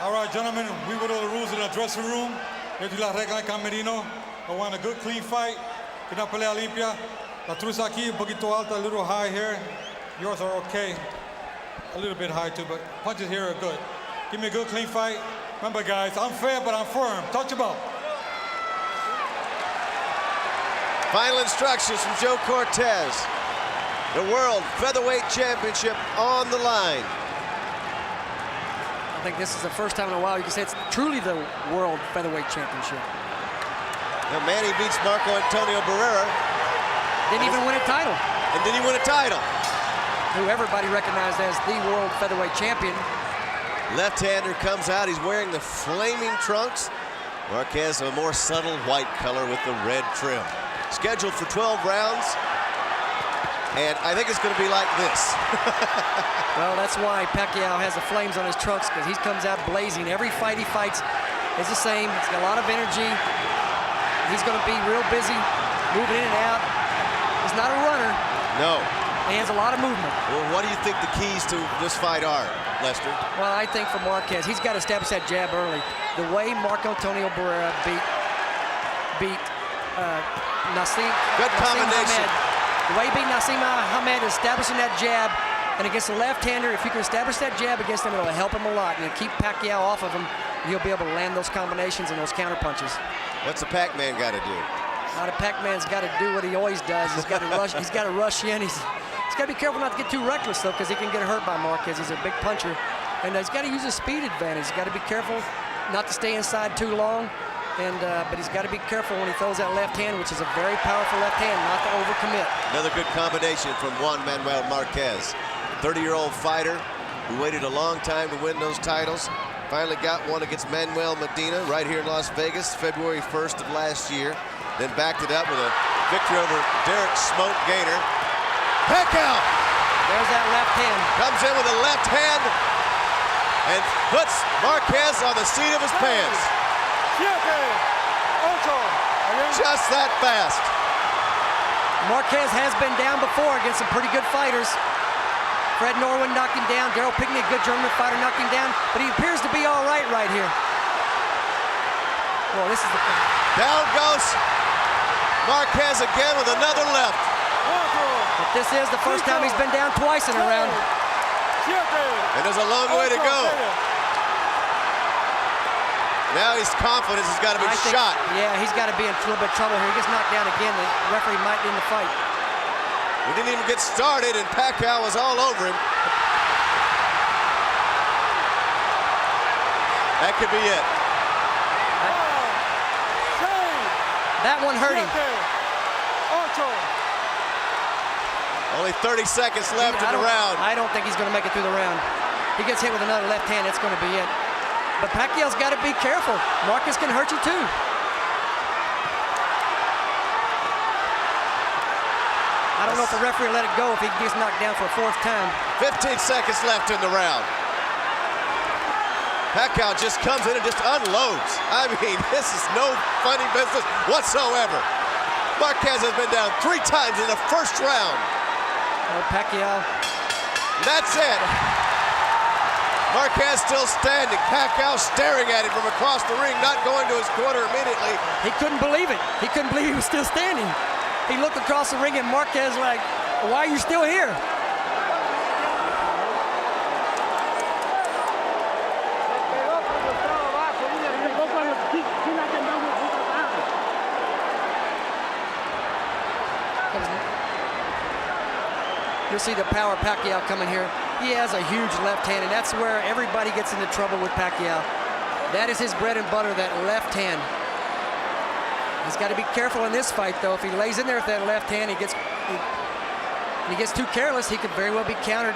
All right, gentlemen, we went over the rules in the dressing room. Yo la regla en camerino. I want a good, clean fight. Una pelea limpia. La truza aquí, un poquito alta, a little high here. Yours are okay. A little bit high too, but punches here are good. Give me a good, clean fight. Remember, guys, I'm fair, but I'm firm. Touch them up. Final instructions from Joe Cortez. The World Featherweight Championship on the line. I think this is the first time in a while you can say it's truly the World Featherweight Championship. Now Manny beats Marco Antonio Barrera. Didn't even win a title. And did he win a title? Who everybody recognized as the World Featherweight Champion. Left-hander comes out. He's wearing the flaming trunks. Marquez, a more subtle white color with the red trim. Scheduled for 12 rounds. And I think it's going to be like this. Well, that's why Pacquiao has the flames on his trunks, because he comes out blazing. Every fight he fights is the same. He's got a lot of energy. He's going to be real busy, moving in and out. He's not a runner. No. He has a lot of movement. Well, what do you think the keys to this fight are, Lester? Well, I think for Marquez, he's got to establish that jab early. The way Marco Antonio Barrera beat Nassim. Good combination. The way he beat Nassim Ahmed is establishing that jab, and against a left-hander, if you can establish that jab against him, it'll help him a lot. And keep Pacquiao off of him, he'll be able to land those combinations and those counter punches. What's the Pac-Man got to do? Now the Pac-Man's got to do what he always does. He's got to rush. He's got to rush in. He's got to be careful not to get too reckless though, because he can get hurt by Marquez. He's a big puncher, and he's got to use his speed advantage. He's got to be careful not to stay inside too long. But he's got to be careful when he throws that left hand, which is a very powerful left hand, not to overcommit. Another good combination from Juan Manuel Marquez. 30-year-old fighter who waited a long time to win those titles. Finally got one against Manuel Medina right here in Las Vegas, February 1st of last year. Then backed it up with a victory over Derek Smoke Gaynor. Pacquiao! There's that left hand. Comes in with a left hand and puts Marquez on the seat of his pants. Just that fast. Marquez has been down before against some pretty good fighters. Fred Norwin knocked him down. Daryl Pinkney, a good German fighter, knocked him down. But he appears to be all right here. Well, this is the thing. Down goes Marquez again with another left. But this is the first time he's been down twice in a round. And there's a long way to go. Now he's confident he's got to be shot. Yeah, he's got to be in a little bit of trouble here. He gets knocked down again. The referee might end the fight. We didn't even get started, and Pacquiao was all over him. That could be it. That one hurt him. Only 30 seconds left in the round. I don't think he's going to make it through the round. He gets hit with another left hand, that's going to be it. But Pacquiao's got to be careful. Marquez can hurt you too. I don't know if the referee will let it go if he gets knocked down for a fourth time. 15 seconds left in the round. Pacquiao just comes in and just unloads. I mean, this is no funny business whatsoever. Marquez has been down 3 times in the first round. Oh, Pacquiao. That's it. Marquez still standing. Pacquiao staring at him from across the ring, not going to his corner immediately. He couldn't believe it. He couldn't believe he was still standing. He looked across the ring at Marquez like, why are you still here? You'll see the power of Pacquiao coming here. He has a huge left hand, and that's where everybody gets into trouble with Pacquiao. That is his bread and butter, that left hand. He's got to be careful in this fight, though. If he lays in there with that left hand, he gets too careless, he could very well be countered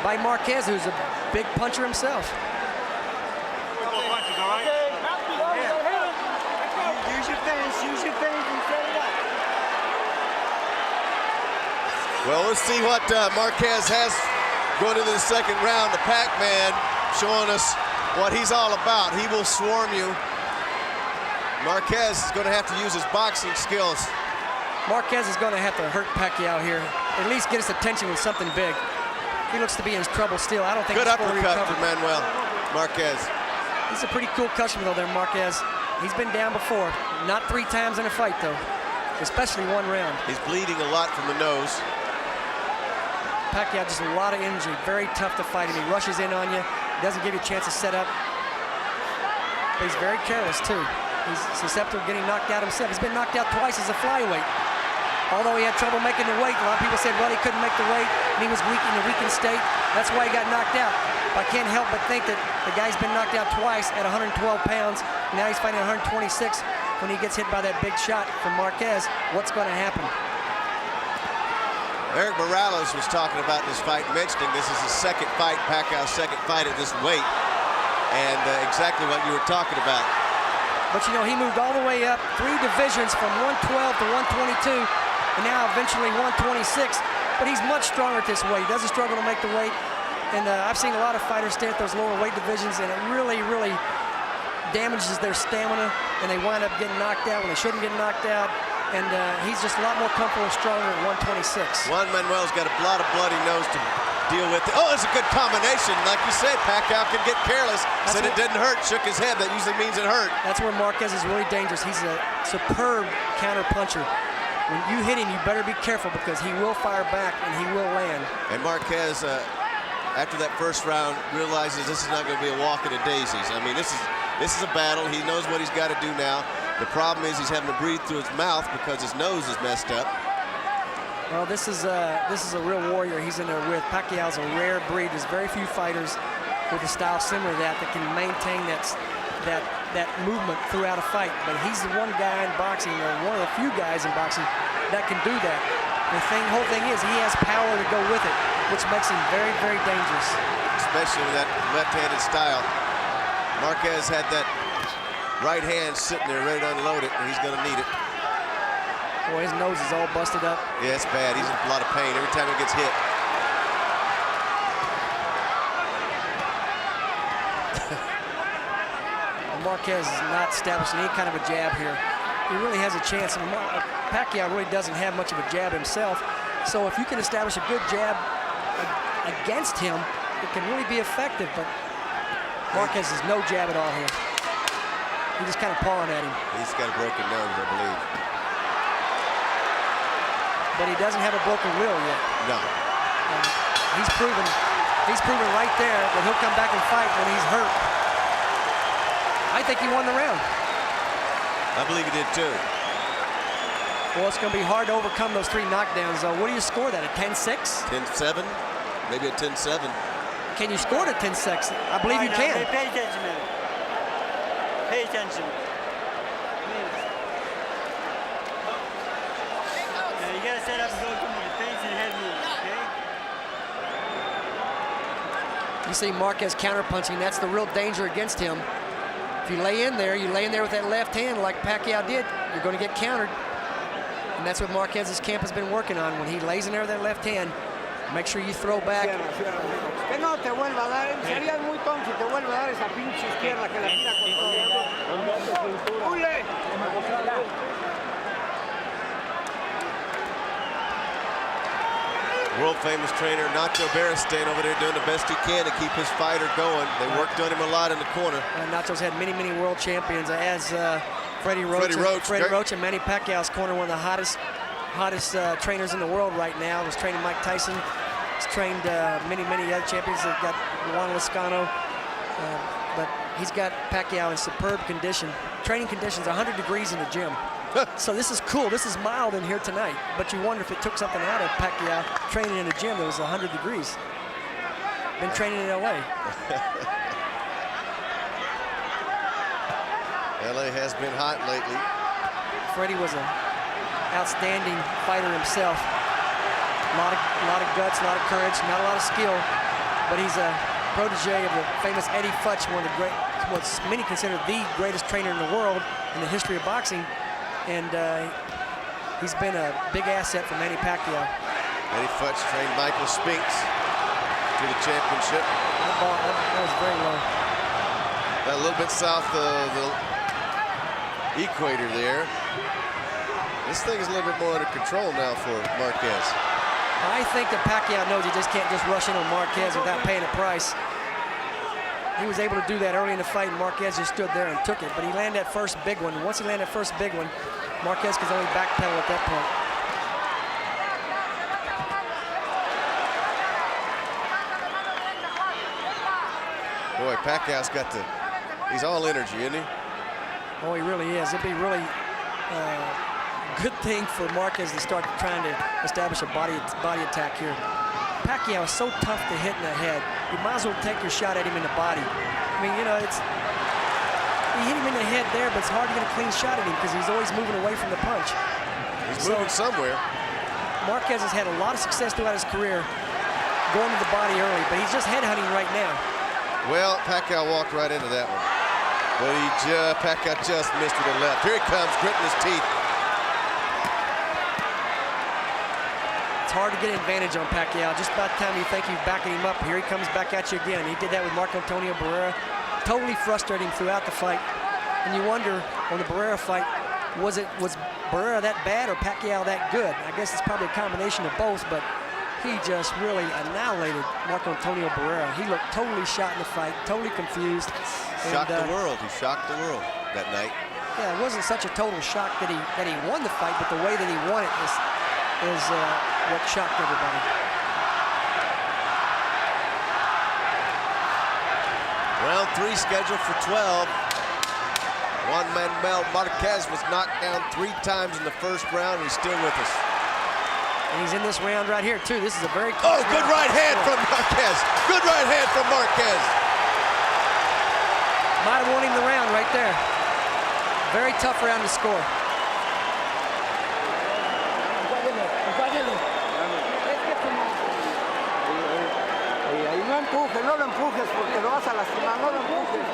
by Marquez, who's a big puncher himself. Use your fence and set it up. Well, let's see what Marquez has going into the second round. The Pac-Man showing us what he's all about. He will swarm you. Marquez is going to have to use his boxing skills. Marquez is going to have to hurt Pacquiao here. At least get his attention with something big. He looks to be in trouble still. I don't think Good he's fully uppercut recovered. from Manuel Marquez. He's a pretty cool customer, though, there, Marquez. He's been down before. Not 3 times in a fight, though, especially 1 round. He's bleeding a lot from the nose. Pacquiao just a lot of energy. Very tough to fight him. He rushes in on you. Doesn't give you a chance to set up. But he's very careless, too. He's susceptible to getting knocked out himself. He's been knocked out twice as a flyweight. Although he had trouble making the weight, a lot of people said, well, he couldn't make the weight, and he was weak in a weakened state. That's why he got knocked out. But I can't help but think that the guy's been knocked out twice at 112 pounds. Now he's fighting at 126 when he gets hit by that big shot from Marquez. What's going to happen? Eric Morales was talking about this fight, mentioning this is his 2nd fight, Pacquiao's 2nd fight at this weight, and exactly what you were talking about. But, you know, he moved all the way up 3 divisions from 112 to 122, and now eventually 126. But he's much stronger at this weight. He doesn't struggle to make the weight. And I've seen a lot of fighters stay at those lower weight divisions, and it really, really damages their stamina, and they wind up getting knocked out when they shouldn't get knocked out. And he's just a lot more comfortable and stronger at 126. Juan Manuel's got a lot of bloody nose to deal with. Oh, it's a good combination. Like you said, Pacquiao can get careless. Said it didn't hurt, shook his head. That usually means it hurt. That's where Marquez is really dangerous. He's a superb counter puncher. When you hit him, you better be careful because he will fire back and he will land. And Marquez, after that first round, realizes this is not going to be a walk in the daisies. I mean, this is a battle. He knows what he's got to do now. The problem is he's having to breathe through his mouth because his nose is messed up. Well, this is a real warrior he's in there with. Pacquiao's a rare breed. There's very few fighters with a style similar to that can maintain that movement throughout a fight. But he's the one guy in boxing, or one of the few guys in boxing, that can do that. The whole thing is he has power to go with it, which makes him very, very dangerous. Especially with that left-handed style. Marquez had that right hand sitting there ready to unload it, and he's going to need it. Boy, his nose is all busted up. Yeah, it's bad. He's in a lot of pain every time he gets hit. Marquez is not establishing any kind of a jab here. He really has a chance. And Pacquiao really doesn't have much of a jab himself. So if you can establish a good jab against him, it can really be effective. But Marquez has no jab at all here. He's just kind of pawing at him. He's got a broken nose, I believe. But he doesn't have a broken will yet. No. And he's proven right there that he'll come back and fight when he's hurt. I think he won the round. I believe he did too. Well, it's going to be hard to overcome those 3 knockdowns, though. What do you score that, a 10-6? 10-7, maybe a 10-7. Can you score it at 10-6? I believe you can. Pay attention, man. Pay attention. Now you gotta set up and go to the face and head move, okay? You see Marquez counterpunching. That's the real danger against him. If you lay in there with that left hand like Pacquiao did, you're going to get countered. And that's what Marquez's camp has been working on. When he lays in there with that left hand, make sure you throw back. Que no te vuelva a dar, serías muy tonto si te vuelve a dar esa pinche izquierda que la tira con todo. ¡Ule! World famous trainer Nacho Beristain over there doing the best he can to keep his fighter going. They worked on him a lot in the corner. Nacho's had many, many world champions, as Freddie Roach and Manny Pacquiao's corner, one of the hottest trainers in the world right now. Was training Mike Tyson. He's trained many, many other champions. They've got Juan Lozano. But he's got Pacquiao in superb condition. Training conditions, 100 degrees in the gym. So this is cool. This is mild in here tonight. But you wonder if it took something out of Pacquiao training in a gym that was 100 degrees. Been training in L.A. L.A. has been hot lately. Freddie was an outstanding fighter himself. A lot of guts, a lot of courage, not a lot of skill. But he's a protege of the famous Eddie Futch, one of the what's many consider the greatest trainer in the world in the history of boxing. And he's been a big asset for Manny Pacquiao. Eddie Futch trained Michael Spinks to the championship. That was very low. A little bit south of the equator there. This thing is a little bit more under control now for Marquez. I think that Pacquiao knows he just can't rush in on Marquez without paying a price. he was able to do that early in the fight, and Marquez just stood there and took it. But he landed that first big one. Once he landed that first big one, Marquez could only backpedal at that point. Boy, Pacquiao's got he's all energy, isn't he? Oh, he really is. It'd be really good thing for Marquez to start trying to establish a body attack here. Pacquiao is so tough to hit in the head. You might as well take your shot at him in the body. I mean, you know, you hit him in the head there, but it's hard to get a clean shot at him because he's always moving away from the punch. He's moving somewhere. Marquez has had a lot of success throughout his career going to the body early, but he's just headhunting right now. Well, Pacquiao walked right into that one. But Pacquiao just missed with the left. Here he comes, gritting his teeth. It's hard to get an advantage on Pacquiao. Just about the time you think you're backing him up, here he comes back at you again. He did that with Marco Antonio Barrera. Totally frustrating throughout the fight. And you wonder, on the Barrera fight, was Barrera that bad or Pacquiao that good? I guess it's probably a combination of both, but he just really annihilated Marco Antonio Barrera. He looked totally shot in the fight, totally confused. Shocked the world. He shocked the world that night. Yeah, it wasn't such a total shock that he won the fight, but the way that he won it is what shocked everybody. Round 3 scheduled for 12. Juan Manuel Marquez was knocked down 3 times in the first round. He's still with us. And he's in this round right here, too. This is a very close round. Good right hand from Marquez. Good right hand from Marquez. Might have won him the round right there. Very tough round to score. No empujes, no lo empujes porque lo vas a lastimar, no lo empujes.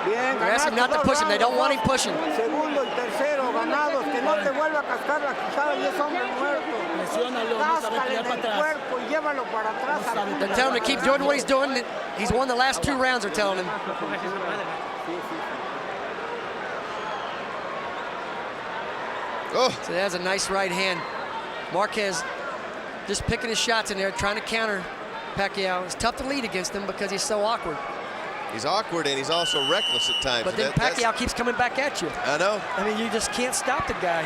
Bien, They're asking not to push him. They don't want him pushing. Segundo y tercero ganados, que no te vuelva a cascar la quijada y es hombre muerto. Cáscale en el cuerpo y llévalo para atrás. They're telling him to keep doing what he's doing. He's won the last 2 rounds, they're telling him. Oh. So that's a nice right hand. Marquez just picking his shots in there, trying to counter Pacquiao. It's tough to lead against him because he's so awkward. He's awkward and he's also reckless at times. But then Pacquiao keeps coming back at you. I know. I mean, you just can't stop the guy.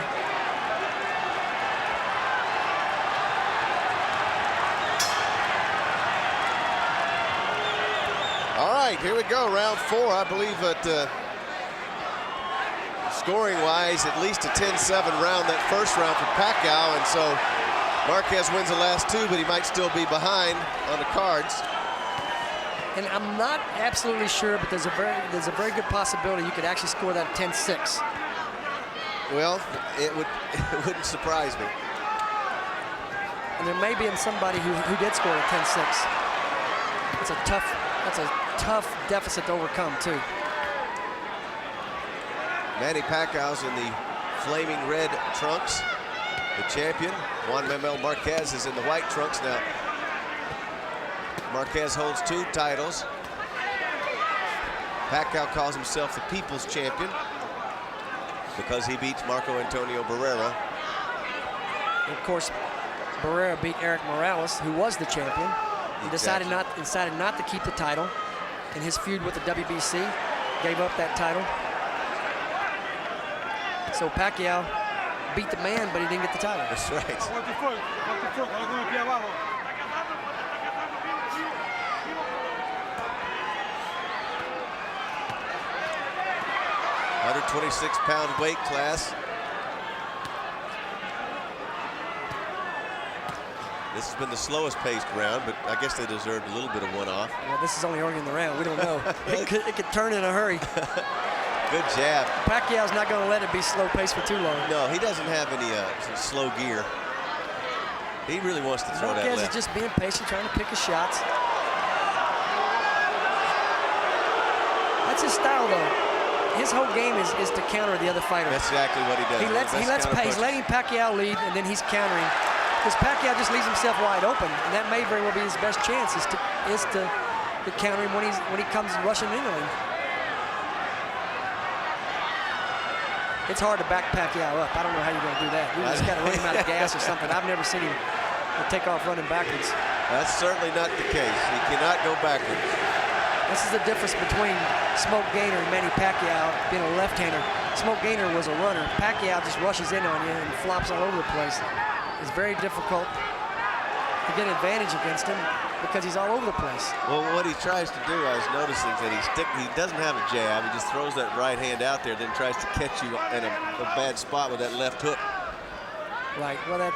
All right, here we go, round 4. I believe that scoring-wise, at least a 10-7 round, that first round for Pacquiao, and so Marquez wins the last 2, but he might still be behind on the cards. And I'm not absolutely sure, but there's a very good possibility you could actually score that 10-6. Well, it wouldn't surprise me. And there may be somebody who did score a 10-6. That's a tough deficit to overcome too. Manny Pacquiao's in the flaming red trunks, the champion. Juan Manuel Marquez is in the white trunks now. Marquez holds 2 titles. Pacquiao calls himself the People's Champion because he beats Marco Antonio Barrera. And of course, Barrera beat Eric Morales, who was the champion. He decided not to keep the title in his feud with the WBC. Gave up that title. So Pacquiao beat the man, but he didn't get the title. That's right. 126-pound weight class. This has been the slowest paced round, but I guess they deserved a little bit of one off. Well, this is only early in the round. We don't know. it could turn in a hurry. Good jab. Pacquiao's not going to let it be slow paced for too long. No, he doesn't have any slow gear. He really wants to throw that left. Marquez is just being patient, trying to pick his shots. That's his style, though. His whole game is to counter the other fighter. That's exactly what he does. He's letting Pacquiao lead, and then he's countering. Because Pacquiao just leaves himself wide open, and that may very well be his best chance is to counter him when he comes rushing into him. It's hard to back Pacquiao up. I don't know how you're going to do that. You just got to run him out of gas or something. I've never seen him take off running backwards. That's certainly not the case. He cannot go backwards. This is the difference between Smoke Gaynor and Manny Pacquiao being a left-hander. Smoke Gaynor was a runner. Pacquiao just rushes in on you and flops all over the place. It's very difficult to get an advantage against him because he's all over the place. Well, what he tries to do, I was noticing that he doesn't have a jab. He just throws that right hand out there, then tries to catch you in a bad spot with that left hook. Right. Well, that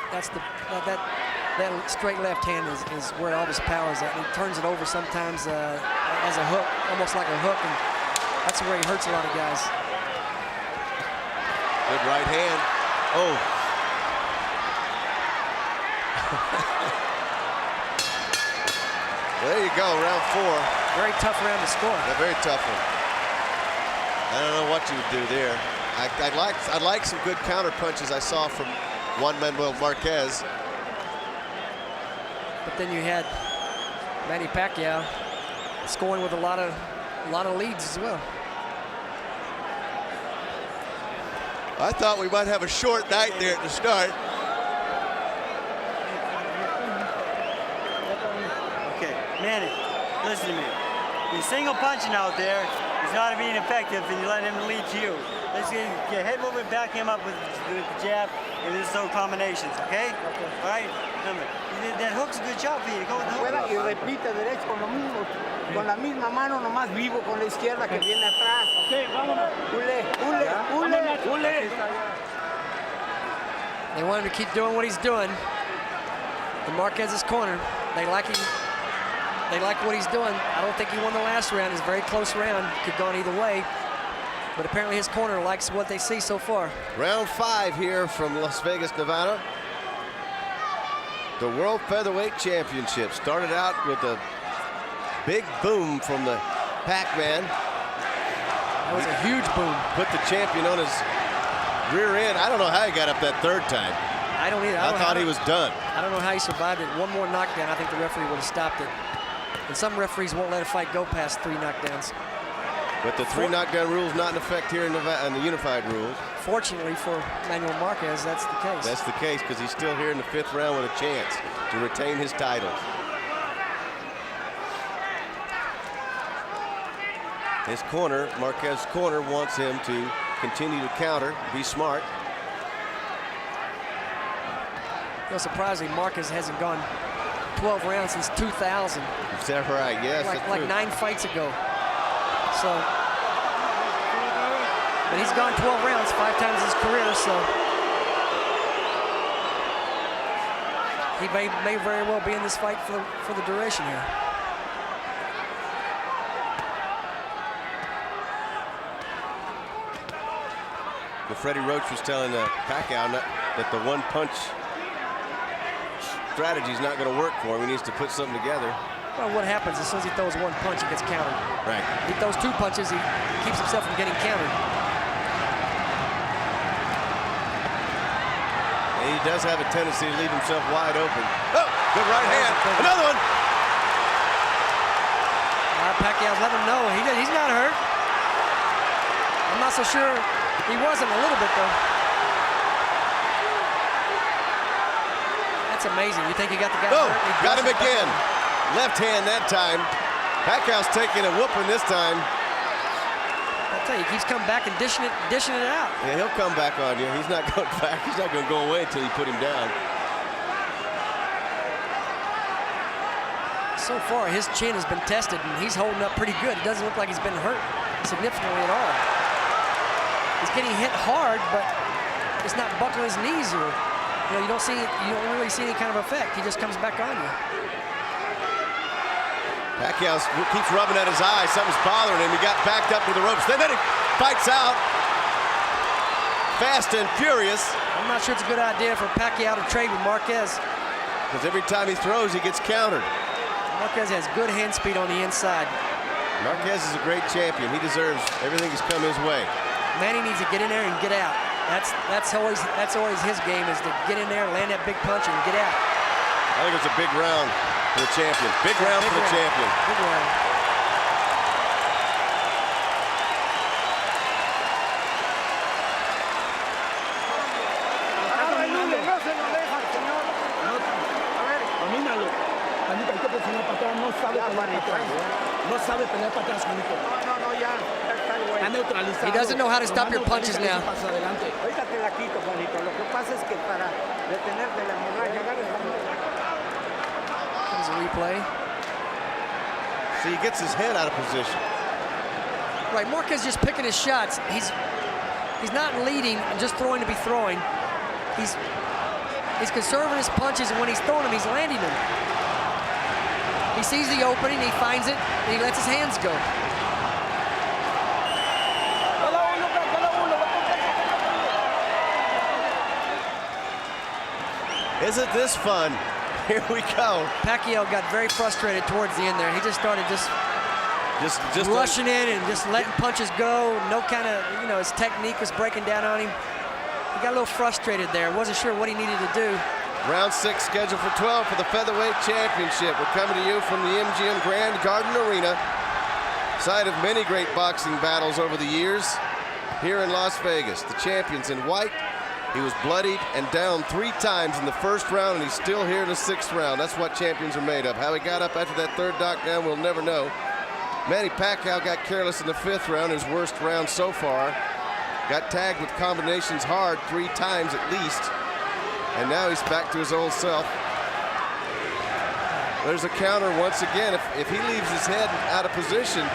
straight left hand is where all his power is at. And he turns it over sometimes as a hook, almost like a hook, and that's where he hurts a lot of guys. Good right hand. Oh. There you go, round 4. Very tough round to score. A very tough one. I don't know what you would do there. I like some good counter punches I saw from Juan Manuel Marquez. But then you had Manny Pacquiao scoring with a lot of leads as well. I thought we might have a short night there at the start. Okay, Manny, listen to me. You're single punching out there. He's not being effective, and you let him lead to you. Let's get head movement, back him up with the jab, and then throw combinations, okay? All right? Remember, that hook's a good shot for you. Go with the hook. Y repite derecho con lo mismo, con la misma mano, nomás vivo con la izquierda que viene atrás. Ok, vámonos. Ule. They want him to keep doing what he's doing. In Marquez's corner, they like him. They like what he's doing. I don't think he won the last round. It's a very close round. Could go either way. But apparently his corner likes what they see so far. Round 5 here from Las Vegas, Nevada. The World Featherweight Championship started out with a big boom from the Pac-Man. That was a huge boom. Put the champion on his rear end. I don't know how he got up that 3rd time. I don't either. I thought he was done. I don't know how he survived it. One more knockdown, I think the referee would have stopped it. And some referees won't let a fight go past 3 knockdowns. But the 3 knockdown rule's not in effect here in Nevada, in the unified rules. Fortunately for Manuel Marquez, that's the case. That's the case because he's still here in the 5th round with a chance to retain his title. His corner, Marquez's corner, wants him to continue to counter, be smart. You know, surprisingly, Marquez hasn't gone 12 rounds since 2000. Is that right? Yes, like 9 fights ago. So, but he's gone 12 rounds 5 times in his career, so he may very well be in this fight for the duration here. But Freddie Roach was telling Pacquiao that the one-punch strategy is not going to work for him. He needs to put something together. Well, what happens as soon as he throws 1 punch, he gets countered. Right. If he throws 2 punches, he keeps himself from getting countered. And he does have a tendency to leave himself wide open. Oh, good right hand. Another one. Pacquiao's letting him know he's not hurt. I'm not so sure he wasn't a little bit, though. That's amazing. You think he got the guy hurt? He Got him again. Left hand that time. Pacquiao's taking a whooping this time. I tell you, he keeps coming back and dishing it out. Yeah, he'll come back on you. He's not going back. He's not going to go away until you put him down. So far, his chin has been tested, and he's holding up pretty good. It doesn't look like he's been hurt significantly at all. He's getting hit hard, but it's not buckling his knees, or you don't really see any kind of effect. He just comes back on you. Pacquiao keeps rubbing at his eye. Something's bothering him. He got backed up to the ropes. Then he fights out. Fast and furious. I'm not sure it's a good idea for Pacquiao to trade with Marquez. Because every time he throws, he gets countered. Marquez has good hand speed on the inside. Marquez is a great champion. He deserves everything that's come his way. Manny needs to get in there and get out. That's always his game, is to get in there, land that big punch, and get out. I think it's a big round for the champion. Big round for the champion. Big round. Domínalo. Hay que presionar para atrás, no sabe cómo atrás. No sabe pelear para atrás, Juanito. No, ya está el güey. Está neutralizado. He doesn't know how to stop your punches now. Paso adelante. Ahorita te la quito, Juanito. Lo que pasa es que para detenerte la hemorragia, agarres la mano. There's a replay. See, he gets his head out of position. Right, Marquez just picking his shots. He's not leading and just throwing to be throwing. He's conserving his punches, and when he's throwing them, he's landing them. He sees the opening, he finds it, and he lets his hands go. Isn't this fun? Here we go. Pacquiao got very frustrated towards the end there. He just started just rushing in and just letting punches go. No kind of, his technique was breaking down on him. He got a little frustrated there. Wasn't sure what he needed to do. Round 6 scheduled for 12 for the Featherweight Championship. We're coming to you from the MGM Grand Garden Arena. Site of many great boxing battles over the years. Here in Las Vegas, the champions in white. He was bloodied and down 3 times in the first round, and he's still here in the 6th round. That's what champions are made of. How he got up after that 3rd knockdown, we'll never know. Manny Pacquiao got careless in the 5th round, his worst round so far. Got tagged with combinations hard 3 times at least. And now he's back to his old self. There's a counter once again. If he leaves his head out of position,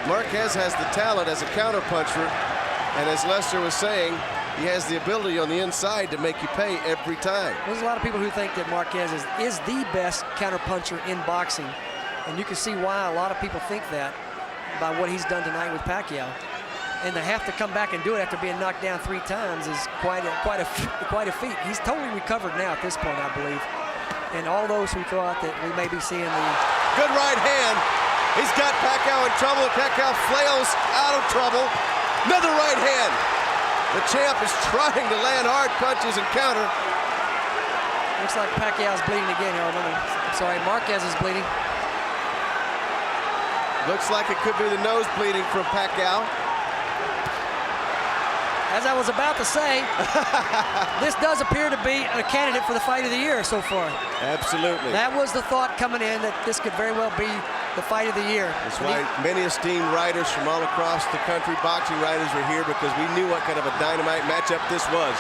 Marquez has the talent as a counterpuncher. And as Lester was saying, he has the ability on the inside to make you pay every time. There's a lot of people who think that Marquez is the best counterpuncher in boxing. And you can see why a lot of people think that by what he's done tonight with Pacquiao. And to have to come back and do it after being knocked down 3 times is quite a feat. He's totally recovered now at this point, I believe. And all those who thought that we may be seeing the... Good right hand. He's got Pacquiao in trouble. Pacquiao flails out of trouble. Another right hand. The champ is trying to land hard punches and counter. Looks like Pacquiao's bleeding again here. I'm sorry, Marquez is bleeding. Looks like it could be the nose bleeding from Pacquiao. As I was about to say, this does appear to be a candidate for the fight of the year so far. Absolutely. That was the thought coming in, that this could very well be the fight of the year. That's why many esteemed writers from all across the country, boxing writers, were here, because we knew what kind of a dynamite matchup this was.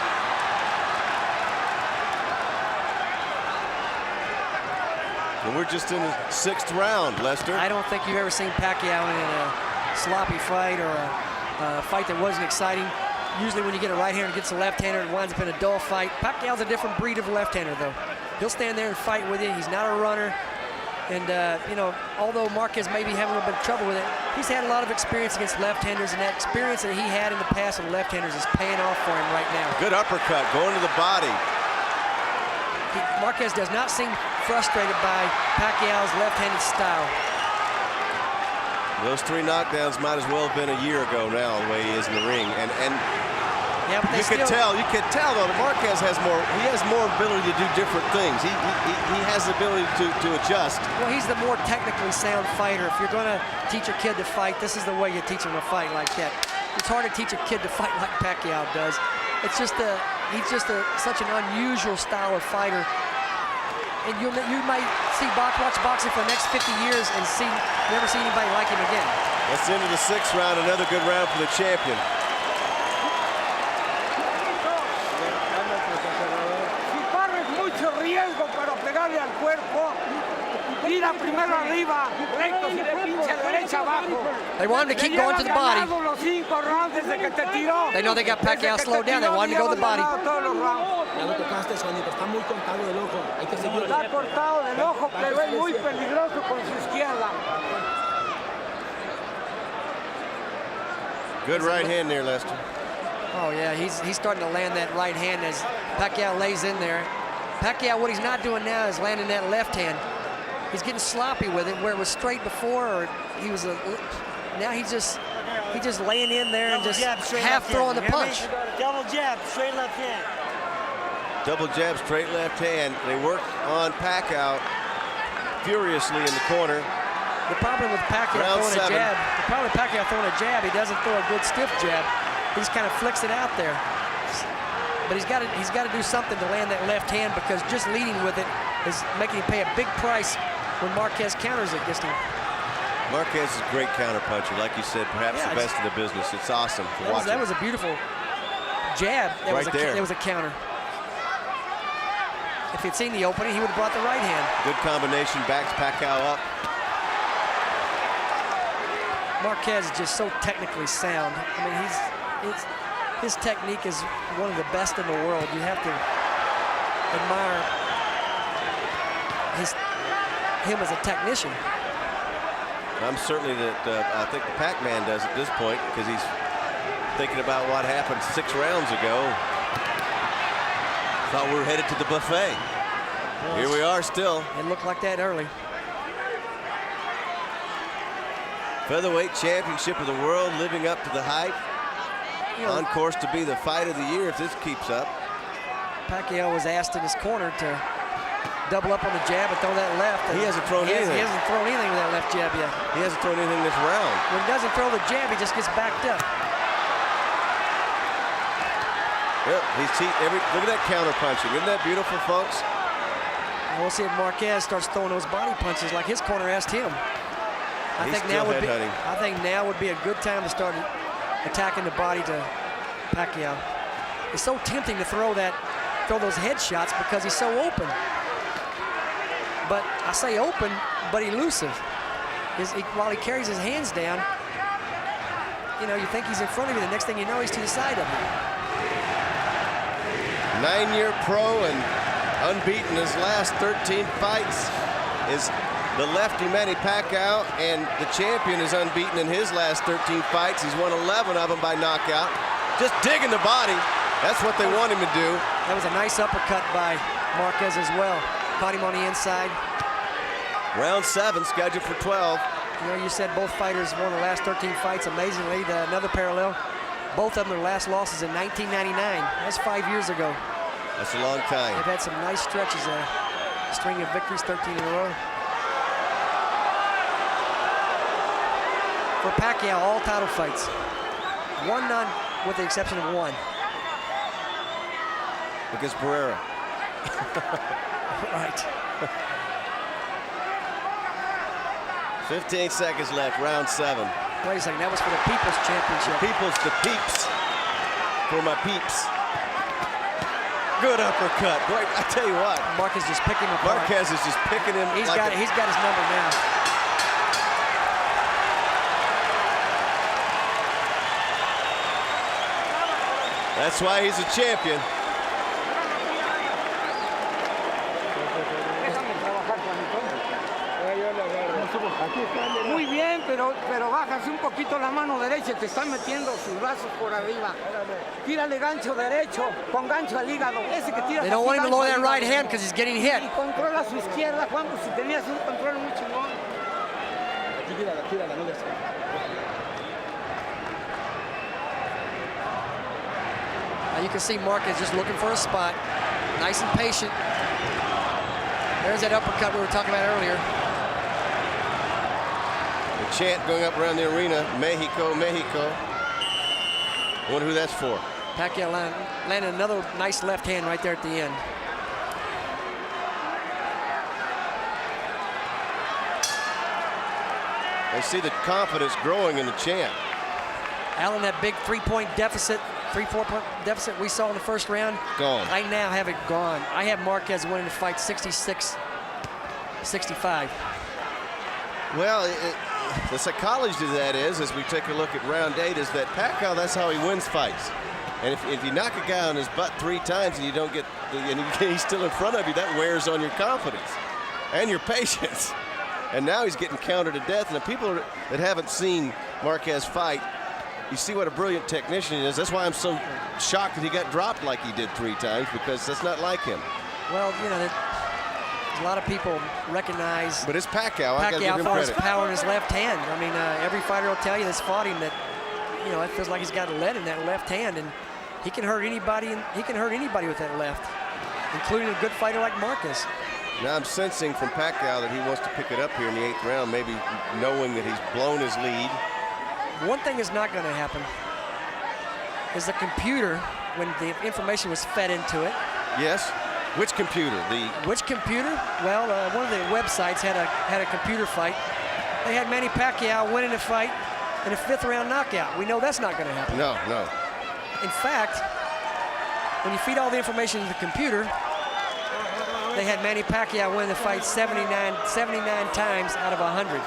And we're just in the 6th round, Lester. I don't think you've ever seen Pacquiao in a sloppy fight or a fight that wasn't exciting. Usually when you get a right-hander against a left-hander, it winds up in a dull fight. Pacquiao's a different breed of left-hander, though. He'll stand there and fight with you. He's not a runner. And, although Marquez may be having a little bit of trouble with it, he's had a lot of experience against left-handers, and that experience that he had in the past with left-handers is paying off for him right now. Good uppercut going to the body. Marquez does not seem frustrated by Pacquiao's left-handed style. Those 3 knockdowns might as well have been a year ago now, the way he is in the ring. And yeah, but you could tell though that Marquez has more ability to do different things. He has the ability to adjust. Well, he's the more technically sound fighter. If you're going to teach a kid to fight, this is the way you teach him to fight, like that. It's hard to teach a kid to fight like Pacquiao does. It's just he's just such an unusual style of fighter. And you might watch boxing for the next 50 years and never see anybody like him again. That's into the 6th round, another good round for the champion. Si corres mucho riesgo para pegarle al cuerpo, tira primero arriba, recto, si le pincha derecha abajo. They want him to keep going to the body. They know they got Pacquiao slowed down. They want him to go to the body. Ya lo tocaste, Juanito. Está muy cortado del ojo. Hay que seguirlo. Está cortado del ojo, pero es muy peligroso con su izquierda. Good right hand there, Lester. Oh, yeah, he's starting to land that right hand as Pacquiao lays in there. Pacquiao, what he's not doing now is landing that left hand. He's getting sloppy with it, where it was straight before, or he was now he's just laying in there and just half throwing the punch. Double jab, straight left hand. Double jab, straight left hand. They work on Pacquiao furiously in the corner. The problem with Pacquiao throwing a jab, he doesn't throw a good stiff jab. He just kind of flicks it out there. But he's got to do something to land that left hand, because just leading with it is making him pay a big price when Marquez counters it against him. Marquez is a great counterpuncher. Like you said, perhaps the best in the business. It's awesome to watch. That was a beautiful jab. That right there. It was a counter. If he'd seen the opening, he would have brought the right hand. Good combination, backs Pacquiao up. Marquez is just so technically sound. I mean, his technique is one of the best in the world. You have to admire him as a technician. I'm certainly I think the Pac-Man does at this point, because he's thinking about what happened 6 rounds ago. Thought we were headed to the buffet. Well, here we are still. It looked like that early. Featherweight championship of the world, living up to the hype. On course to be the fight of the year if this keeps up. Pacquiao was asked in his corner to double up on the jab and throw that left. He hasn't thrown anything. He hasn't thrown anything with that left jab yet. He hasn't thrown anything this round. When he doesn't throw the jab, he just gets backed up. Yep, look at that counter punching. Isn't that beautiful, folks? And we'll see if Marquez starts throwing those body punches like his corner asked him. I think now would be a good time to start attacking the body to Pacquiao. It's so tempting to throw those head shots because he's so open. But I say open, but elusive. While he carries his hands down, you think he's in front of you. The next thing you know, he's to the side of you. 9-year pro and unbeaten his last 13 fights is the lefty Manny Pacquiao, and the champion is unbeaten in his last 13 fights. He's won 11 of them by knockout. Just digging the body. That's what they want him to do. That was a nice uppercut by Marquez as well. Caught him on the inside. Round 7 scheduled for 12. You said both fighters won the last 13 fights. Amazingly, another parallel. Both of them, their last losses in 1999. That's 5 years ago. That's a long time. They've had some nice stretches there. String of victories, 13 in a row. For Pacquiao, all title fights. 1-0 with the exception of 1. Against Pereira. Right. 15 seconds left, round 7. Wait a second, that was for the People's Championship. The peeps. For my peeps. Good uppercut. Boy, I tell you what. Marquez just picking him apart. Marquez is just picking him. He's got his number now. That's why he's a champion. Muy bien, pero bajas un poquito la mano derecha y te están metiendo sus brazos por arriba. Tírale gancho derecho, con gancho al hígado. Ese que tira. They don't want him to lower that right hand because he's getting hit. Y controla su izquierda, Juan, pues si tenías un control muy chingón. Tírala, no le Now you can see Marquez just looking for a spot. Nice and patient. There's that uppercut we were talking about earlier. The chant going up around the arena, Mexico, Mexico. I wonder who that's for. Pacquiao landed another nice left hand right there at the end. I see the confidence growing in the champ. Allen, that big 3-4-point deficit we saw in the first round. Gone. I now have it gone. I have Marquez winning the fight 66-65. Well, the psychology to that is, as we take a look at round 8, is that Pacquiao, that's how he wins fights. And if you knock a guy on his butt 3 times and you don't get, and he's still in front of you, that wears on your confidence and your patience. And now he's getting countered to death. And the people that haven't seen Marquez fight, you see what a brilliant technician he is. That's why I'm so shocked that he got dropped like he did 3 times, because that's not like him. Well, there's a lot of people recognize. But it's Pacquiao. I got to give him for his credit. power in his left hand. I mean, every fighter will tell you that's fought him that, it feels like he's got lead in that left hand, and he can hurt anybody. He can hurt anybody with that left, including a good fighter like Marquez. Now I'm sensing from Pacquiao that he wants to pick it up here in the 8th round, maybe knowing that he's blown his lead. One thing is not going to happen is the computer, when the information was fed into it. Yes. Which computer? Which computer? Well, one of the websites had a computer fight They had Manny Pacquiao winning the fight in a 5th round knockout. We know that's not going to happen. No, no. In fact, when you feed all the information to the computer, they had Manny Pacquiao win the fight 79 times out of 100.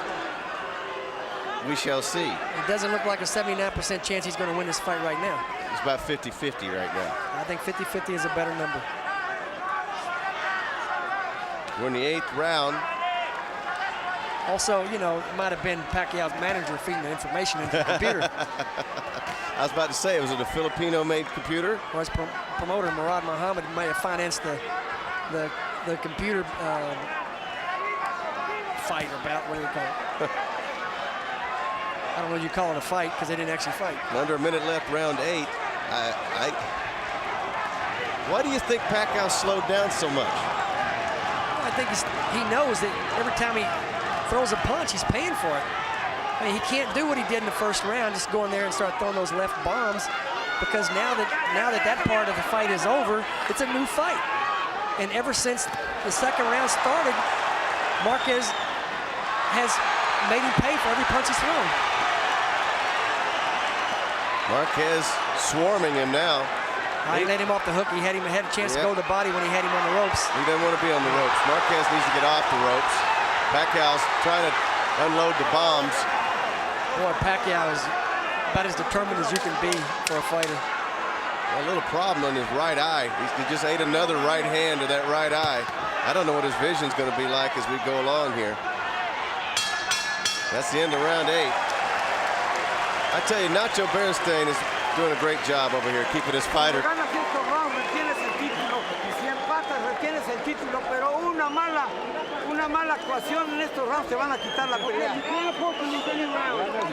We shall see. It doesn't look like a 79% chance he's going to win this fight right now. It's about 50-50 right now. I think 50-50 is a better number. We're in the 8th round. Also, you know, it might have been Pacquiao's manager feeding the information into the computer. I was about to say, was it a Filipino-made computer? Or his promoter, Murad Muhammad, may have financed the computer fight or bout, what do you call it? I don't know what you call it a fight because they didn't actually fight. Under a minute left, round 8. Why do you think Pacquiao slowed down so much? Well, I think he knows that every time he throws a punch, he's paying for it. I mean, he can't do what he did in the 1st round, just go in there and start throwing those left bombs, because now that part of the fight is over, it's a new fight. And ever since the 2nd round started, Marquez has made him pay for every punch he's thrown. Marquez swarming him now. He let him off the hook. He had a chance to go to the body when he had him on the ropes. He doesn't want to be on the ropes. Marquez needs to get off the ropes. Pacquiao's trying to unload the bombs. Boy, Pacquiao is about as determined as you can be for a fighter. A little problem on his right eye. He just ate another right hand to that right eye. I don't know what his vision's going to be like as we go along here. That's the end of round 8. I tell you, Nacho Beristain is doing a great job over here, keeping his fighter. Ganas estos rounds, retienes el título. Y si empatas, retienes el título. Pero una mala actuación en estos rounds te van a quitar la pelea.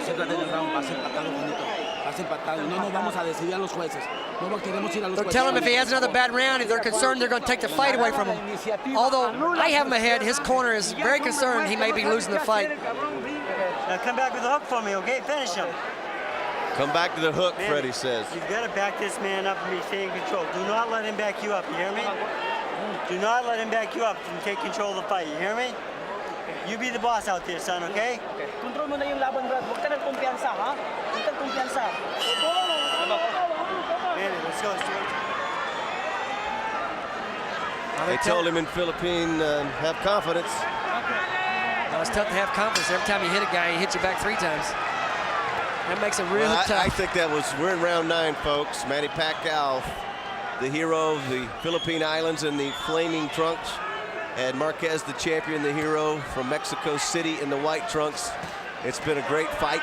Céntrate en el round, vas empatado, Juanito. Vas empatado. No nos vamos a decidir a los jueces. No queremos ir a los They're jueces. telling him if he has another bad round, if they're concerned, they're going to take the fight away from him. Although I have him ahead, his corner is very concerned he may be losing the fight. Now come back with the hook for me, okay? Finish him. Come back to the hook, Man, Freddie says. You've got to back this man up and stay in control. Do not let him back you up, you hear me? Do not let him back you up and take control of the fight, you hear me? You be the boss out there, son, okay? Control mo na yung laban, Brad. Huwag ka ng kumpiyansa, ha? Huwag ka ng kumpiyansa. Man, let's go, Stuart. They told him in Philippine, have confidence. Well, it's tough to have confidence. Every time you hit a guy, he hits you back 3 times. That makes it really tough. I think that was, we're in round 9, folks. Manny Pacquiao, the hero of the Philippine Islands in the flaming trunks, and Marquez, the champion, the hero from Mexico City in the white trunks. It's been a great fight.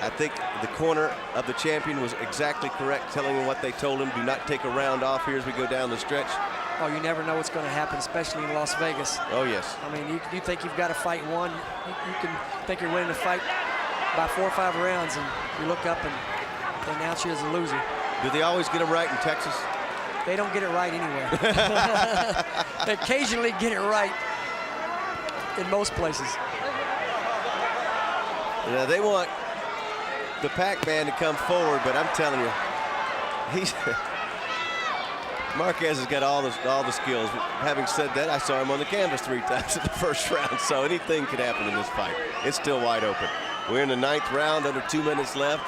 I think the corner of the champion was exactly correct, telling him what they told him. Do not take a round off here as we go down the stretch. Oh, you never know what's going to happen, especially in Las Vegas. Oh, yes. I mean, you think you've got a fight won. You can think you're winning the fight by 4 or 5 rounds, and you look up and they announce you as a loser. Do they always get it right in Texas? They don't get it right anywhere. They occasionally get it right in most places. Now, they want the Pac-Man to come forward, but I'm telling you, Marquez has got all the skills. Having said that, I saw him on the canvas 3 times in the 1st round, so anything could happen in this fight. It's still wide open. We're in the 9th round, under 2 minutes left.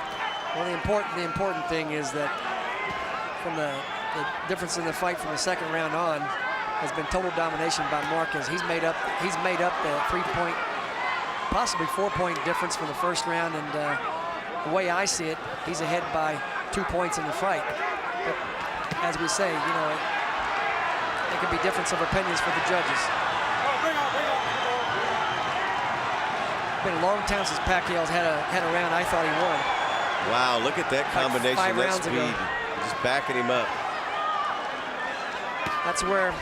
Well, the important thing is that from the difference in the fight from the 2nd round on has been total domination by Marquez. He's made up the 3-point, possibly 4-point difference from the 1st round, and the way I see it, he's ahead by 2 points in the fight. But as we say, you know, it could be difference of opinions for the judges. It's been a long time since Pacquiao's had a round I thought he won. Wow, look at that combination, like 5 that rounds speed. ago. Just backing him up. That's where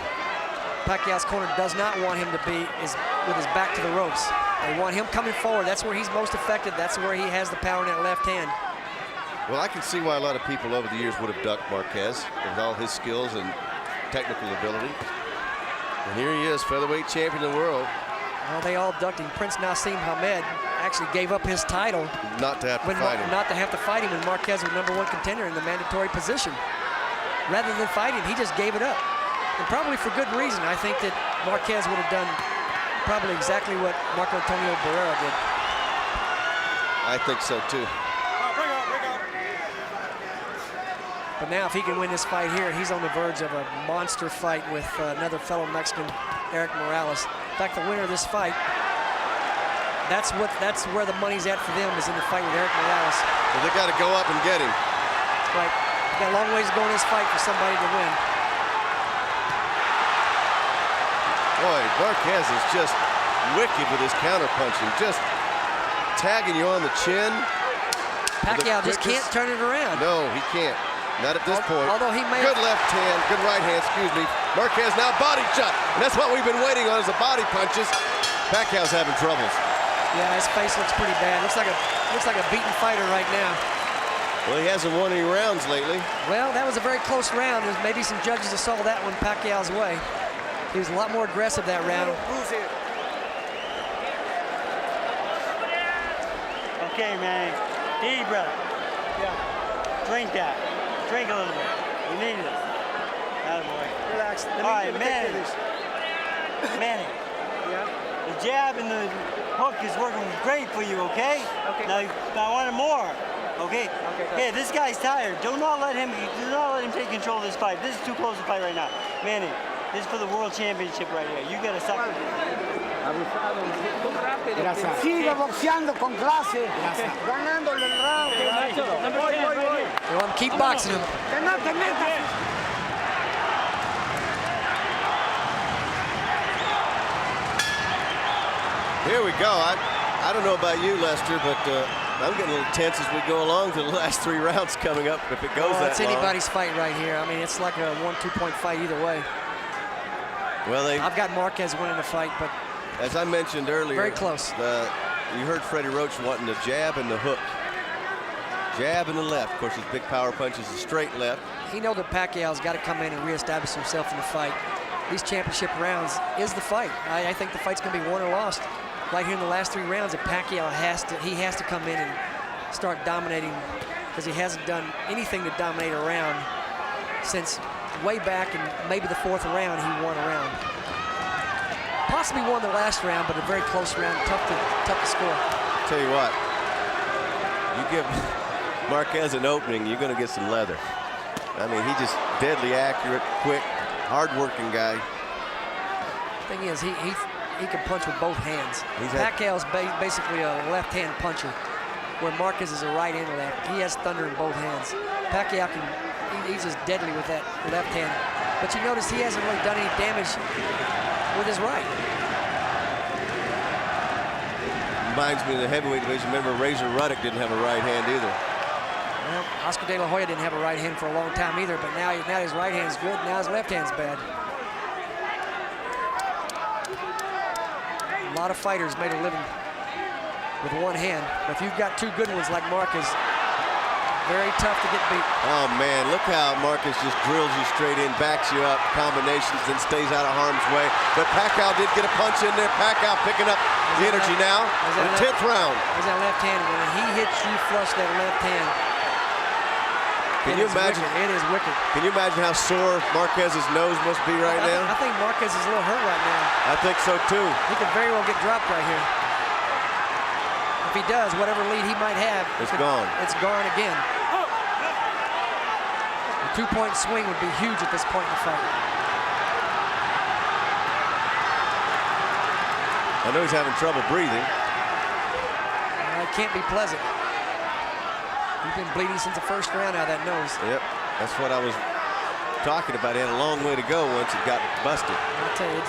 Pacquiao's corner does not want him to be, is with his back to the ropes. They want him coming forward. That's where he's most effective. That's where he has the power in that left hand. Well, I can see why a lot of people over the years would have ducked Marquez with all his skills and technical ability. And here he is, featherweight champion of the world. Well, they all ducked him. Prince Nassim Hamed actually gave up his title. Not to have to fight him. Not to have to fight him when Marquez was #1 contender in the mandatory position. Rather than fight him, he just gave it up. And probably for good reason. I think that Marquez would have done probably exactly what Marco Antonio Barrera did. I think so too. Bring out. But now if he can win this fight here, he's on the verge of a monster fight with another fellow Mexican, Eric Morales. In fact, the winner of this fight, that's where the money's at for them, is in the fight with Eric Morales. Well, they got to go up and get him. Right. They've got a long ways to go in this fight for somebody to win. Boy, Marquez is just wicked with his counterpunching, just tagging you on the chin. Pacquiao just can't turn it around. No, he can't. Not at this point. Although he may good left hand, good right hand, excuse me. Marquez now body shot. And that's what we've been waiting on, is the body punches. Pacquiao's having troubles. Yeah, his face looks pretty bad. Looks like a beaten fighter right now. Well, he hasn't won any rounds lately. Well, that was a very close round. There's maybe some judges that saw that one Pacquiao's way. He was a lot more aggressive that round. Okay, man. Eat, brother. Yeah. Drink that. Drink a little bit. You need it. Attaboy. Relax. All right, Manny. Manny. Yeah. The jab and the hook is working great for you, okay? Okay. Now I want more. Okay? Hey, this guy's tired. Do not let him take control of this fight. This is too close to fight right now. Manny, this is for the world championship right here. You gotta stop. Gracias. Sigue boxeando con clase. Ganándole el round. Voy. They want to keep boxing him. Que no te metas. Here we go. I don't know about you, Lester, but I'm getting a little tense as we go along to the last 3 rounds coming up, if it goes that It's long. anybody's fight right here. I mean, it's like a 1-2 point fight either way. Well, I've got Marquez winning the fight, but as I mentioned earlier, very close. You heard Freddie Roach wanting the jab and the hook. Jab and the left. Of course, his big power punch is the straight left. he knows that Pacquiao's got to come in and reestablish himself in the fight. These championship rounds is the fight. I think the fight's going to be won or lost right here in the last 3 rounds. If Pacquiao has to come in and start dominating, because he hasn't done anything to dominate a round since way back in maybe the 4th round. He won a round. Possibly won the last round, but a very close round, tough to score. Tell you what, you give Marquez an opening, you're going to get some leather. I mean, he's just deadly accurate, quick, hard-working guy. Thing is, he can punch with both hands. Pacquiao's basically a left-hand puncher, where Marquez is a right and left. He has thunder in both hands. Pacquiao he's just deadly with that left hand. But you notice he hasn't really done any damage with his right. Reminds me of the heavyweight division. Remember, Razor Ruddock didn't have a right hand either. Well, Oscar De La Hoya didn't have a right hand for a long time either, but now his right hand's good, now his left hand's bad. A lot of fighters made a living with one hand, but if you've got 2 good ones like Marquez, very tough to get beat. Oh, man, look how Marquez just drills you straight in, backs you up, combinations, then stays out of harm's way. But Pacquiao did get a punch in there. Pacquiao picking up the energy now in the 10th round. There's that left hand. When he hits you flush that left hand, Can you imagine? It is wicked. Can you imagine how sore Marquez's nose must be right now? I think Marquez is a little hurt right now. I think so, too. He could very well get dropped right here. If he does, whatever lead he might have, It's gone. It's gone again. A 2-point swing would be huge at this point in the fight. I know he's having trouble breathing. It can't be pleasant. He's been bleeding since the 1st round out of that nose. Yep, that's what I was talking about. He had a long way to go once it got busted. I'll tell you, it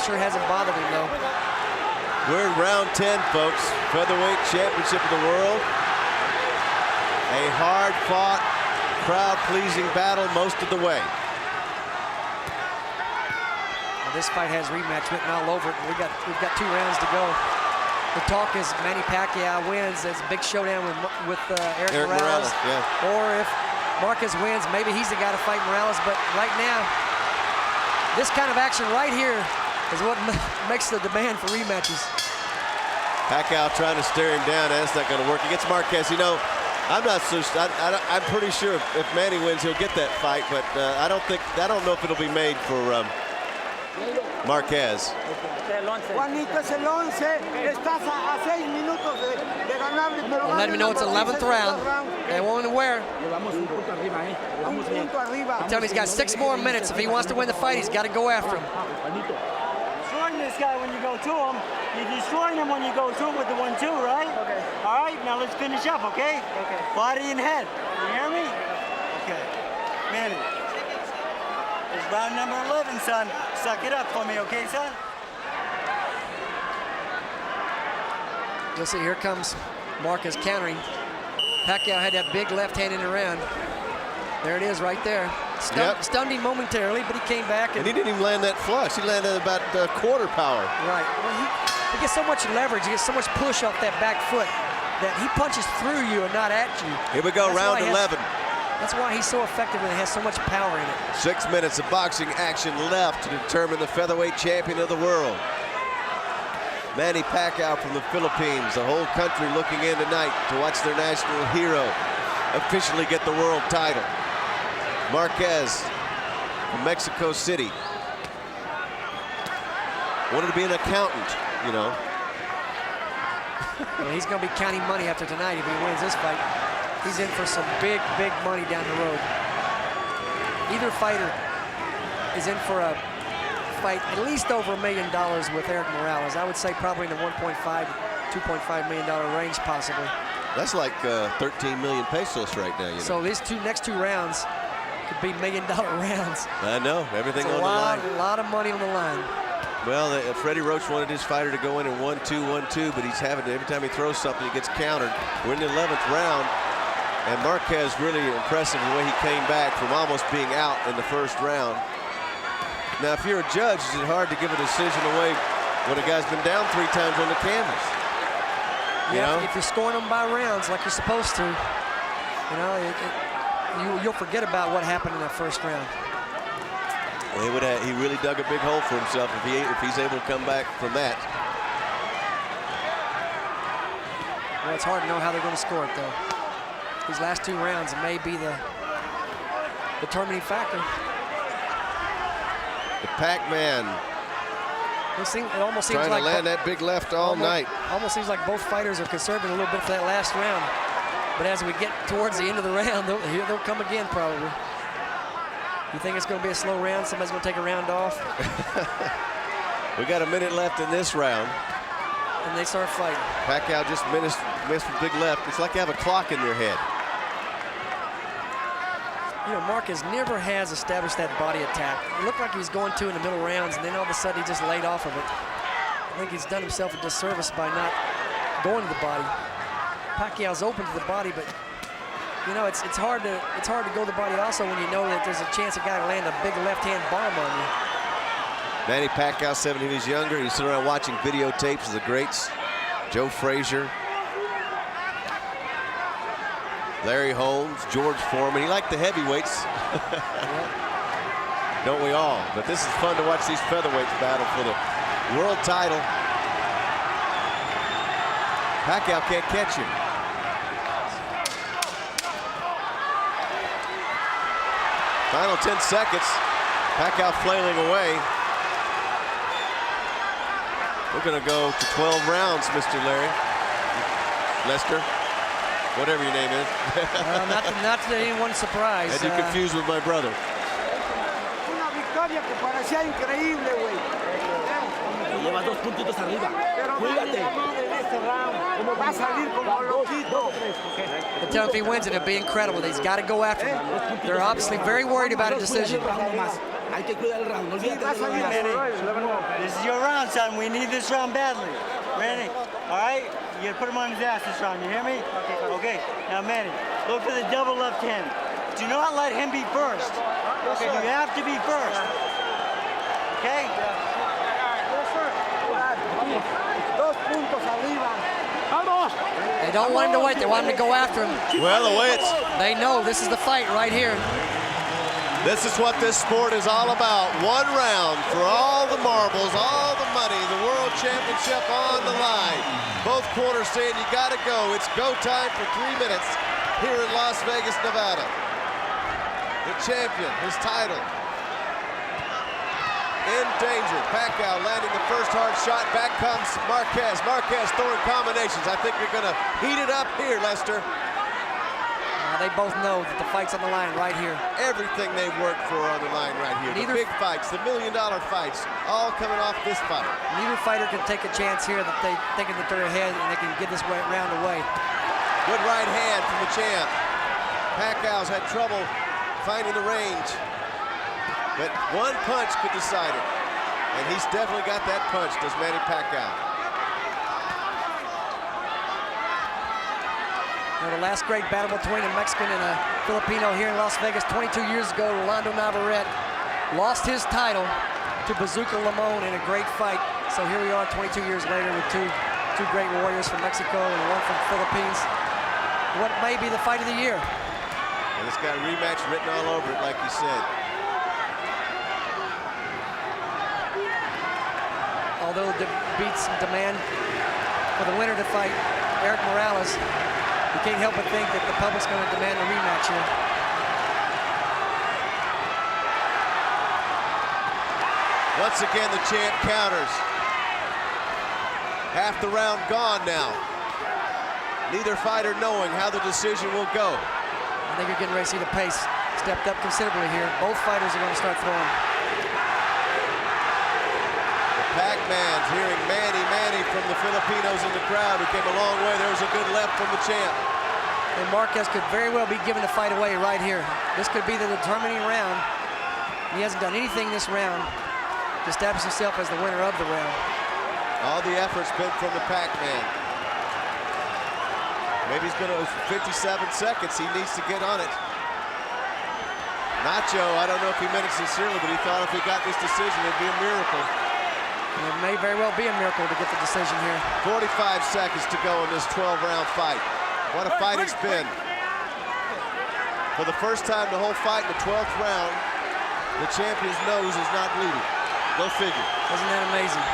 sure hasn't bothered him, though. We're in round 10, folks. Featherweight championship of the world. A hard-fought, crowd-pleasing battle most of the way. Well, this fight has rematch written all over it. We've got 2 rounds to go. The talk is Manny Pacquiao wins. It's a big showdown with Eric Morales. Yeah. Or if Marquez wins, maybe he's the guy to fight Morales. But right now, this kind of action right here is what makes the demand for rematches. Pacquiao trying to stare him down. That's not going to work. He gets Marquez. You know, I'm pretty sure if Manny wins, he'll get that fight. But I don't know if it'll be made for Marquez. Juanito, es el 11. Estás a 6 minutos de ganarle. Pero Let me know it's 11th round. They won't wear. Llevamos un punto arriba, ¿eh? Un Vamos bien. punto arriba. Tell him he's got 6 more minutes. If he wants to win the fight, he's got to go after him. Juanito. Destroying this guy when you go to him. You're destroying him when you go to him with the 1-2, right? Okay. All right, now let's finish up, okay? Okay. Body and head. You hear me? Okay. Manny. It's round number 11, son. Suck it up for me, okay, son? You'll see, here comes Marquez countering. Pacquiao had that big left hand in the round. There it is right there. Stunned him momentarily, but he came back. And he didn't even land that flush. He landed about quarter power. Right. Well, he gets so much leverage, he gets so much push off that back foot that he punches through you and not at you. Here we go, round 11. That's why he's so effective and has so much power in it. 6 minutes of boxing action left to determine the featherweight champion of the world. Manny Pacquiao from the Philippines, the whole country looking in tonight to watch their national hero officially get the world title. Marquez from Mexico City. Wanted to be an accountant, you know. Well, he's going to be counting money after tonight if he wins this fight. He's in for some big, big money down the road. Either fighter is in for a fight at least over $1 million with Eric Morales. I would say probably in the 1.5 to $2.5 million range possibly. That's like 13 million pesos right now, you know. So these next two rounds could be $1 million rounds. I know, everything on the line. A lot of money on the line. Well, Freddie Roach wanted his fighter to go in 1-2, 1-2, but he's having to, every time he throws something, he gets countered. We're in the 11th round, and Marquez really impressive the way he came back from almost being out in the first round. Now, if you're a judge, is it hard to give a decision away when a guy's been down 3 times on the canvas? You know? If you're scoring them by rounds like you're supposed to, you know, you'll forget about what happened in that first round. He really dug a big hole for himself if he's able to come back from that. Well, it's hard to know how they're going to score it, though. These last 2 rounds may be the determining factor. The Pac-Man It almost seems trying like to land that big left all night. Almost seems like both fighters are conserving a little bit for that last round. But as we get towards the end of the round, they'll come again probably. You think it's going to be a slow round? Somebody's going to take a round off? We got a minute left in this round. And they start fighting. Pacquiao just missed with big left. It's like you have a clock in your head. You know, Marquez never has established that body attack. It looked like he was going to in the middle rounds, and then all of a sudden he just laid off of it. I think he's done himself a disservice by not going to the body. Pacquiao's open to the body, but you know, it's hard to go to the body also when you know that there's a chance a guy will land a big left-hand bomb on you. Manny Pacquiao, 17 years younger. He's sitting around watching videotapes of the greats. Joe Frazier, Larry Holmes, George Foreman. He liked the heavyweights. Don't we all? But this is fun to watch these featherweights battle for the world title. Pacquiao can't catch him. Final 10 seconds. Pacquiao flailing away. We're going to go to 12 rounds, Mr. Larry. Lester, whatever your name is. Not to anyone's surprise. And you're confused with my brother. Una victoria que parecía increíble, güey. Llevas 2 puntitos arriba. Pero Cuídate. en este round, como va a salir como loquito. But tell him if he wins it, it'll be incredible. He's got to go after him. They're obviously very worried about a decision. Hay que cuidar el round. No olvídate de lo demás. This is your round, son. We need this round badly. Manny, all right? You gotta put him on his ass this round. You hear me? Okay. Now, Manny, look for the double left hand. Do not let him be first. Okay, you have to be first. Okay? Dos puntos arriba. ¡Vamos! They don't want him to wait. They want him to go after him. Well, the way it's... They know this is the fight right here. This is what this sport is all about. 1 round for all the marbles, all the money, the world championship on the line. Both corners saying you gotta go. It's go time for 3 minutes here in Las Vegas, Nevada. The champion, his title. in danger. Pacquiao landing the first hard shot. Back comes Marquez. Marquez throwing combinations. I think they're going to heat it up here, Lester. They both know that the fight's on the line right here. Everything they work for on the line right here. The big fights, the $1 million fights, all coming off this fight. Neither fighter can take a chance here that they thinking that they're ahead and they can get this round away. Good right hand from the champ. Pacquiao's had trouble finding the range, but one punch could decide it. And he's definitely got that punch, does Manny Pacquiao. The last great battle between a Mexican and a Filipino here in Las Vegas 22 years ago, Rolando Navarrete lost his title to Bazooka Limon in a great fight. So here we are 22 years later with two great warriors from Mexico and one from the Philippines. What may be the fight of the year. And it's got a rematch written all over it, like you said. Although the beats demand for the winner to fight Eric Morales, you can't help but think that the public's going to demand a rematch here. Once again, the champ counters. Half the round gone now. Neither fighter knowing how the decision will go. I think you're getting ready to see the pace stepped up considerably here. Both fighters are going to start throwing. The Pac-Man's hearing Manny, Manny from the Filipinos in the crowd who came a long way. There was a good left from the champ. And Marquez could very well be giving the fight away right here. This could be the determining round. He hasn't done anything this round to establish himself as the winner of the round. All the effort's been from the Pac-Man. Maybe he's going to 57 seconds. He needs to get on it. Nacho, I don't know if he meant it sincerely, but he thought if he got this decision, it'd be a miracle. And it may very well be a miracle to get the decision here. 45 seconds to go in this 12-round fight. What a fight it's been. For the first time the whole fight in the 12th round, the champion's nose is not bleeding. Go figure. Isn't that amazing?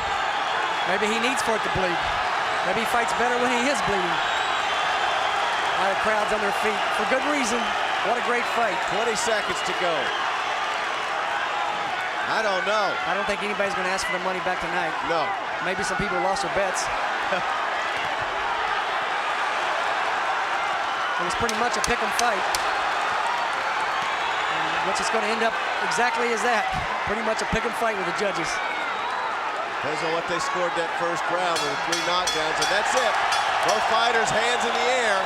Maybe he needs for it to bleed. Maybe he fights better when he is bleeding. All the crowd's on their feet for good reason. What a great fight. 20 seconds to go. I don't know. I don't think anybody's going to ask for the money back tonight. No. Maybe some people lost their bets. It was pretty much a pick 'em fight, which is going to end up exactly as that. Pretty much a pick 'em fight with the judges. Depends on what they scored that first round with 3 knockdowns, and that's it. Both fighters, hands in the air.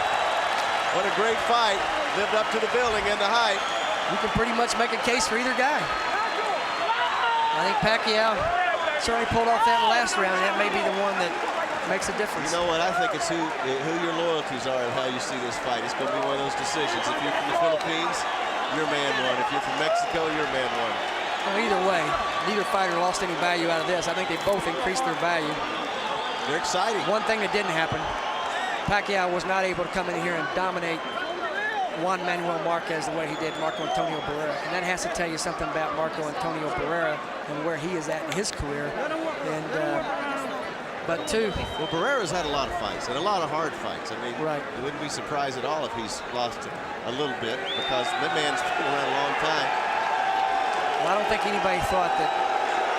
What a great fight. Lived up to the billing and the hype. You can pretty much make a case for either guy. I think Pacquiao certainly pulled off that last round. That may be the one that makes a difference. You know what? I think it's who your loyalties are and how you see this fight. It's going to be one of those decisions. If you're from the Philippines, your man won. If you're from Mexico, your man won. Well, either way, neither fighter lost any value out of this. I think they both increased their value. They're exciting. One thing that didn't happen, Pacquiao was not able to come in here and dominate Juan Manuel Marquez the way he did Marco Antonio Barrera. And that has to tell you something about Marco Antonio Barrera and where he is at in his career. And but two. Well, Barrera's had a lot of fights and a lot of hard fights. I mean, right. You wouldn't be surprised at all if he's lost a little bit because that man's been around a long time. Well, I don't think anybody thought that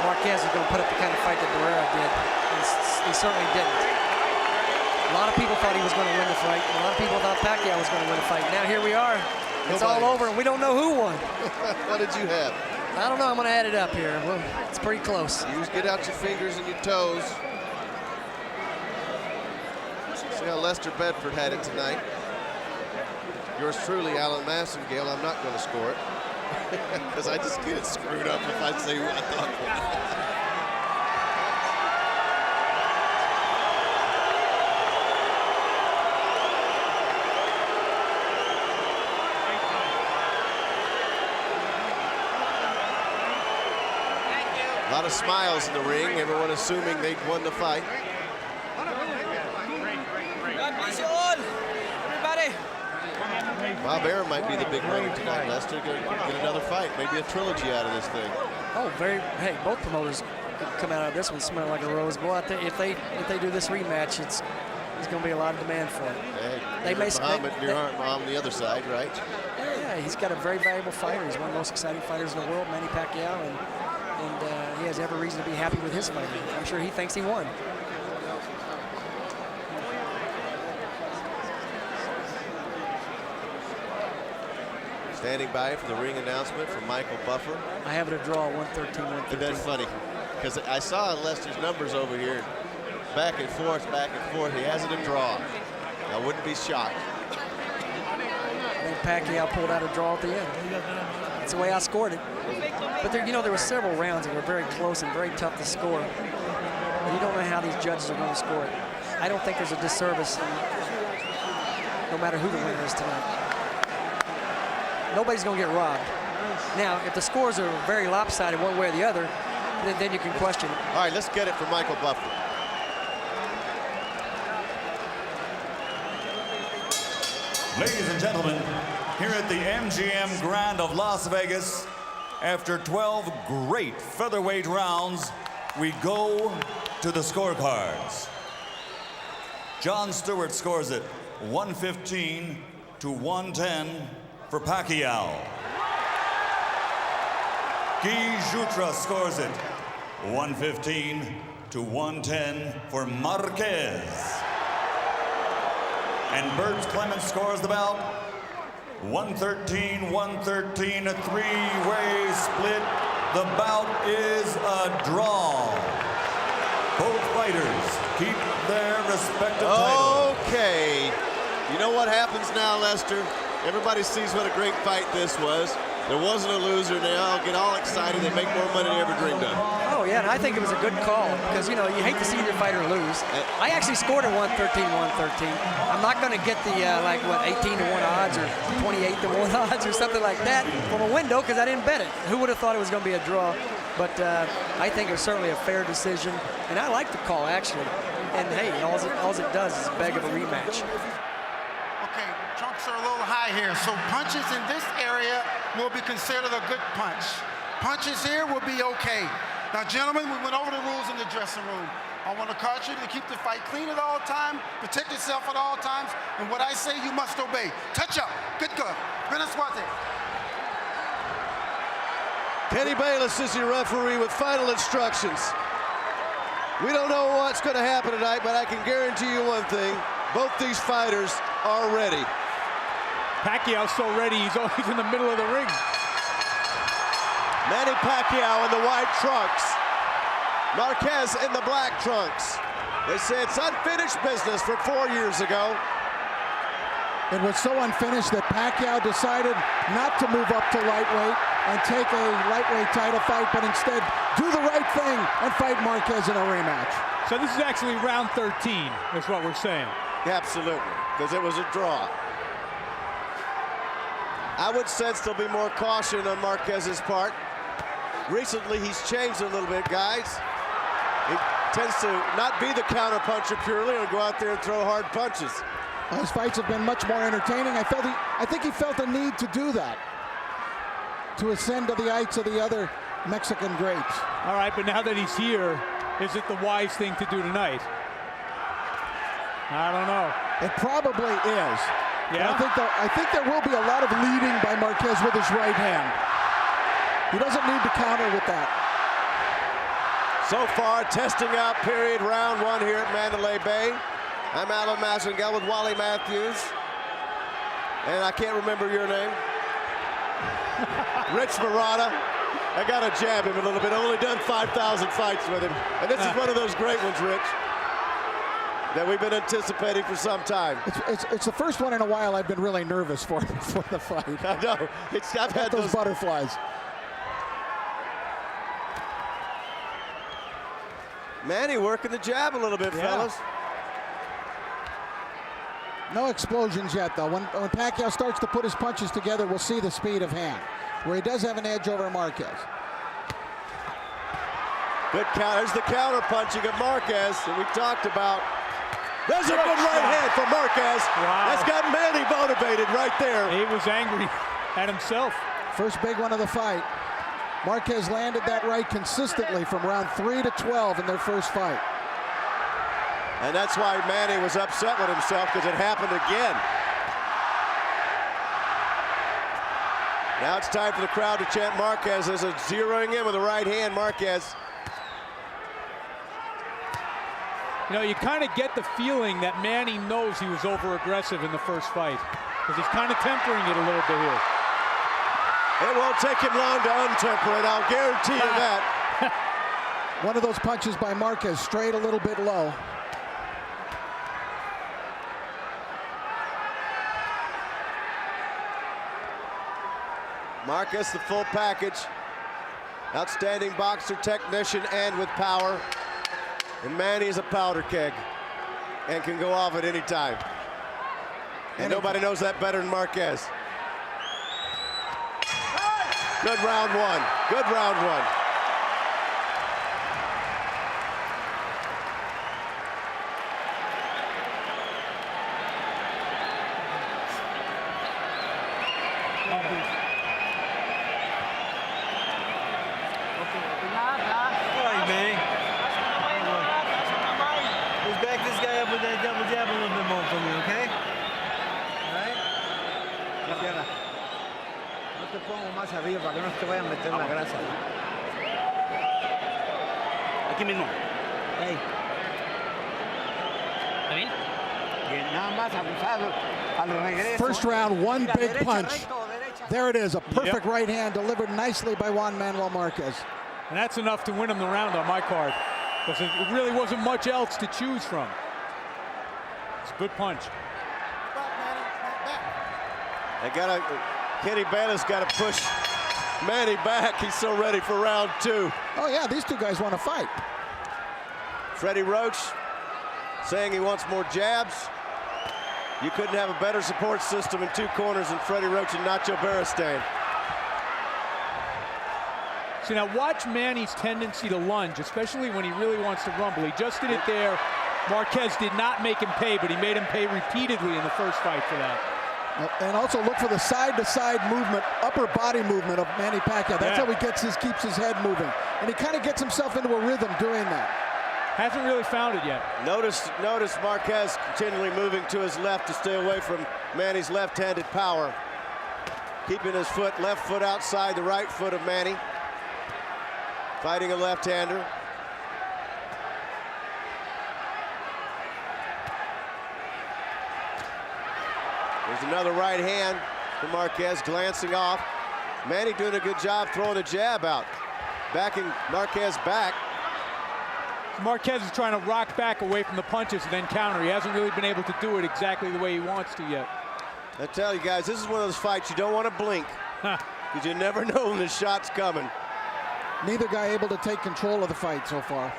Marquez was going to put up the kind of fight that Barrera did. He certainly didn't. A lot of people thought he was going to win the fight. A lot of people thought Pacquiao was going to win the fight. Now here we are. It's all over, and we don't know who won. What did you have? I don't know. I'm going to add it up here. Well, it's pretty close. You just get out your fingers and your toes. See how Lester Bedford had it tonight. Yours truly, Alan Massengale. I'm not going to score it because I just get it screwed up if I say who I thought won. A lot of smiles in the ring, everyone assuming they'd won the fight. Bob Arum might be the big winner tonight, Lester. Get another fight, maybe a trilogy out of this thing. Oh, hey, both promoters could come out of this one smelling like a rose. Boy, if they do this rematch, there's going to be a lot of demand for it. Hey, they may Muhammad on the other side, right? Yeah, he's got a very valuable fighter. He's one of the most exciting fighters in the world, Manny Pacquiao, and he has every reason to be happy with his fight. I'm sure he thinks he won. Standing by for the ring announcement from Michael Buffer. I have it a draw, 113, 113. That's funny, because I saw Lester's numbers over here, back and forth, back and forth. He has it a draw. I wouldn't be shocked. And Pacquiao pulled out a draw at the end. That's the way I scored it. But there, you know, there were several rounds that were very close and very tough to score. And you don't know how these judges are going to score it. I don't think there's a disservice, no matter who the winner is tonight. Nobody's going to get robbed. Now, if the scores are very lopsided one way or the other, then you can question it. All right, let's get it from Michael Buffer. Ladies and gentlemen, here at the MGM Grand of Las Vegas, after 12 great featherweight rounds, we go to the scorecards. Jon Stewart scores it 115 to 110 for Pacquiao. Guy Jutra scores it 115 to 110 for Marquez. And Bert Clements scores the bout 113-113, a three-way split. The bout is a draw. Both fighters keep their respective titles. Okay. You know what happens now, Lester? Everybody sees what a great fight this was. There wasn't a loser. They all get all excited. They make more money than they ever dreamed of. Oh, yeah, and I think it was a good call because, you know, you hate to see either fighter lose. I actually scored a 113-113. I'm not going to get the, 18 to 1 odds or 28 to 1 odds or something like that from a window because I didn't bet it. Who would have thought it was going to be a draw? But I think it was certainly a fair decision, and I like the call, actually. And, hey, all it does is beg of a rematch. Okay, trunks are a little high here, so punches in this area will be considered a good punch. Punches here will be okay. Now, gentlemen, we went over the rules in the dressing room. I want to caution you to keep the fight clean at all times, protect yourself at all times, and what I say you must obey. Touch up. Good go. Benaswate. Kenny Bayless is your referee with final instructions. We don't know what's going to happen tonight, but I can guarantee you one thing. Both these fighters are ready. Pacquiao's so ready, he's always in the middle of the ring. Manny Pacquiao in the white trunks. Marquez in the black trunks. They say it's unfinished business from 4 years ago. It was so unfinished that Pacquiao decided not to move up to lightweight and take a lightweight title fight, but instead do the right thing and fight Marquez in a rematch. So this is actually round 13, is what we're saying. Absolutely, because it was a draw. I would sense there'll be more caution on Marquez's part. Recently, he's changed a little bit, guys. He tends to not be the counter puncher purely and go out there and throw hard punches. His fights have been much more entertaining. I think he felt a need to do that, to ascend to the heights of the other Mexican greats. All right, but now that he's here, is it the wise thing to do tonight? I don't know. It probably is. Yeah. I think there will be a lot of leading by Marquez with his right hand. He doesn't need to counter with that. So far, testing out period, round one here at Mandalay Bay. I'm Alan Massengill with Wally Matthews. And I can't remember your name. Rich Murata. I got to jab him a little bit. I've only done 5,000 fights with him. And this is one of those great ones, Rich, that we've been anticipating for some time. It's the first one in a while I've been really nervous for the fight. I know. I've had those butterflies. Manny working the jab a little bit, fellas. No explosions yet, though. When Pacquiao starts to put his punches together, we'll see the speed of hand, where he does have an edge over Marquez. Good count. There's the counter punching of Marquez that we talked about. There's a good right hand for Marquez. Wow. That's got Manny motivated right there. He was angry at himself. First big one of the fight. Marquez landed that right consistently from round 3 to 12 in their first fight. And that's why Manny was upset with himself, because it happened again. Now it's time for the crowd to chant Marquez. There's a zeroing in with the right hand, Marquez. You know, you kind of get the feeling that Manny knows he was over-aggressive in the first fight, because he's kind of tempering it a little bit here. It won't take him long to untemper it, I'll guarantee you that. One of those punches by Marquez, straight a little bit low. Marquez, the full package. Outstanding boxer, technician, and with power. And Manny's a powder keg and can go off at any time. And nobody knows that better than Marquez. Good round one. Good round one. Double jab a little bit more for me, okay? All right? No te pongo más arriba para que no te vayan a meter la grasa. Aquí mismo. Hey. ¿Está bien? Bien, nada más abusado al regreso. First round, one Mira, big derecha, punch. recto, derecha. There it is, a perfect right hand delivered nicely by Juan Manuel Marquez. And that's enough to win him the round on my card, because it really wasn't much else to choose from. It's a good punch. Kenny Bayless got to push Manny back. He's so ready for round two. Oh yeah, these two guys want to fight. Freddie Roach saying he wants more jabs. You couldn't have a better support system in two corners than Freddie Roach and Nacho Beristain. See, now watch Manny's tendency to lunge, especially when he really wants to rumble. He just did it there. Marquez did not make him pay, but he made him pay repeatedly in the first fight for that. And also look for the side-to-side movement, upper body movement of Manny Pacquiao. That's how he keeps his head moving. And he kind of gets himself into a rhythm doing that. Hasn't really found it yet. Notice Marquez continually moving to his left to stay away from Manny's left-handed power. Keeping his left foot outside the right foot of Manny. Fighting a left-hander. There's another right hand for Marquez, glancing off. Manny doing a good job throwing the jab out. Backing Marquez back. Marquez is trying to rock back away from the punches and then counter. He hasn't really been able to do it exactly the way he wants to yet. I tell you guys, this is one of those fights you don't want to blink, because you never know when the shot's coming. Neither guy able to take control of the fight so far.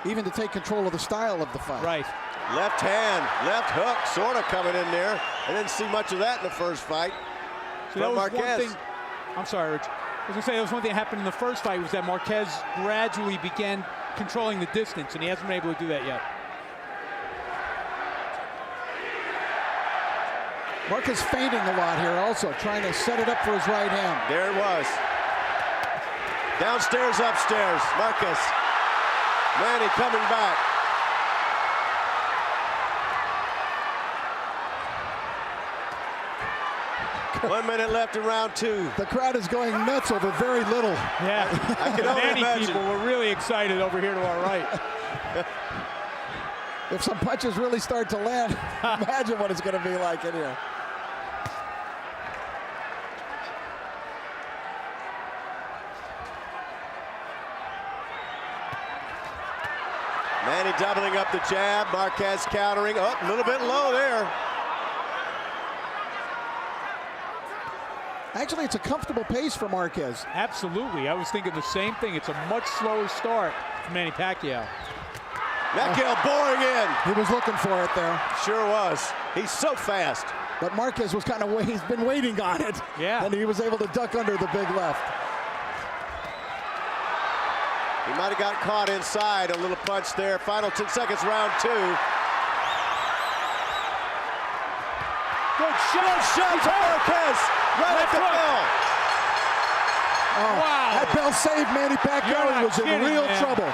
Even to take control of the style of the fight. Right. Left hand, left hook, sort of coming in there. I didn't see much of that in the first fight from Marquez. One thing, I'm sorry, Rich. I was going to say, that was one thing that happened in the first fight, was that Marquez gradually began controlling the distance, and he hasn't been able to do that yet. Marquez feinting a lot here also, trying to set it up for his right hand. There it was. Downstairs, upstairs, Marquez. Manny coming back. One minute left in round two. The crowd is going nuts over very little. Yeah, I can only many imagine. people were really excited over here to our right. If some punches really start to land, imagine what it's going to be like in here. Manny doubling up the jab, Marquez countering. Oh, a little bit low there. Actually, it's a comfortable pace for Marquez. Absolutely. I was thinking the same thing. It's a much slower start for Manny Pacquiao. Pacquiao boring in. He was looking for it there. Sure was. He's so fast. But Marquez was kind of he's been waiting on it. Yeah. And he was able to duck under the big left. He might have got caught inside. A little punch there. Final 10 seconds, round two. Good shot. Good shot to Marquez. Right at the bell. Oh, Wow. That bell saved Manny You're Pacquiao. not He was in kidding, real man. trouble.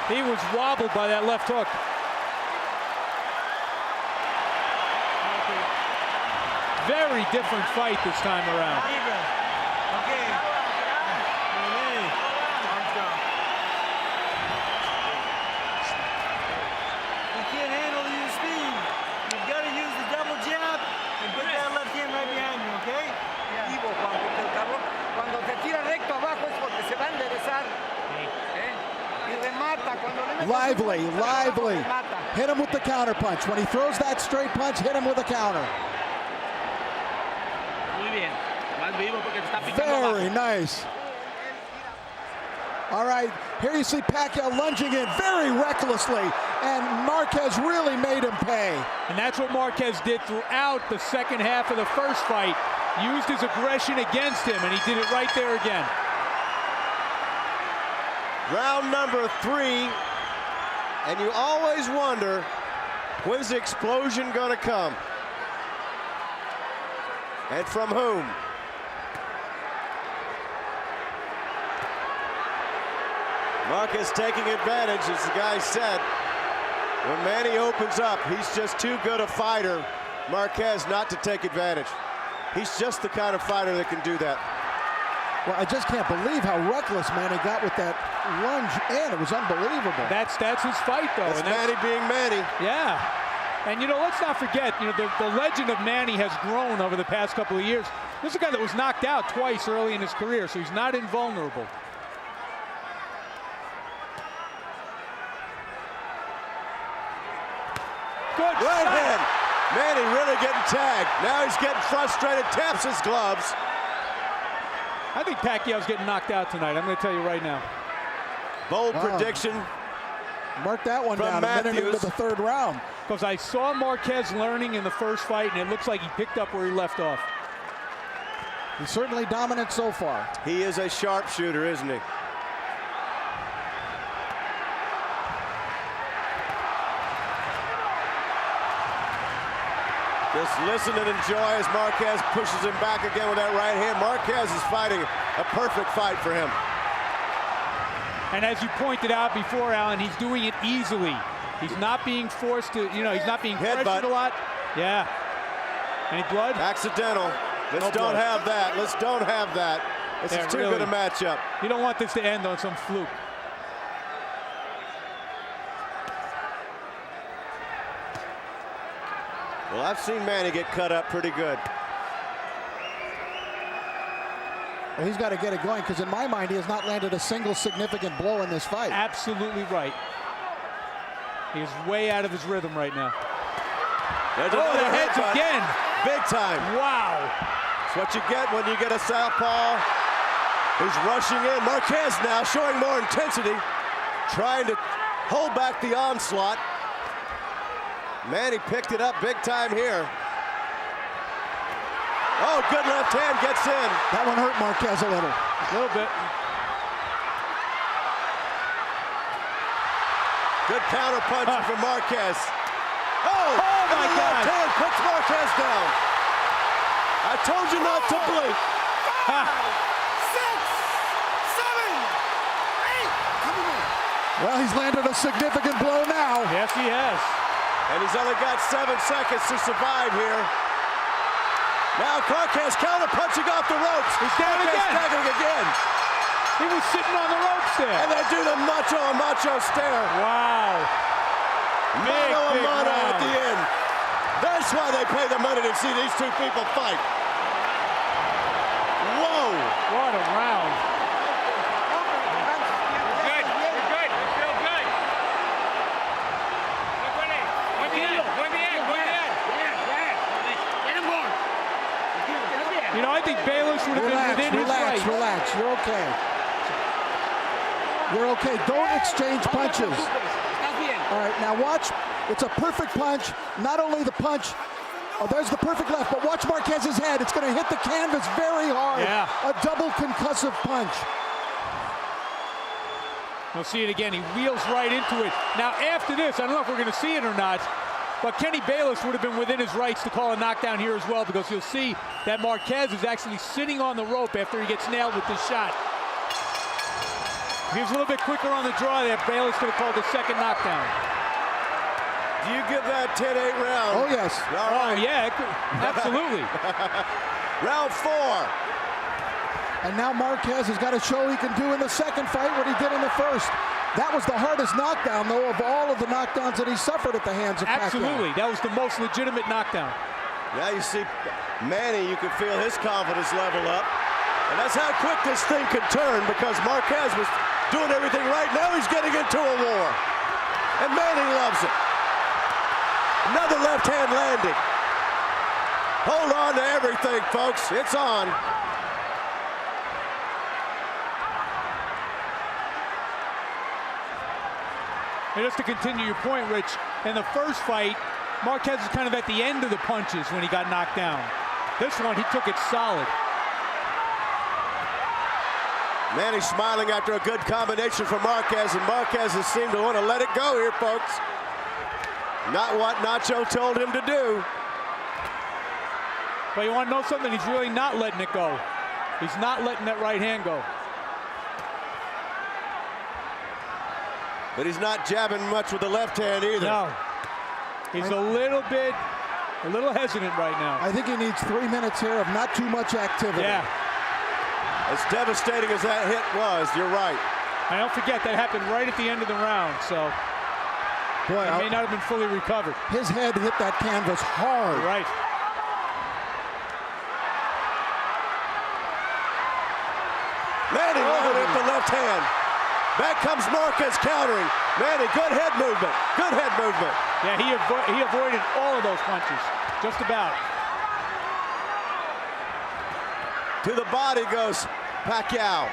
He was wobbled by that left hook. very different fight this time around. Okay. You can't handle your speed. You've got to use the double jab and put that left hand right behind you, okay? Vivo, Juan, porque el cabrón, cuando te tira recto abajo es porque se va a enderezar. Y remata. Cuando le metes Lively, un abajo, lively. remata. Hit him with the counter punch. When he throws that straight punch, hit him with a counter. Muy bien. Más vivo porque te está picando Very abajo. nice. All right, here you see Pacquiao lunging in very recklessly, and Marquez really made him pay. And that's what Marquez did throughout the second half of the first fight. Used his aggression against him, and he did it right there again. Round number 3, and you always wonder, when's the explosion gonna come? And from whom? Marquez taking advantage, as the guy said. When Manny opens up, he's just too good a fighter, Marquez, not to take advantage. He's just the kind of fighter that can do that. Well, I just can't believe how reckless Manny got with that lunge in. It was unbelievable. That's his fight, though. That's and Manny being Manny. Yeah. And, you know, let's not forget, you know, the legend of Manny has grown over the past couple of years. This is a guy that was knocked out twice early in his career, so he's not invulnerable. Good Right shot. hand. Manny really getting tagged. Now he's getting frustrated, taps his gloves. I think Pacquiao's getting knocked out tonight. I'm going to tell you right now. Bold prediction. Mark that one From down a minute Matthews. into the third round. Because I saw Marquez learning in the first fight, and it looks like he picked up where he left off. He's certainly dominant so far. He is a sharpshooter, isn't he? Just listen and enjoy as Marquez pushes him back again with that right hand. Marquez is fighting a perfect fight for him. And as you pointed out before, Alan, he's doing it easily. He's not being forced to, you know, he's not being pressured a lot. Yeah. Any blood? Accidental. Let's No don't blood. have that. Let's don't have that. This Yeah, is too really. good a matchup. You don't want this to end on some fluke. Well, I've seen Manny get cut up pretty good. Well, he's got to get it going, because in my mind, he has not landed a single significant blow in this fight. Absolutely right. He is way out of his rhythm right now. There's Oh, another the heads headbutt. again. Big time. Wow. That's what you get when you get a southpaw who's rushing in. Marquez now showing more intensity, trying to hold back the onslaught. Manny picked it up big time here. Oh, good left hand gets in. That one hurt Marquez a little. A little bit. Good counter punch from Marquez. Oh my and the God. left hand puts Marquez down. I told you not to blink. 5, 6, 7, 8. Come on. Well, he's landed a significant blow now. Yes, he has. And he's only got 7 seconds to survive here. Now Marquez counter punching off the ropes. He's down Marquez again. staggering again. He was sitting on the ropes there. And they do the macho stare. Wow. Big, Mano a big mano at round. the end. That's why they pay the money to see these two people fight. Whoa. What a round. Good. You're good. You feel good. Look at it. Going behind. Going behind. Going behind. Get him more. You know, I think Bayless would have been within his rights. Relax. You're okay. You're okay. Don't exchange punches. All right, now watch. It's a perfect punch. Not only the punch. Oh, there's the perfect left, but watch Marquez's head. It's going to hit the canvas very hard. Yeah. A double concussive punch. We'll see it again. He wheels right into it. Now, after this, I don't know if we're going to see it or not, but Kenny Bayless would have been within his rights to call a knockdown here as well, because you'll see that Marquez is actually sitting on the rope after he gets nailed with this shot. If he was a little bit quicker on the draw there, Bayless could have called the second knockdown. Do you give that 10-8 round? Oh, yes. All right. Oh, yeah, absolutely. Round 4. And now Marquez has got to show he can do in the second fight what he did in the first. That was the hardest knockdown, though, of all of the knockdowns that he suffered at the hands of Pacquiao. Absolutely. That was the most legitimate knockdown. Now you see Manny, you can feel his confidence level up. And that's how quick this thing can turn, because Marquez was doing everything right. Now he's getting into a war. And Manny loves it. Another left hand landing. Hold on to everything, folks. It's on. And just to continue your point, Rich, in the first fight, Marquez was kind of at the end of the punches when he got knocked down. This one, he took it solid. Manny smiling after a good combination from Marquez, and Marquez has seemed to want to let it go here, folks. Not what Nacho told him to do. But you want to know something? He's really not letting it go. He's not letting that right hand go. But he's not jabbing much with the left hand either. No. He's a little hesitant right now. I think he needs 3 minutes here of not too much activity. Yeah. As devastating as that hit was, you're right. And don't forget, that happened right at the end of the round, so boy, he may not have been fully recovered. His head hit that canvas hard. Right. Manny loaded with the left hand. Back comes Marquez countering. Manny, good head movement. Good head movement. Yeah, he avoided all of those punches, just about. To the body goes Pacquiao.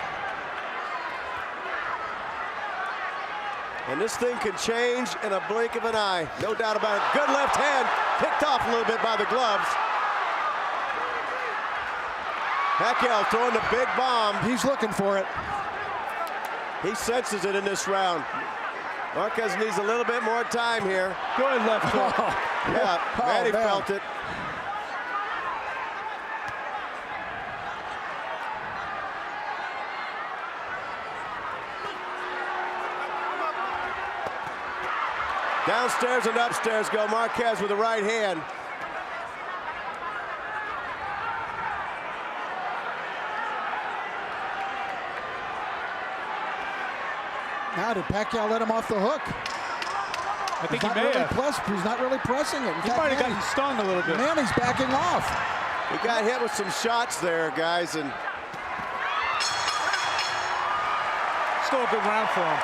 And this thing can change in a blink of an eye. No doubt about it. Good left hand, picked off a little bit by the gloves. Pacquiao throwing the big bomb. He's looking for it. He senses it in this round. Marquez needs a little bit more time here. Good left hook. Yeah, Manny felt it. Downstairs and upstairs go Marquez with the right hand. Now, did Pacquiao let him off the hook? I think he may have. He's not really pressing it. He might have gotten stung a little bit. Manny's backing off. He got hit with some shots there, guys, and still a good round for him.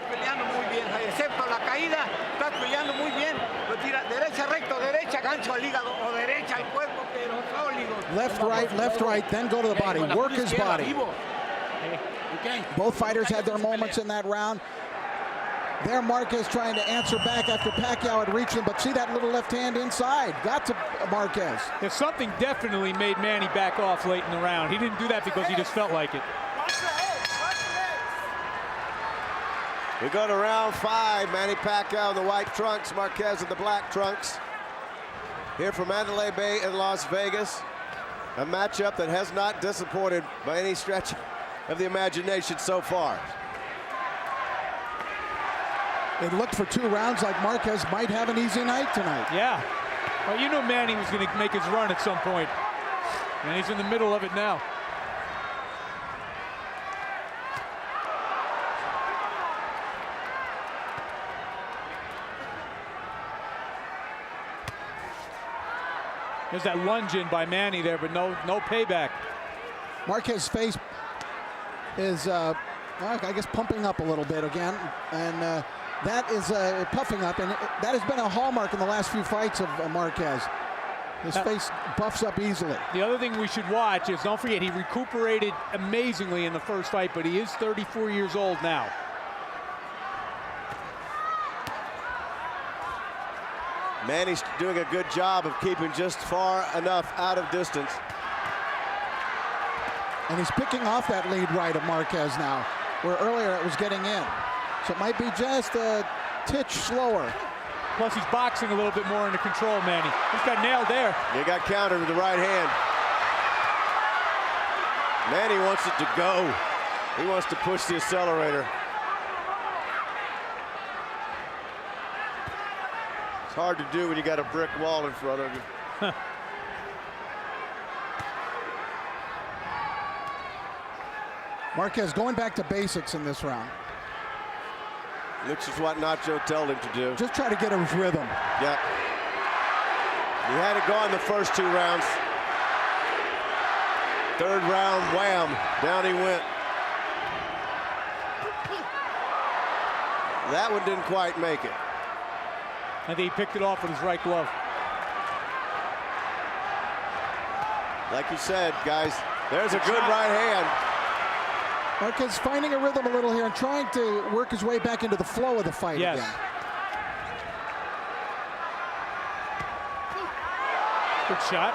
Peleando muy bien, excepto la caída, estás peleando muy bien. Lo tira derecha, recto, derecha, gancho al hígado o derecha al cuerpo, pero sólido. Left, right, then go to the body. Work his body. Both fighters had their moments in that round. There, Marquez trying to answer back after Pacquiao had reached him, but see that little left hand inside. Got to Marquez. If something definitely made Manny back off late in the round. He didn't do that because he just felt like it. we go to round 5. Manny Pacquiao in the white trunks, Marquez in the black trunks. Here from Mandalay Bay in Las Vegas. A matchup that has not disappointed by any stretch of the imagination so far. It looked for 2 rounds like Marquez might have an easy night tonight. Yeah. Well, you knew Manny was going to make his run at some point. And he's in the middle of it now. There's that lunge in by Manny there, but no payback. Marquez's face is, I guess, pumping up a little bit again. And that is puffing up, and that has been a hallmark in the last few fights of Marquez. His face buffs up easily. The other thing we should watch is, don't forget, he recuperated amazingly in the first fight, but he is 34 years old now. Manny's doing a good job of keeping just far enough out of distance. And he's picking off that lead right of Marquez now, where earlier it was getting in. So it might be just a titch slower. Plus he's boxing a little bit more under control, Manny. He's got nailed there. He got countered with the right hand. Manny wants it to go. He wants to push the accelerator. It's hard to do when you got a brick wall in front of you. Marquez going back to basics in this round. Which is what Nacho told him to do. Just try to get his rhythm. Yeah. He had it going the first 2 rounds. Third round, wham, down he went. That one didn't quite make it. I think he picked it off with his right glove. Like you said, guys, there's a good right hand. Marquez finding a rhythm a little here and trying to work his way back into the flow of the fight again. Good shot.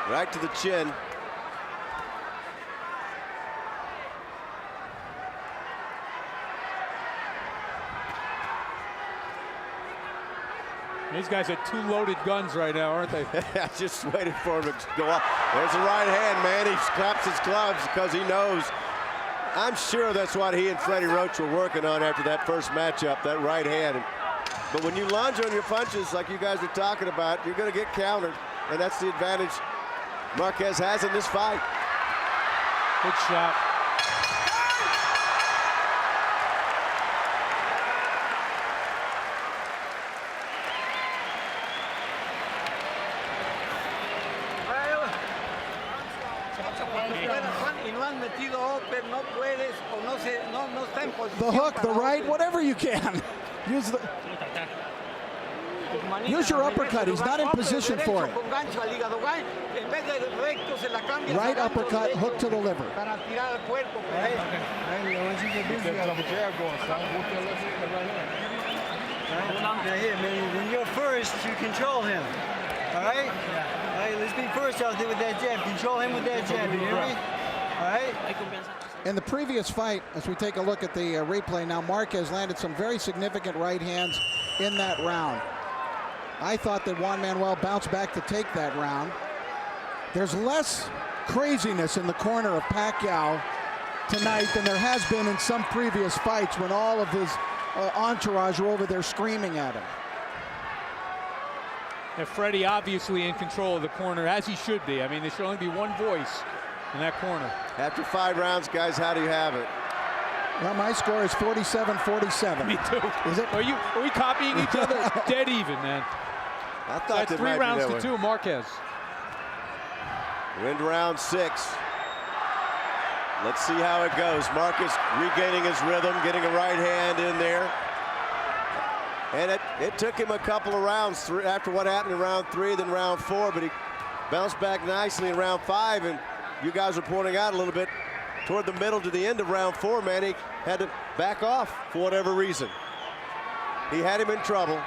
Right to the chin. These guys are 2 loaded guns right now, aren't they? I just waited for him to go off. There's the right hand, man. He claps his gloves because he knows. I'm sure that's what he and Freddie Roach were working on after that first matchup, that right hand. But when you lunge on your punches like you guys are talking about, you're going to get countered. And that's the advantage Marquez has in this fight. Good shot. The hook, the right, whatever you can. Use your uppercut. He's not in position for it. Right uppercut, hook to the liver. When you're first, you control him. All right? All right, let's be first out there with that jab. Control him with that jab, you hear me? All right? In the previous fight, as we take a look at the replay now, Marquez landed some very significant right hands in that round. I thought that Juan Manuel bounced back to take that round. There's less craziness in the corner of Pacquiao tonight than there has been in some previous fights when all of his entourage were over there screaming at him. And Freddie obviously in control of the corner, as he should be. I mean, there should only be one voice in that corner. After 5 rounds, guys, how do you have it? Well, my score is 47-47. Me too. Is it? Are we copying each other? Dead even, man. I thought that's 3 rounds to 2, Marquez. We're into round 6. Let's see how it goes. Marquez regaining his rhythm, getting a right hand in there. And it took him a couple of rounds after what happened in round 3, then round 4, but he bounced back nicely in round 5, and you guys are pointing out a little bit toward the middle to the end of round 4, man, he had to back off for whatever reason. He had him in trouble.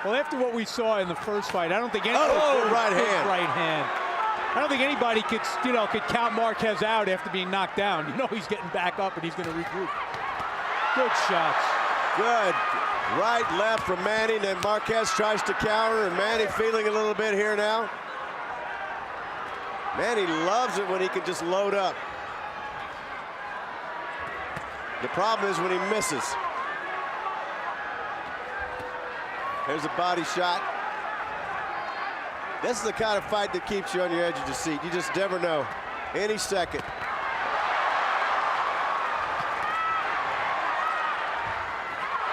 Well, after what we saw in the first fight, I don't think right hand. Right hand. I don't think anybody could count Marquez out after being knocked down. You know he's getting back up and he's going to regroup. Good shots. Good. Right, left from Manny, and then Marquez tries to counter, and Manny feeling a little bit here now. Manny loves it when he can just load up. The problem is when he misses. There's a body shot. This is the kind of fight that keeps you on your edge of your seat. You just never know. Any second.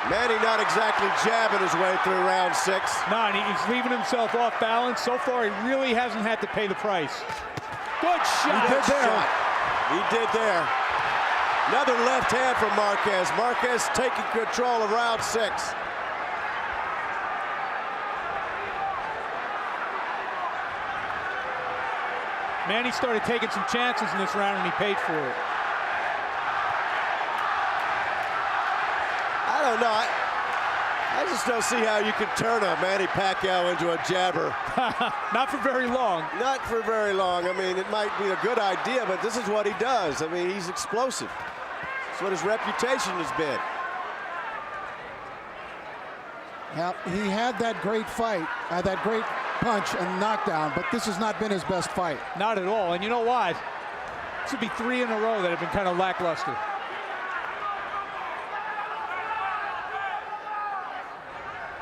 Manny not exactly jabbing his way through round 6. No, and he's leaving himself off balance. So far, he really hasn't had to pay the price. Good shot. He did there. Another left hand from Marquez. Marquez taking control of round 6. Manny started taking some chances in this round, and he paid for it. I don't know. I just don't see how you can turn a Manny Pacquiao into a jabber. Not for very long. Not for very long. I mean, it might be a good idea, but this is what he does. I mean, he's explosive. That's what his reputation has been. Now, he had that great fight, that great punch and knockdown, but this has not been his best fight. Not at all. And you know what? This would be 3 in a row that have been kind of lackluster.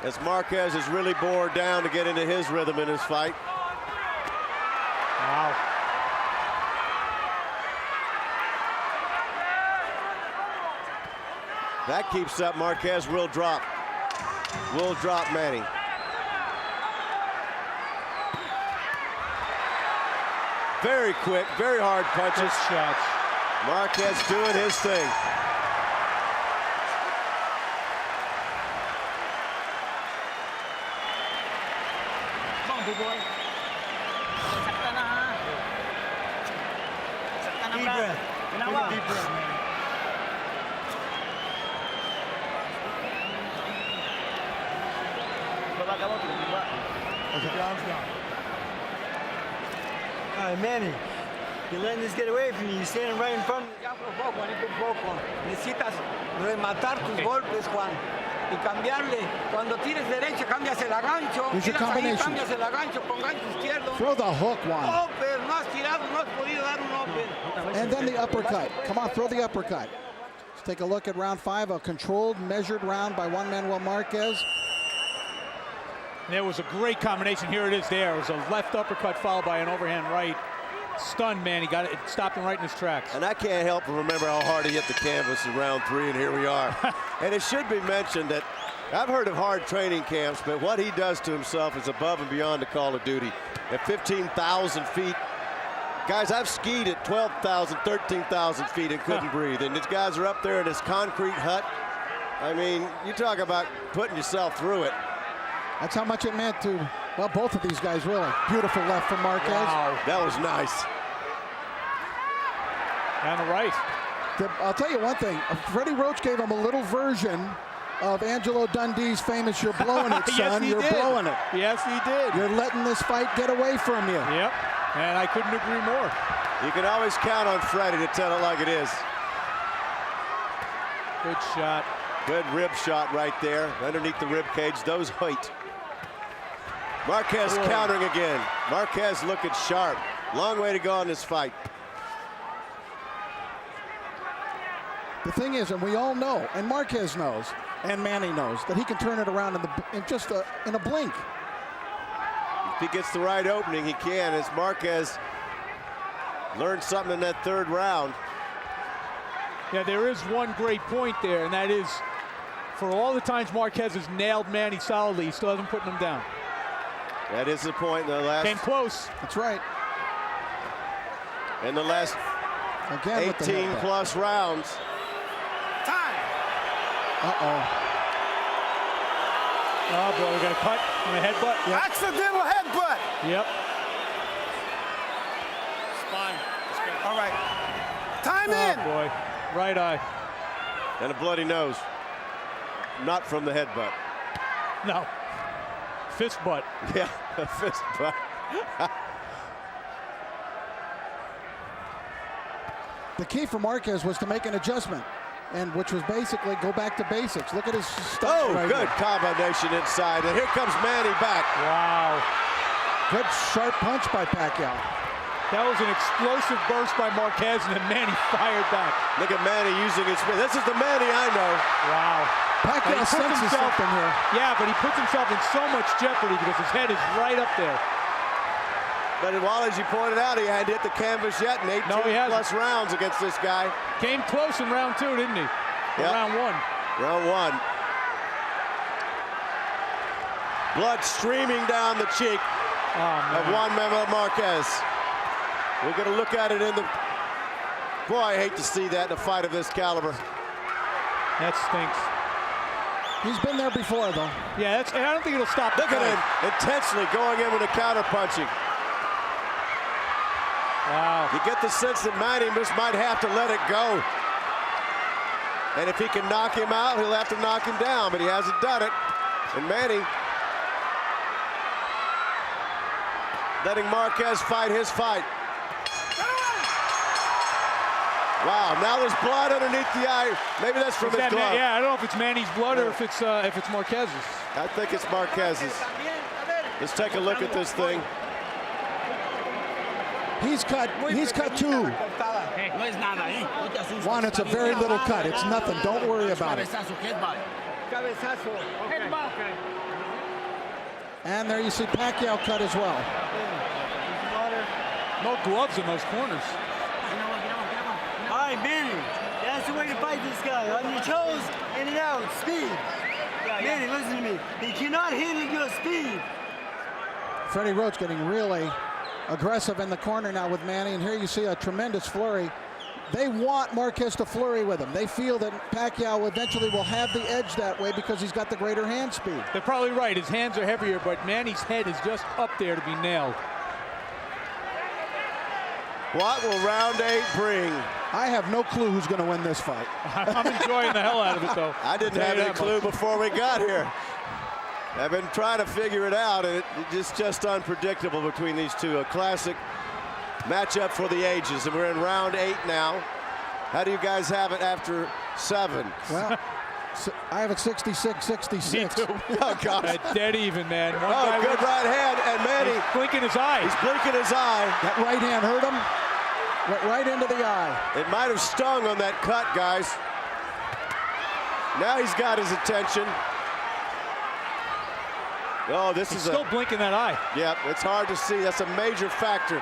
As Marquez is really bored down to get into his rhythm in his fight. Wow. That keeps up. Marquez will drop. Will drop Manny. Very quick, very hard punches. Good shots. Marquez doing his thing. Big boy. Sakta na ha. Sakta na Deep breath. Ginawa. Deep breath, man. Baba ka mo, baba. All right, Manny, you're letting this get away from you. You're standing right in front of me. Ya por poco, Juanito, un poco. Necesitas rematar tus golpes, Juan. Y cambiarle. Cuando tires derecha, cambias el agancho. Use your Tiras ahí, combination. cambias el agancho con gancho izquierdo. Throw the hook, Juan. Upper, no has tirado, no has podido dar un upper. And then the uppercut. Come on, throw the uppercut. Let's take a look at round 5, a controlled, measured round by Juan Manuel Marquez. There was a great combination. Here it is there. It was a left uppercut followed by an overhand right. Stunned, man. He got it, stopped him right in his tracks. And I can't help but remember how hard he hit the canvas in round 3, and here we are. And it should be mentioned that I've heard of hard training camps, but what he does to himself is above and beyond the call of duty. At 15,000 feet, guys, I've skied at 12,000, 13,000 feet and couldn't breathe. And these guys are up there in this concrete hut. I mean, you talk about putting yourself through it. That's how much it meant to, well, both of these guys, really. Beautiful left from Marquez. Wow. That was nice. Down the right. I'll tell you one thing. Freddie Roach gave him a little version of Angelo Dundee's famous "You're blowing it, son. Yes, he You're did. blowing it. Yes, he did. You're letting this fight get away from you." Yep. And I couldn't agree more. You can always count on Freddie to tell it like it is. Good shot. Good rib shot right there, underneath the rib cage. Those hurt. Marquez countering again. Marquez looking sharp. Long way to go in this fight. The thing is, and we all know, and Marquez knows, and Manny knows, that he can turn it around in just in a blink. If he gets the right opening, he can. As Marquez learned something in that 3rd round. Yeah, there is one great point there, and that is, for all the times Marquez has nailed Manny solidly, he still hasn't put him down. That is the point in the last. Came close. That's right. In the last Again, 18 plus rounds. Time. Uh-oh. Oh, boy, we got a cut on the headbutt. Yep. Accidental headbutt. Yep. Spine. All right. Time Oh, in. boy. Right eye. And a bloody nose. Not from the headbutt. No. Fist butt. Yeah, a fist butt. The key for Marquez was to make an adjustment, and which was basically go back to basics. Look at his stuff. Oh, right good here. combination inside. And here comes Manny back. Wow. Good sharp punch by Pacquiao. That was an explosive burst by Marquez, and then Manny fired back. Look at Manny using his spin. This is the Manny I know. Wow. Pacquiao He puts senses himself- something here. Yeah, but he puts himself in so much jeopardy because his head is right up there. But while, as you pointed out, he hadn't hit the canvas yet in 18 No, he hasn't. plus rounds against this guy. Came close in round 2, didn't he? Yep. Round 1. Round 1. Blood streaming down the cheek of Juan Manuel Marquez. We're going to look at it in the... Boy, I hate to see that in a fight of this caliber. That stinks. He's been there before, though. Yeah, I don't think it'll stop. Look at him intensely going in with a counter punching. Wow. You get the sense that Manny just might have to let it go. And if he can knock him out, he'll have to knock him down, but he hasn't done it. And Manny letting Marquez fight his fight. Wow, now there's blood underneath the eye. Maybe that's from his glove. Yeah, I don't know if it's Manny's blood or if it's Marquez's. I think it's Marquez's. Let's take a look at this thing. He's cut two. Juan, it's a very little cut. It's nothing. Don't worry about it. And there you see Pacquiao cut as well. No gloves in those corners. All right, Manny, that's the way to fight this guy. On your toes, in and out, speed. Manny, listen to me. He cannot handle your speed. Freddie Roach getting really aggressive in the corner now with Manny, and here you see a tremendous flurry. They want Marquez to flurry with him. They feel that Pacquiao eventually will have the edge that way because he's got the greater hand speed. They're probably right. His hands are heavier, but Manny's head is just up there to be nailed. What will round 8 bring? I have no clue who's going to win this fight. I'm enjoying the hell out of it, though. I didn't have any clue before we got here. I've been trying to figure it out, and it's just unpredictable between these two. A classic matchup for the ages, and we're in round 8 now. How do you guys have it after 7? Well, I have it 66-66. Me too. Oh, God. Dead even, man. Oh, good right hand, and Manny. He's blinking his eye. He's blinking his eye. That right hand hurt him. Went right into the eye. It might have stung on that cut, guys. Now he's got his attention. Oh, this He's is still blinking that eye. Yep, it's hard to see. That's a major factor.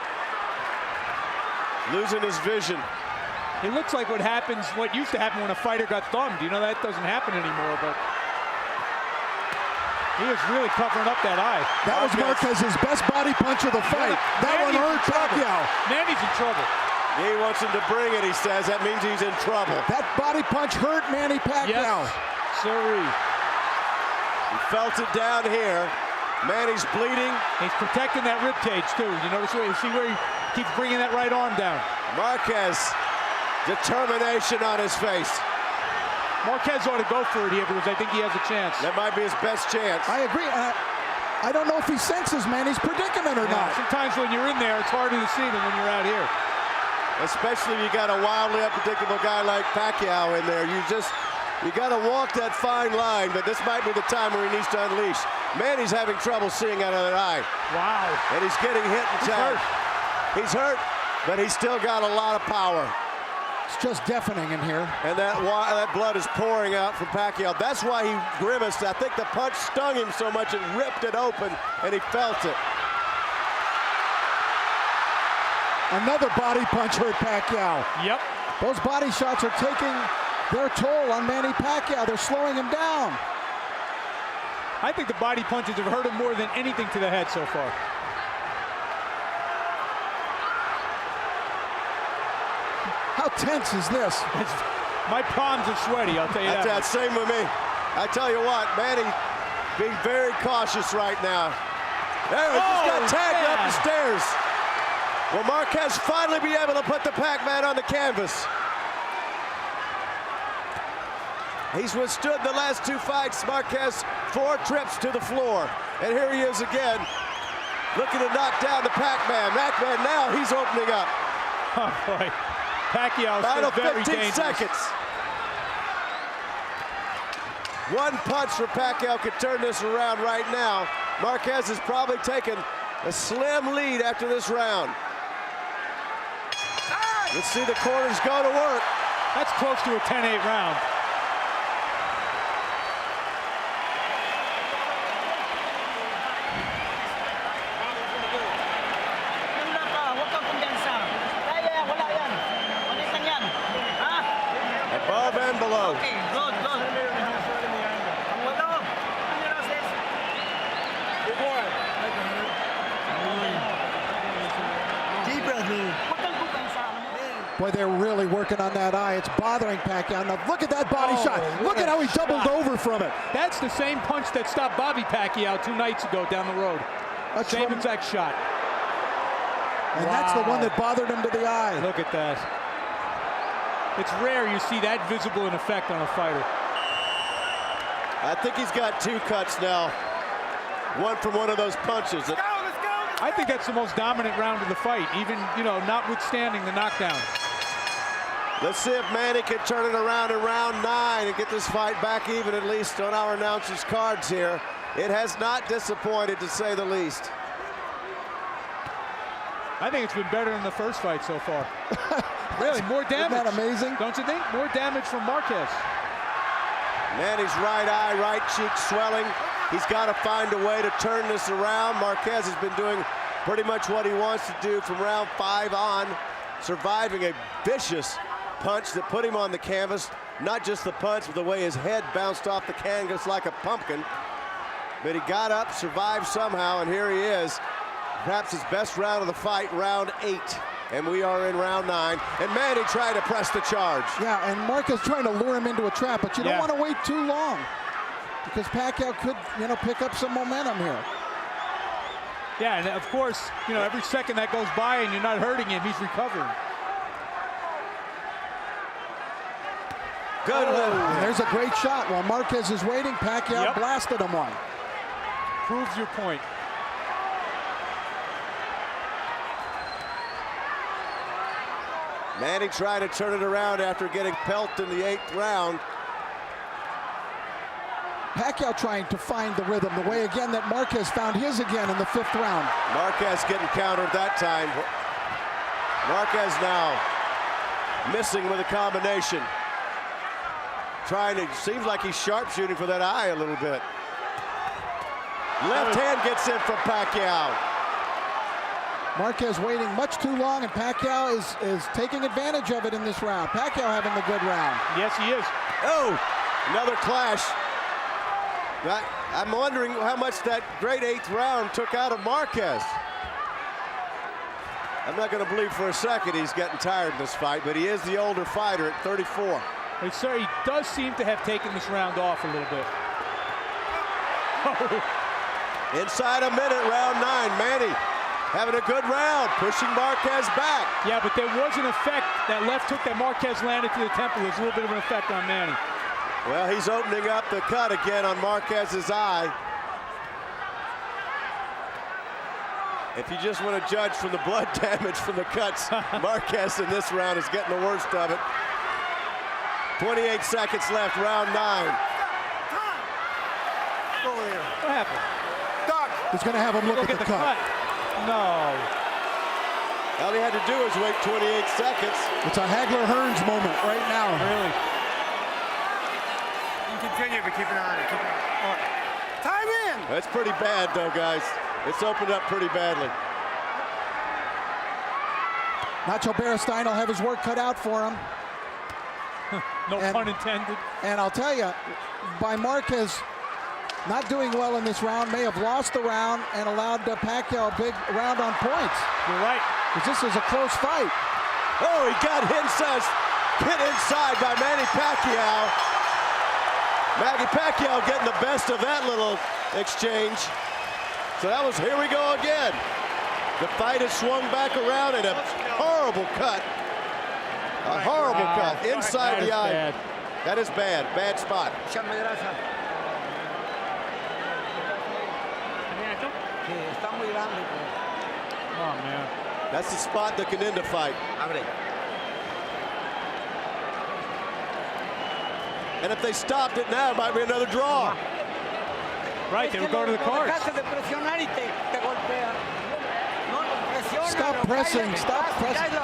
Losing his vision. It looks like what used to happen when a fighter got thumbed. You know, that doesn't happen anymore, but he was really covering up that eye. That was Marquez's best body punch of the fight. That one hurt Pacquiao. Manny's in trouble. He wants him to bring it, he says. That means he's in trouble. That body punch hurt Manny Pacquiao. Yes, sirree. He felt it down here. Manny's bleeding. He's protecting that rib cage, too. You notice see where he keeps bringing that right arm down. Marquez, determination on his face. Marquez ought to go for it here because I think he has a chance. That might be his best chance. I agree. I don't know if he senses Manny's predicament or not. Sometimes when you're in there, it's harder to see than when you're out here. Especially if you got a wildly unpredictable guy like Pacquiao in there. You got to walk that fine line, but this might be the time where he needs to unleash. Manny's having trouble seeing out of that eye. Wow. And he's getting hit and tagged. He's hurt, but he's still got a lot of power. It's just deafening in here. And that blood is pouring out from Pacquiao. That's why he grimaced. I think the punch stung him so much it ripped it open, and he felt it. Another body punch hurt Pacquiao. Yep. Those body shots are taking their toll on Manny Pacquiao. They're slowing him down. I think the body punches have hurt him more than anything to the head so far. How tense is this? My palms are sweaty, I'll tell you that. That's same with me. I tell you what, Manny being very cautious right now. There, he just got tagged up the stairs. Will Marquez finally be able to put the Pac-Man on the canvas? He's withstood the last 2 fights. Marquez 4 trips to the floor. And here he is again, looking to knock down the Pac-Man. Pac-Man now, he's opening up. Oh, boy. Pacquiao Final is very 15 dangerous. seconds. One punch for Pacquiao could turn this around right now. Marquez has probably taken a slim lead after this round. Let's see the corners go to work. That's close to a 10-8 round. Above and below. Okay, good, good. Deep breath, man. Boy, they're really working on that eye. It's bothering Pacquiao. Now look at that body shot. Look at how he doubled over from it. That's the same punch that stopped Bobby Pacquiao 2 nights ago down the road. Same exact shot. And that's the one that bothered him to the eye. Look at that. It's rare you see that visible an effect on a fighter. I think he's got 2 cuts now. One from one of those punches. I think that's the most dominant round of the fight, even, you know, notwithstanding the knockdown. Let's see if Manny can turn it around in round 9 and get this fight back even, at least on our announcers' cards here. It has not disappointed, to say the least. I think it's been better than the first fight so far. Really, more damage. Isn't that amazing? Don't you think? More damage from Marquez. Manny's right eye, right cheek swelling. He's got to find a way to turn this around. Marquez has been doing pretty much what he wants to do from round 5 on, surviving a vicious punch that put him on the canvas. Not just the punch, but the way his head bounced off the canvas like a pumpkin. But he got up, survived somehow, and here he is. Perhaps his best round of the fight, round 8. And we are in round 9. And Manny trying to press the charge. Yeah, and Marquez trying to lure him into a trap, but you don't want to wait too long, because Pacquiao could, you know, pick up some momentum here. Yeah, and of course, you know, every second that goes by and you're not hurting him, he's recovering. Good. And there's a great shot. While Marquez is waiting, Pacquiao blasted him one. Proves your point. Manny trying to turn it around after getting pelted in the 8th round. Pacquiao trying to find the rhythm, the way again that Marquez found his again in the 5th round. Marquez getting countered that time. Marquez now missing with a combination. Trying to, seems like he's sharpshooting for that eye a little bit. Left hand gets in from Pacquiao. Marquez waiting much too long, and Pacquiao is taking advantage of it in this round. Pacquiao having a good round. Yes, he is. Oh, another clash. I'm wondering how much that great 8th round took out of Marquez. I'm not going to believe for a second he's getting tired in this fight, but he is the older fighter at 34. But sir, he does seem to have taken this round off a little bit. Inside a minute, round 9. Manny having a good round, pushing Marquez back. Yeah, but there was an effect. That left hook that Marquez landed to the temple. There's a little bit of an effect on Manny. Well, he's opening up the cut again on Marquez's eye. If you just want to judge from the blood damage from the cuts, Marquez in this round is getting the worst of it. 28 seconds left, round 9. What happened? He's going to have him look at the cut. No. All he had to do was wait 28 seconds. It's a Hagler-Hearns moment right now. Really? You can continue, but keep an eye on it. Keep an eye on it. Time in! That's pretty bad, though, guys. It's opened up pretty badly. Nacho Beristain will have his work cut out for him. No pun intended. And I'll tell you, by Marquez not doing well in this round, may have lost the round and allowed Pacquiao a big round on points. You're right. Because this is a close fight. Oh, he got hit inside by Manny Pacquiao. Manny Pacquiao getting the best of that little exchange. So that was, here we go again. The fight has swung back around in a horrible cut. A horrible cut inside the eye. Bad. That is bad. Bad spot. Oh, man. That's the spot that can end a fight. And if they stopped it now, it might be another draw. Right, they were going to the cards. Stop pressing, stop pressing.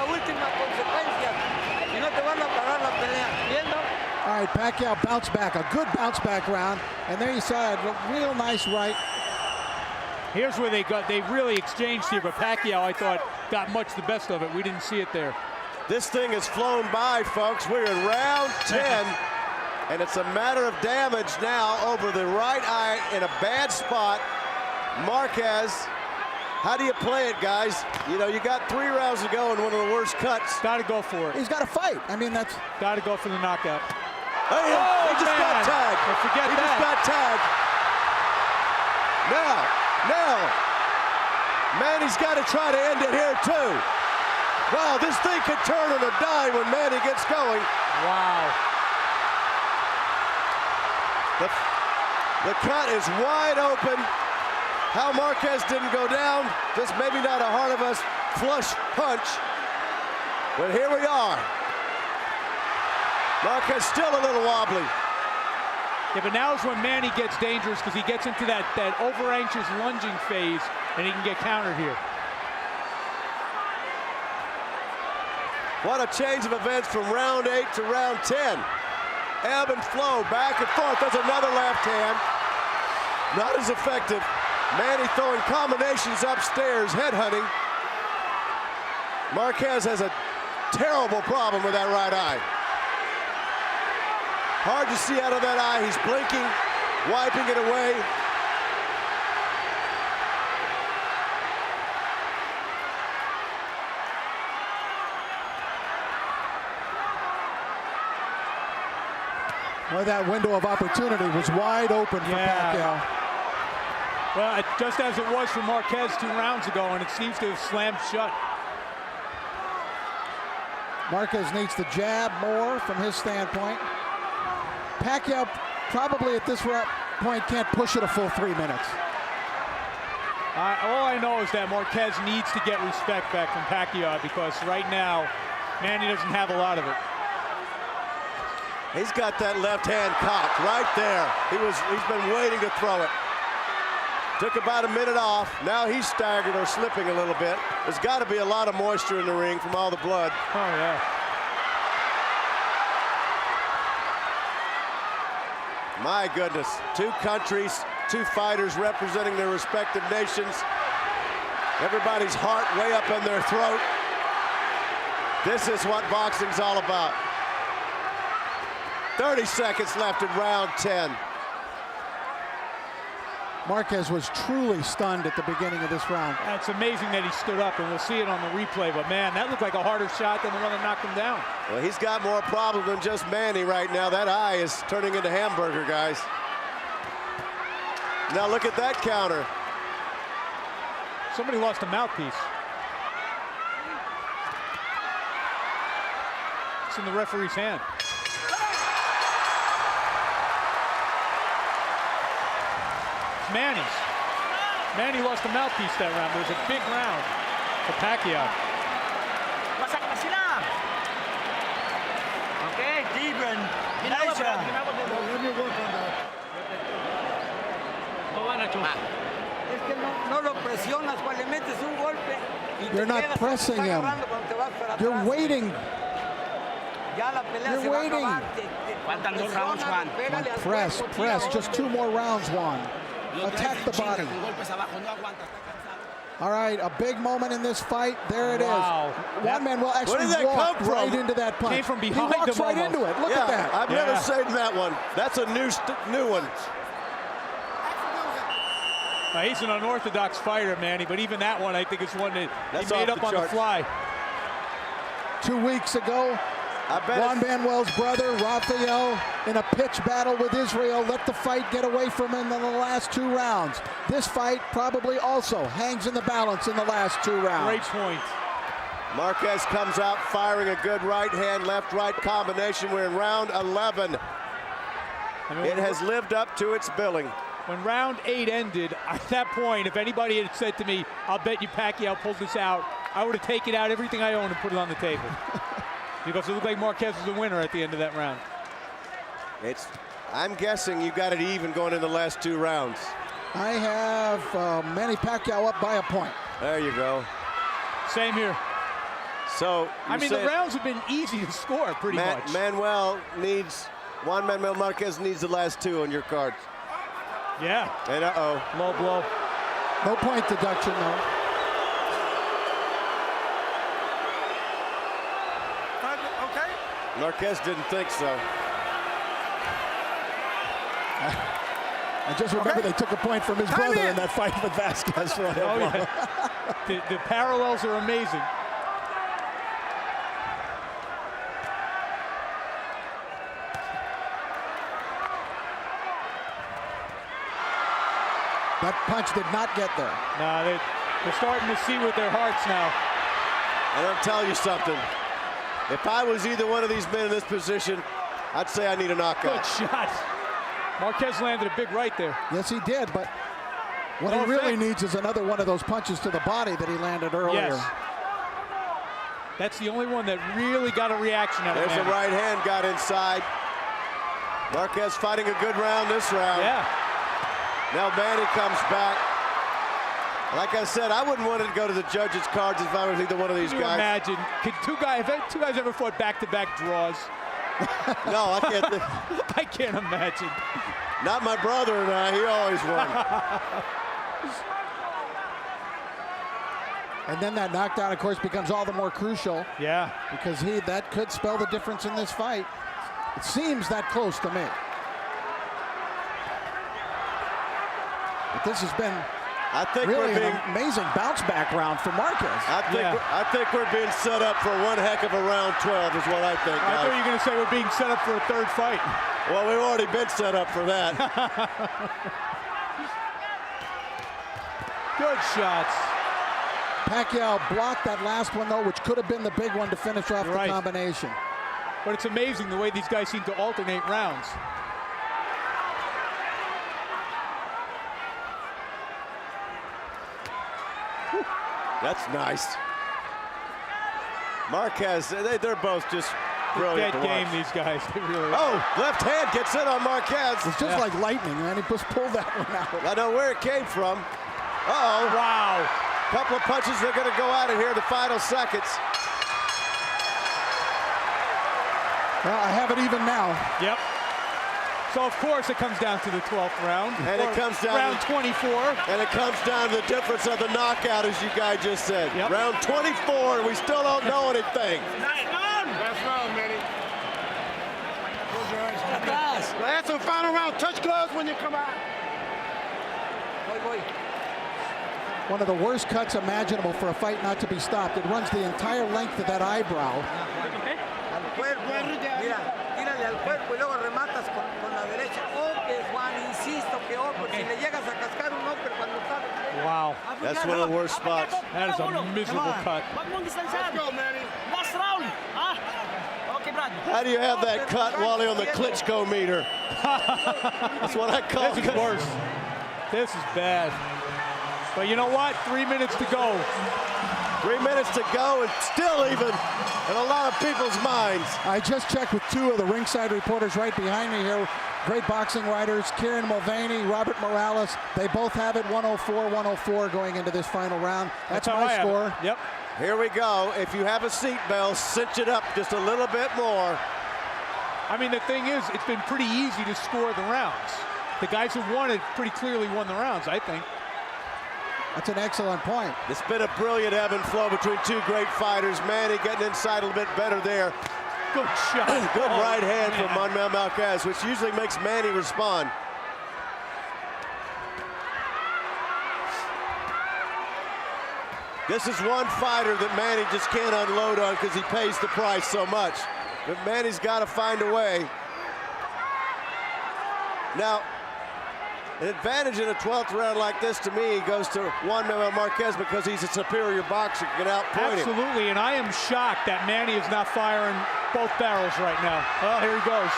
All right, Pacquiao bounced back, a good bounce back round. And there you saw a real nice right. Here's where they really exchanged here, but Pacquiao, I thought, got much the best of it. We didn't see it there. This thing has flown by, folks. We're in round 10, and it's a matter of damage now over the right eye in a bad spot. Marquez, how do you play it, guys? You know, you got 3 rounds to go in one of the worst cuts. Got to go for it. He's got to fight. I mean, that's... Got to go for the knockout. Hey, he just got tagged. Well, forget he that. just got tagged. Now, Manny's got to try to end it here, too. Wow, this thing could turn on a dime when Manny gets going. Wow. The cut is wide open. How Marquez didn't go down, just maybe not a heart of us flush punch. But here we are. Marquez still a little wobbly. Yeah, but now is when Manny gets dangerous because he gets into that over-anxious lunging phase and he can get countered here. What a change of events from round 8 to round 10. Ebb and flow, back and forth. There's another left hand. Not as effective. Manny throwing combinations upstairs, headhunting. Marquez has a terrible problem with that right eye. Hard to see out of that eye. He's blinking, wiping it away. Well, that window of opportunity was wide open for Pacquiao. Well, just as it was for Marquez 2 rounds ago, and it seems to have slammed shut. Marquez needs to jab more from his standpoint. Pacquiao probably at this point can't push it a full 3 minutes. All I know is that Marquez needs to get respect back from Pacquiao because right now, Manny doesn't have a lot of it. He's got that left hand cocked right there. He's been waiting to throw it. Took about a minute off. Now he's staggered or slipping a little bit. There's got to be a lot of moisture in the ring from all the blood. Oh, yeah. My goodness. 2 countries, 2 fighters representing their respective nations. Everybody's heart way up in their throat. This is what boxing's all about. 30 seconds left in round 10. Marquez was truly stunned at the beginning of this round. It's amazing that he stood up, and we'll see it on the replay, but man, that looked like a harder shot than the one that knocked him down. Well, he's got more problems than just Manny right now. That eye is turning into hamburger, guys. Now look at that counter. Somebody lost a mouthpiece. It's in the referee's hand. Manny's. Manny lost a mouthpiece that round. It was a big round for Pacquiao. Wasak na sila. Okay, Debron. Nice job. Let me work on that. Es que no lo presionas, cuando le metes un golpe. You're not pressing him. You're waiting. You're waiting. Press. Just 2 more rounds, Juan. Attack the body. All right, a big moment in this fight. There it is. Juan Manuel actually walked right into that punch. Came from behind. He walks right into it. Look at that. I've never seen that one. That's a new one. He's an unorthodox fighter, Manny, but even that one, I think, is one that he made up on the fly. 2 weeks ago, Juan Manuel's brother, Rafael, in a pitch battle with Israel, let the fight get away from him in the last 2 rounds. This fight probably also hangs in the balance in the last 2 rounds. Great point. Marquez comes out firing a good right hand, left right combination. We're in round 11. It has lived up to its billing. When round 8 ended, at that point, if anybody had said to me, I'll bet you Pacquiao pulls this out, I would have taken out everything I own and put it on the table. Because it looked like Marquez was the winner at the end of that round. I'm guessing you got it even going in the last 2 rounds. I have Manny Pacquiao up by a point. There you go. Same here. So I mean, the rounds have been easy to score pretty much. Juan Manuel Marquez needs the last 2 on your cards. Yeah. And low blow. No point deduction, though. Okay. Marquez didn't think so. I just remember they took a point from his brother in that fight with Vasquez. For the parallels are amazing. That punch did not get there. No, they're starting to see with their hearts now. And I'll tell you something. If I was either one of these men in this position, I'd say I need a knockout. Good shot. Marquez landed a big right there. Yes, he did, but what No he really effect. needs is another one of those punches to the body that he landed earlier. Yes. That's the only one that really got a reaction out of There's Manny. a right hand got inside. Marquez fighting a good round this round. Yeah. Now Manny comes back. Like I said, I wouldn't want to go to the judges' cards if I was either one of these Can you guys. imagine? Could two guys ever fought back-to-back draws? No, I can't. I can't imagine. Not my brother and I. He always won. And then that knockdown, of course, becomes all the more crucial. Yeah. Because that could spell the difference in this fight. It seems that close to me. But this has been really an amazing bounce back round for Marquez. I think we're being set up for one heck of a round 12 is what I think. I thought you were going to say we're being set up for a third fight. Well, we've already been set up for that. Good shots. Pacquiao blocked that last one, though, which could have been the big one to finish off the combination. But it's amazing the way these guys seem to alternate rounds. That's nice. Marquez, they're both just brilliant Dead to game, watch. these guys. They really Oh, left hand gets in on Marquez. It's just like lightning, man. He just pulled that one out. I know where it came from. Uh-oh. Wow. Couple of punches, they're going to go out of here the final seconds. Well, I have it even now. Yep. So, of course, it comes down to the 12th round. And it comes down round 24. And it comes down to the difference of the knockout, as you guys just said. Yep. Round 24, and we still don't know anything. Last round, Manny. Last and final round. Touch gloves when you come out. One of the worst cuts imaginable for a fight not to be stopped. It runs the entire length of that eyebrow. Tírale al cuerpo y luego rematas con la derecha. Okay, Juan, insisto que porque si le llegas a cascar un upper cuando está. Wow. That's one of the worst spots. That is a miserable cut. Let's go, Manny. Last round. Okay, Brad. How do you have that cut, Wally, on the Klitschko meter? That's what I call This is worse. This is bad. But you know what? 3 minutes to go. 3 minutes to go, and still even in a lot of people's minds. I just checked with two of the ringside reporters right behind me here. Great boxing writers, Kieran Mulvaney, Robert Morales. They both have it 104-104 going into this final round. That's how I my have score. it. Yep. Here we go. If you have a seat belt, cinch it up just a little bit more. I mean, the thing is, it's been pretty easy to score the rounds. The guys who won it pretty clearly won the rounds, I think. That's an excellent point. It's been a brilliant ebb and flow between two great fighters. Manny getting inside a little bit better there. Good shot. Good right hand from Manuel Marquez, which usually makes Manny respond. This is one fighter that Manny just can't unload on because he pays the price so much. But Manny's got to find a way. Now, an advantage in a 12th round like this, to me, goes to Juan Manuel Marquez because he's a superior boxer, can outpoint him. Absolutely, and I am shocked that Manny is not firing both barrels right now. Oh, here he goes.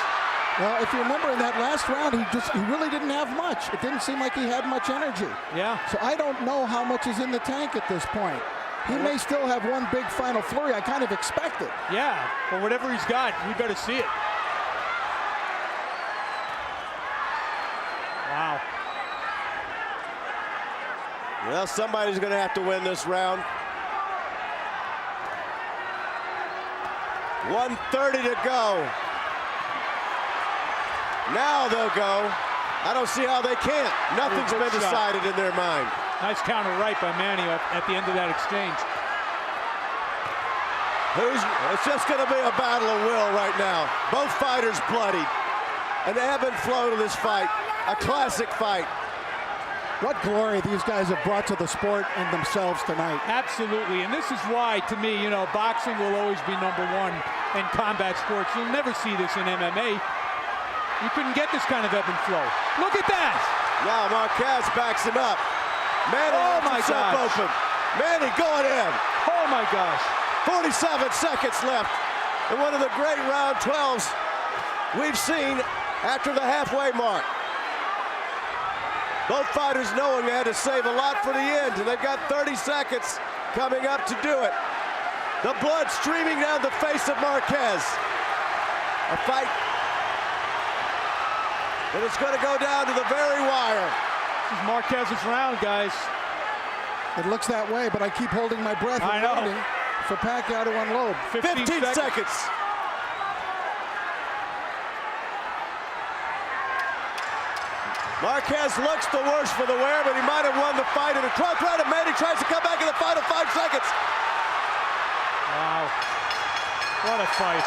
Well, if you remember in that last round, he really didn't have much. It didn't seem like he had much energy. Yeah. So I don't know how much is in the tank at this point. He may still have one big final flurry. I kind of expect it. Yeah, but whatever he's got, we better see it. Wow. Well, somebody's going to have to win this round. 1:30 to go. Now they'll go. I don't see how they can't. Nothing's been decided in their mind. Nice counter right by Manny at the end of that exchange. It's just going to be a battle of will right now. Both fighters bloodied. An ebb and flow to this fight. A classic fight. What glory these guys have brought to the sport and themselves tonight. Absolutely, and this is why, to me, you know, boxing will always be number one in combat sports. You'll never see this in MMA. You couldn't get this kind of ebb and flow. Look at that! Now Marquez backs him up. Manny lets himself open. Manny going in. Oh my gosh. 47 seconds left. And one of the great round 12s we've seen after the halfway mark. Both fighters knowing they had to save a lot for the end, and they've got 30 seconds coming up to do it. The blood streaming down the face of Marquez. A fight that is going to go down to the very wire. This is Marquez's round, guys. It looks that way, but I keep holding my breath and waiting for Pacquiao to unload. 15 seconds. Marquez looks the worst for the wear, but he might have won the fight in a 12th round of man. He tries to come back in the final 5 seconds. Wow. What a fight.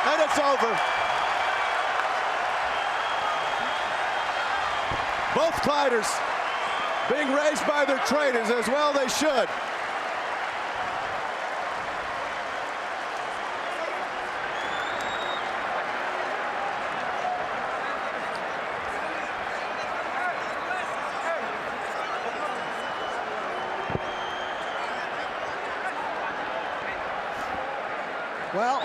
And it's over. Both fighters being raised by their trainers, as well they should. Well,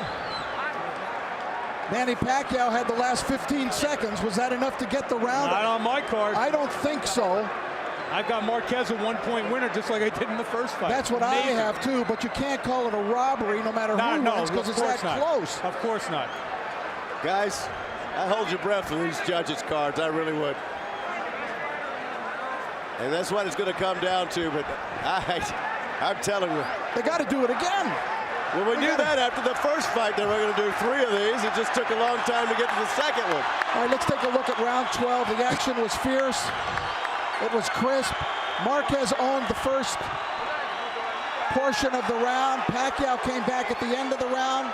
Manny Pacquiao had the last 15 seconds. Was that enough to get the round? Not on my card. I don't think so. I've got Marquez a 1-point winner, just like I did in the first fight. That's what I have too, but you can't call it a robbery no matter who wins, because it's that close. Of course not. Guys, I hold your breath for these judges' cards. I really would. And that's what it's going to come down to, but I'm telling you. They got to do it again. Well, we knew that after the first fight they were going to do 3 of these. It just took a long time to get to the second one. All right, let's take a look at round 12. The action was fierce. It was crisp. Marquez owned the first portion of the round. Pacquiao came back at the end of the round.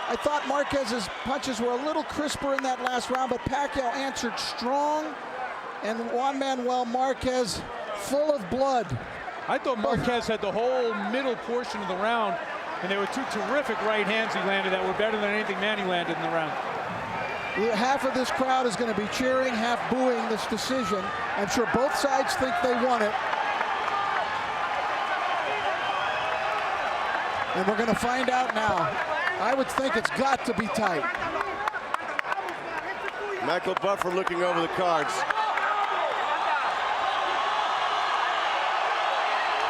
I thought Marquez's punches were a little crisper in that last round, but Pacquiao answered strong. And Juan Manuel Marquez full of blood. I thought Marquez had the whole middle portion of the round, and there were 2 terrific right hands he landed that were better than anything Manny landed in the round. Half of this crowd is going to be cheering, half booing this decision. I'm sure both sides think they won it. And we're going to find out now. I would think it's got to be tight. Michael Buffer looking over the cards.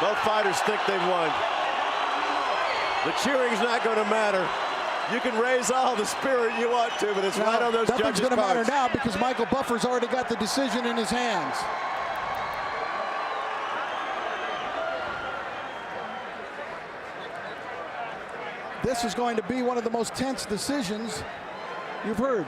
Both fighters think they've won. The cheering's not going to matter. You can raise all the spirit you want to, but it's now, right on those judges' cards. Nothing's going to matter now because Michael Buffer's already got the decision in his hands. This is going to be one of the most tense decisions you've heard.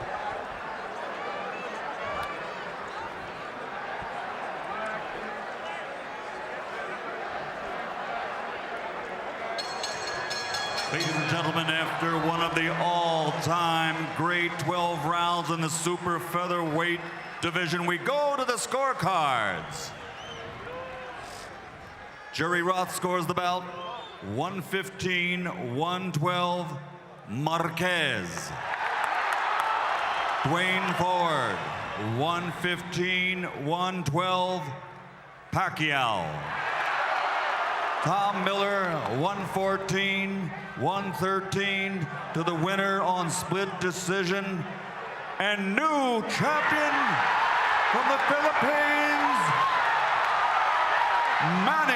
Ladies and gentlemen, after one of the all-time great 12 rounds in the super featherweight division, we go to the scorecards. Jerry Roth scores the bout 115-112 Marquez. Dwayne Ford 115-112 Pacquiao. Tom Miller, 114-113 to the winner on split decision. And new champion from the Philippines, Manny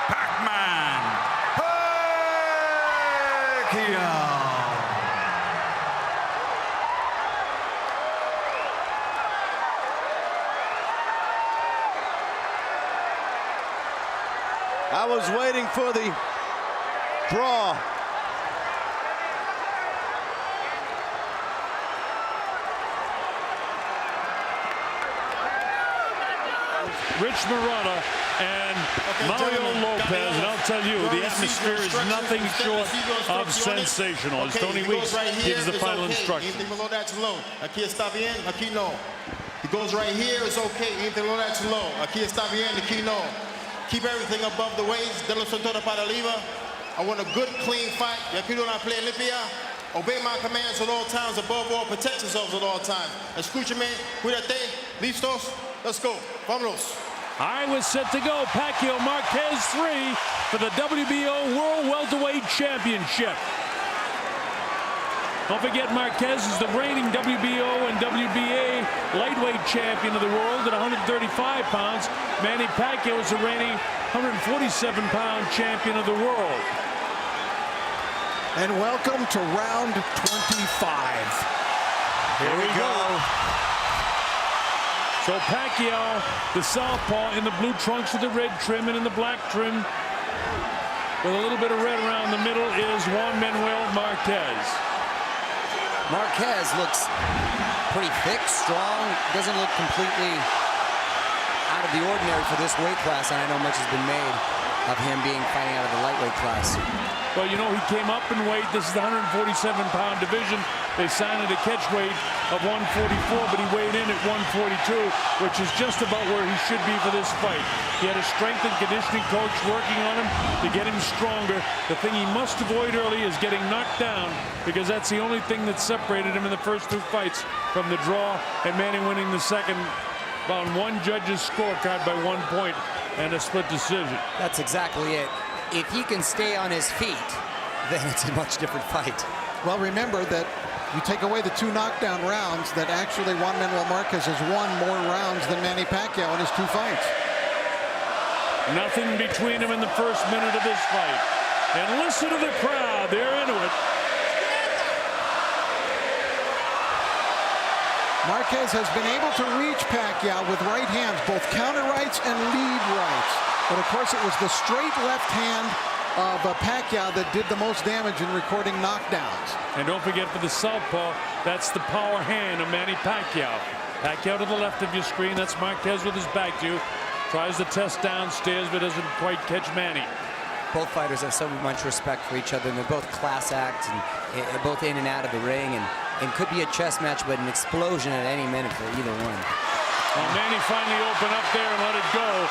Pacman Pacquiao. I was waiting for the draw. Rich Marotta and Mario Lopez, and I'll tell you, the atmosphere is nothing short of sensational. As Tony Weeks gives the final instruction. Anything below that's low. Aquí está bien, aquí no. He goes right here, it's okay. Anything below that's low. Aquí está bien, aquí no. Keep everything above the waist. De la cintura para arriba. I want a good, clean fight. Y aquí no la play limpia. Obey my commands at all times. Above all, protect yourselves at all times. Escúchame, cuídate. Listos? Let's go. Vámonos. I was set to go. Pacquiao Marquez 3 for the WBO World Welterweight Championship. Don't forget Marquez is the reigning WBO and WBA lightweight champion of the world at 135 pounds. Manny Pacquiao is the reigning 147-pound champion of the world. And welcome to round 25. Here we go. So Pacquiao, the southpaw, in the blue trunks with the red trim and in the black trim with a little bit of red around the middle is Juan Manuel Marquez. Marquez looks pretty thick, strong, doesn't look completely out of the ordinary for this weight class, and I know much has been made of him fighting out of the lightweight class. Well, you know, he came up in weight. This is the 147-pound division. They signed at a catch weight of 144, but he weighed in at 142, which is just about where he should be for this fight. He had a strength and conditioning coach working on him to get him stronger. The thing he must avoid early is getting knocked down, because that's the only thing that separated him in the first 2 fights from the draw and Manning winning the second on one judge's scorecard by 1 point and a split decision. That's exactly it. If he can stay on his feet, then it's a much different fight. Well, remember that you take away the 2 knockdown rounds, that actually Juan Manuel Marquez has won more rounds than Manny Pacquiao in his 2 fights. Nothing between them in the first minute of this fight. And listen to the crowd. They're into it. Marquez has been able to reach Pacquiao with right hands, both counter rights and lead rights. But of course, it was the straight left hand of Pacquiao that did the most damage in recording knockdowns. And don't forget, for the southpaw, that's the power hand of Manny Pacquiao. Pacquiao to the left of your screen. That's Marquez with his back to you. Tries to test downstairs, but doesn't quite catch Manny. Both fighters have so much respect for each other, and they're both class acts, and both in and out of the ring, and could be a chess match, but an explosion at any minute for either one. Well, Manny finally opened up there and let it go,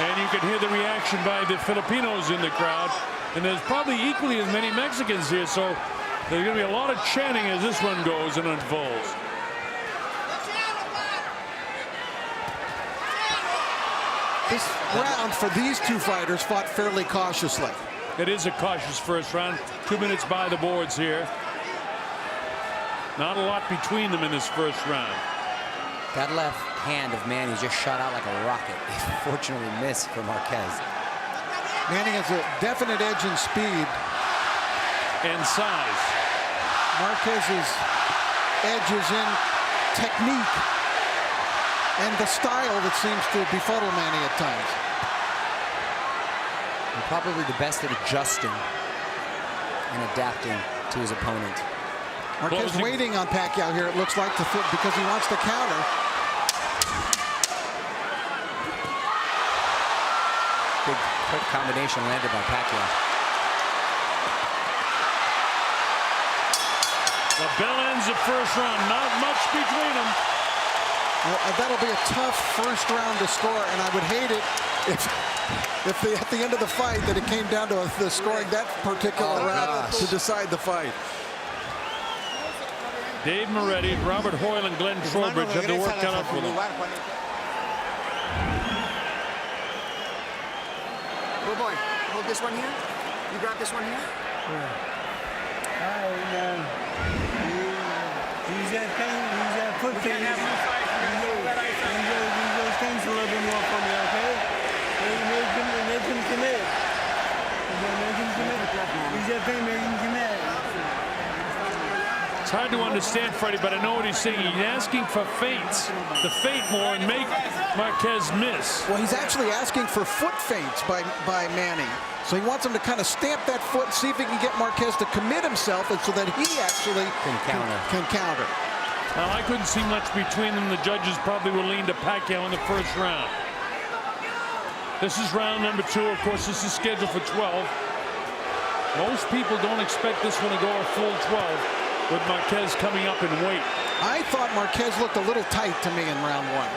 and you can hear the reaction by the Filipinos in the crowd, and there's probably equally as many Mexicans here, so there's going to be a lot of chanting as this one goes and unfolds. This round for these 2 fighters fought fairly cautiously. It is a cautious first round. 2 minutes by the boards here. Not a lot between them in this first round. That left hand of Manny just shot out like a rocket. Fortunately missed for Marquez. Manny has a definite edge in speed and size. Marquez's edge is in technique and the style that seems to befuddle Manny at times. And probably the best at adjusting and adapting to his opponent. Marquez waiting on Pacquiao here, it looks like, because he wants to counter. Big, quick combination landed by Pacquiao. The bell ends the first round. Not much between them. That'll be a tough first round to score, and I would hate it if at the end of the fight that it came down to the scoring that particular round to decide the fight. Dave Moretti, Robert Hoyle, and Glenn Trowbridge have to work out with him. Oh boy, hold this one here. You grab this one here. Yeah. All right, man. Use that thing, use that foot thing. Use those things a little bit more for me, okay? Make him commit. Make him commit. Use that thing, make him commit. It's hard to understand, Freddie, but I know what he's saying. He's asking for feints, to feint more and make Marquez miss. Well, he's actually asking for foot feints by Manning. So he wants him to kind of stamp that foot, see if he can get Marquez to commit himself, and so that he actually can counter. Well, I couldn't see much between them. The judges probably will lean to Pacquiao in the first round. This is round number 2. Of course, this is scheduled for 12. Most people don't expect this one to go a full 12. With Marquez coming up in weight. I thought Marquez looked a little tight to me in round 1.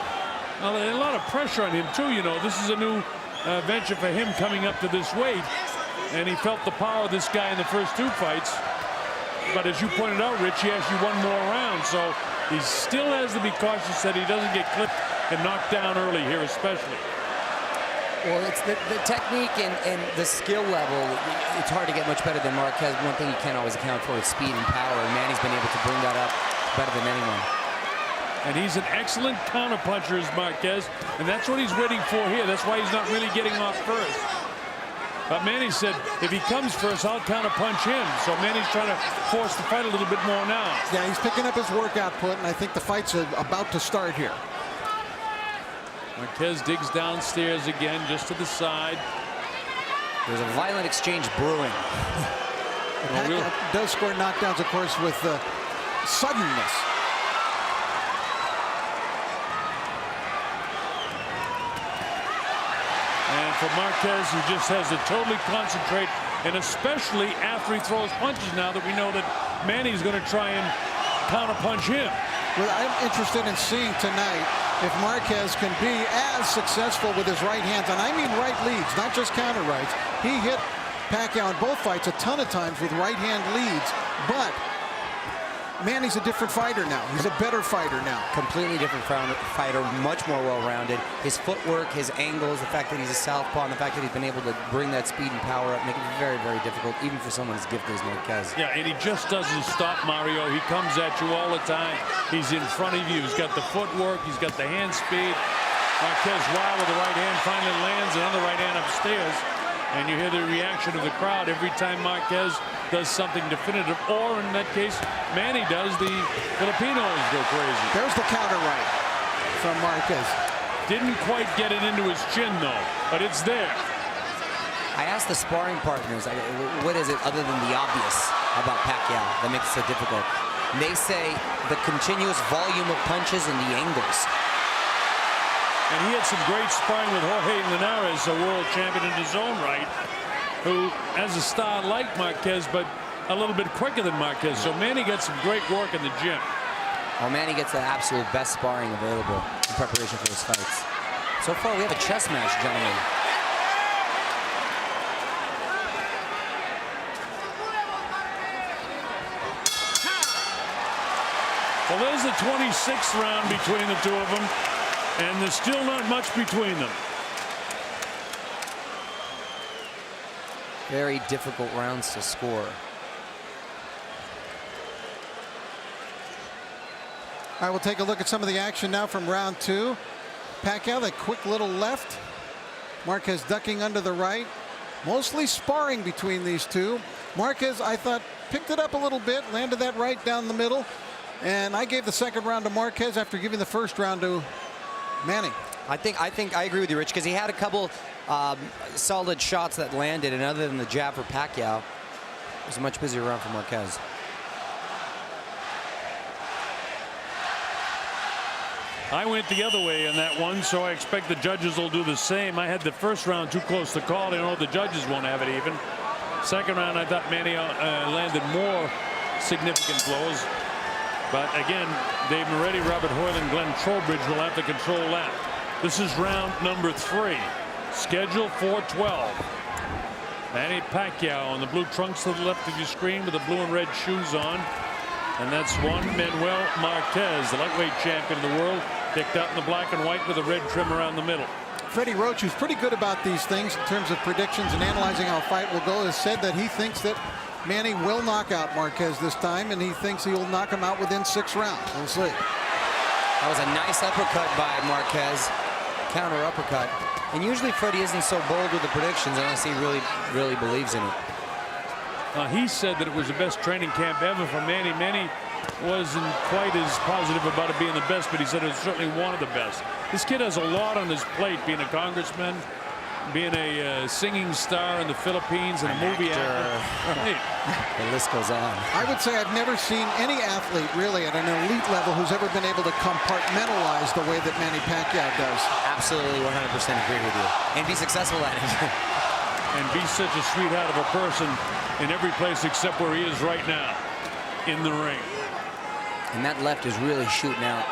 Well, there's a lot of pressure on him, too. You know, this is a new venture for him coming up to this weight. And he felt the power of this guy in the first 2 fights. But as you pointed out, Rich, he actually won more rounds. So he still has to be cautious that he doesn't get clipped and knocked down early here, especially. Well, it's the technique and the skill level. It's hard to get much better than Marquez. One thing you can't always account for is speed and power, and Manny's been able to bring that up better than anyone. And he's an excellent counterpuncher, is Marquez, and that's what he's waiting for here. That's why he's not really getting off first. But Manny said, if he comes first, I'll counterpunch him. So Manny's trying to force the fight a little bit more now. Yeah, he's picking up his work output, and I think the fight's about to start here. Marquez digs downstairs again, just to the side. There's a violent exchange brewing. Pacquiao does score knockdowns, of course, with suddenness. And for Marquez, he just has to totally concentrate, and especially after he throws punches now that we know that Manny's going to try and counterpunch him. Well, I'm interested in seeing tonight if Marquez can be as successful with his right hands, and I mean right leads, not just counter rights. He hit Pacquiao in both fights a ton of times with right hand leads, but Manny's a different fighter now. He's a better fighter now. Completely different fighter, much more well-rounded. His footwork, his angles, the fact that he's a southpaw, and the fact that he's been able to bring that speed and power up, make it very, very difficult, even for someone as gifted as Marquez. Yeah, and he just doesn't stop, Mario. He comes at you all the time. He's in front of you. He's got the footwork. He's got the hand speed. Marquez wild with the right hand, finally lands another right hand upstairs. And you hear the reaction of the crowd every time Marquez does something definitive, or in that case, Manny does, the Filipinos go crazy. There's the counter right from Marquez. Didn't quite get it into his chin, though, but it's there. I asked the sparring partners, what is it other than the obvious about Pacquiao that makes it so difficult? And they say the continuous volume of punches and the angles. And he had some great sparring with Jorge Linares, a world champion in his own right, who has a style like Marquez, but a little bit quicker than Marquez. So Manny gets some great work in the gym. Well, Manny gets the absolute best sparring available in preparation for his fights. So far, we have a chess match, gentlemen. Well, there's the 26th round between the two of them, and there's still not much between them. Very difficult rounds to score. All right, we'll take a look at some of the action now from round two. Pacquiao, that quick little left. Marquez ducking under the right. Mostly sparring between these two. Marquez, I thought, picked it up a little bit, landed that right down the middle. And I gave the second round to Marquez after giving the first round to Manny. I think I agree with you, Rich, because he had a couple solid shots that landed, and other than the jab for Pacquiao, it was a much busier round for Marquez. I went the other way in that one, so I expect the judges will do the same. I had the first round too close to call. I know the judges won't have it even. Second round, I thought Manny landed more significant blows. But again, Dave Moretti, Robert Hoyle, and Glenn Trowbridge will have to control that. This is round number 3, scheduled for 12. Manny Pacquiao on the blue trunks to the left of your screen with the blue and red shoes on. And that's Juan Manuel Marquez, the lightweight champion of the world, picked out in the black and white with a red trim around the middle. Freddie Roach, who's pretty good about these things in terms of predictions and analyzing how a fight will go, has said that he thinks that Manny will knock out Marquez this time, and he thinks he'll knock him out within 6 rounds. We'll see. That was a nice uppercut by Marquez, counter uppercut. And usually Freddie isn't so bold with the predictions unless he really believes in it. He said that it was the best training camp ever for Manny. Manny wasn't quite as positive about it being the best, but he said it was certainly one of the best. This kid has a lot on his plate, being a congressman, being a singing star in the Philippines, and a movie actor. Right. The list goes on. I would say I've never seen any athlete really at an elite level who's ever been able to compartmentalize the way that Manny Pacquiao does. Absolutely 100% agree with you. And be successful at it. And be such a sweetheart of a person in every place except where he is right now, in the ring. And that left is really shooting out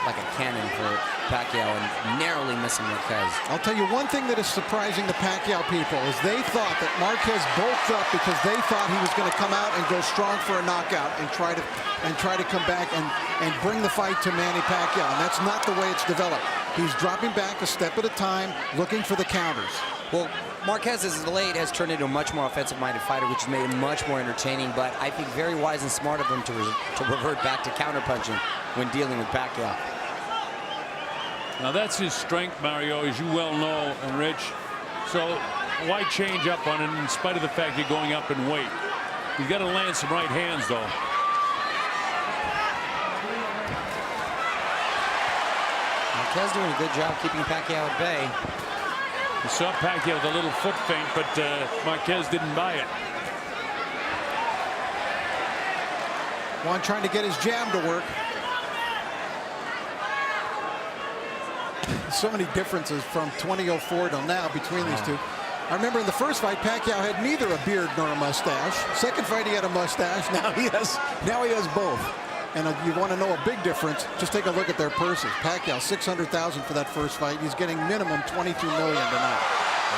like a cannon for Pacquiao and narrowly missing Marquez. I'll tell you one thing that is surprising the Pacquiao people is they thought that Marquez bulked up because they thought he was going to come out and go strong for a knockout and try to come back and bring the fight to Manny Pacquiao. And that's not the way it's developed. He's dropping back a step at a time, looking for the counters. Well, Marquez as of late has turned into a much more offensive-minded fighter, which has made him much more entertaining, but I think very wise and smart of him to revert back to counterpunching when dealing with Pacquiao. Now that's his strength, Mario, as you well know, and Rich. So why change up on it in spite of the fact you're going up in weight? You've got to land some right hands, though. Marquez doing a good job keeping Pacquiao at bay. You saw Pacquiao with a little foot feint, but Marquez didn't buy it. Juan trying to get his jab to work. So many differences from 2004 till now between these two. I remember in the first fight, Pacquiao had neither a beard nor a mustache. Second fight, he had a mustache. Now he has both. And you want to know a big difference, just take a look at their purses. Pacquiao, $600,000 for that first fight. He's getting minimum $22 million tonight.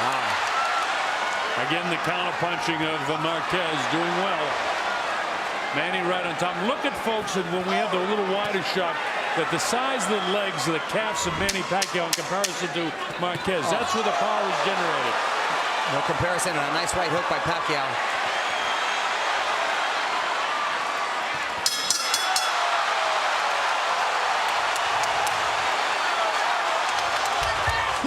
Wow. Again, the counter-punching of Marquez doing well. Manny right on top. Look at, folks, and when we have the little wider shot, that the size of the legs of the calves of Manny Pacquiao in comparison to Marquez, that's where the power is generated. No comparison, and a nice right hook by Pacquiao.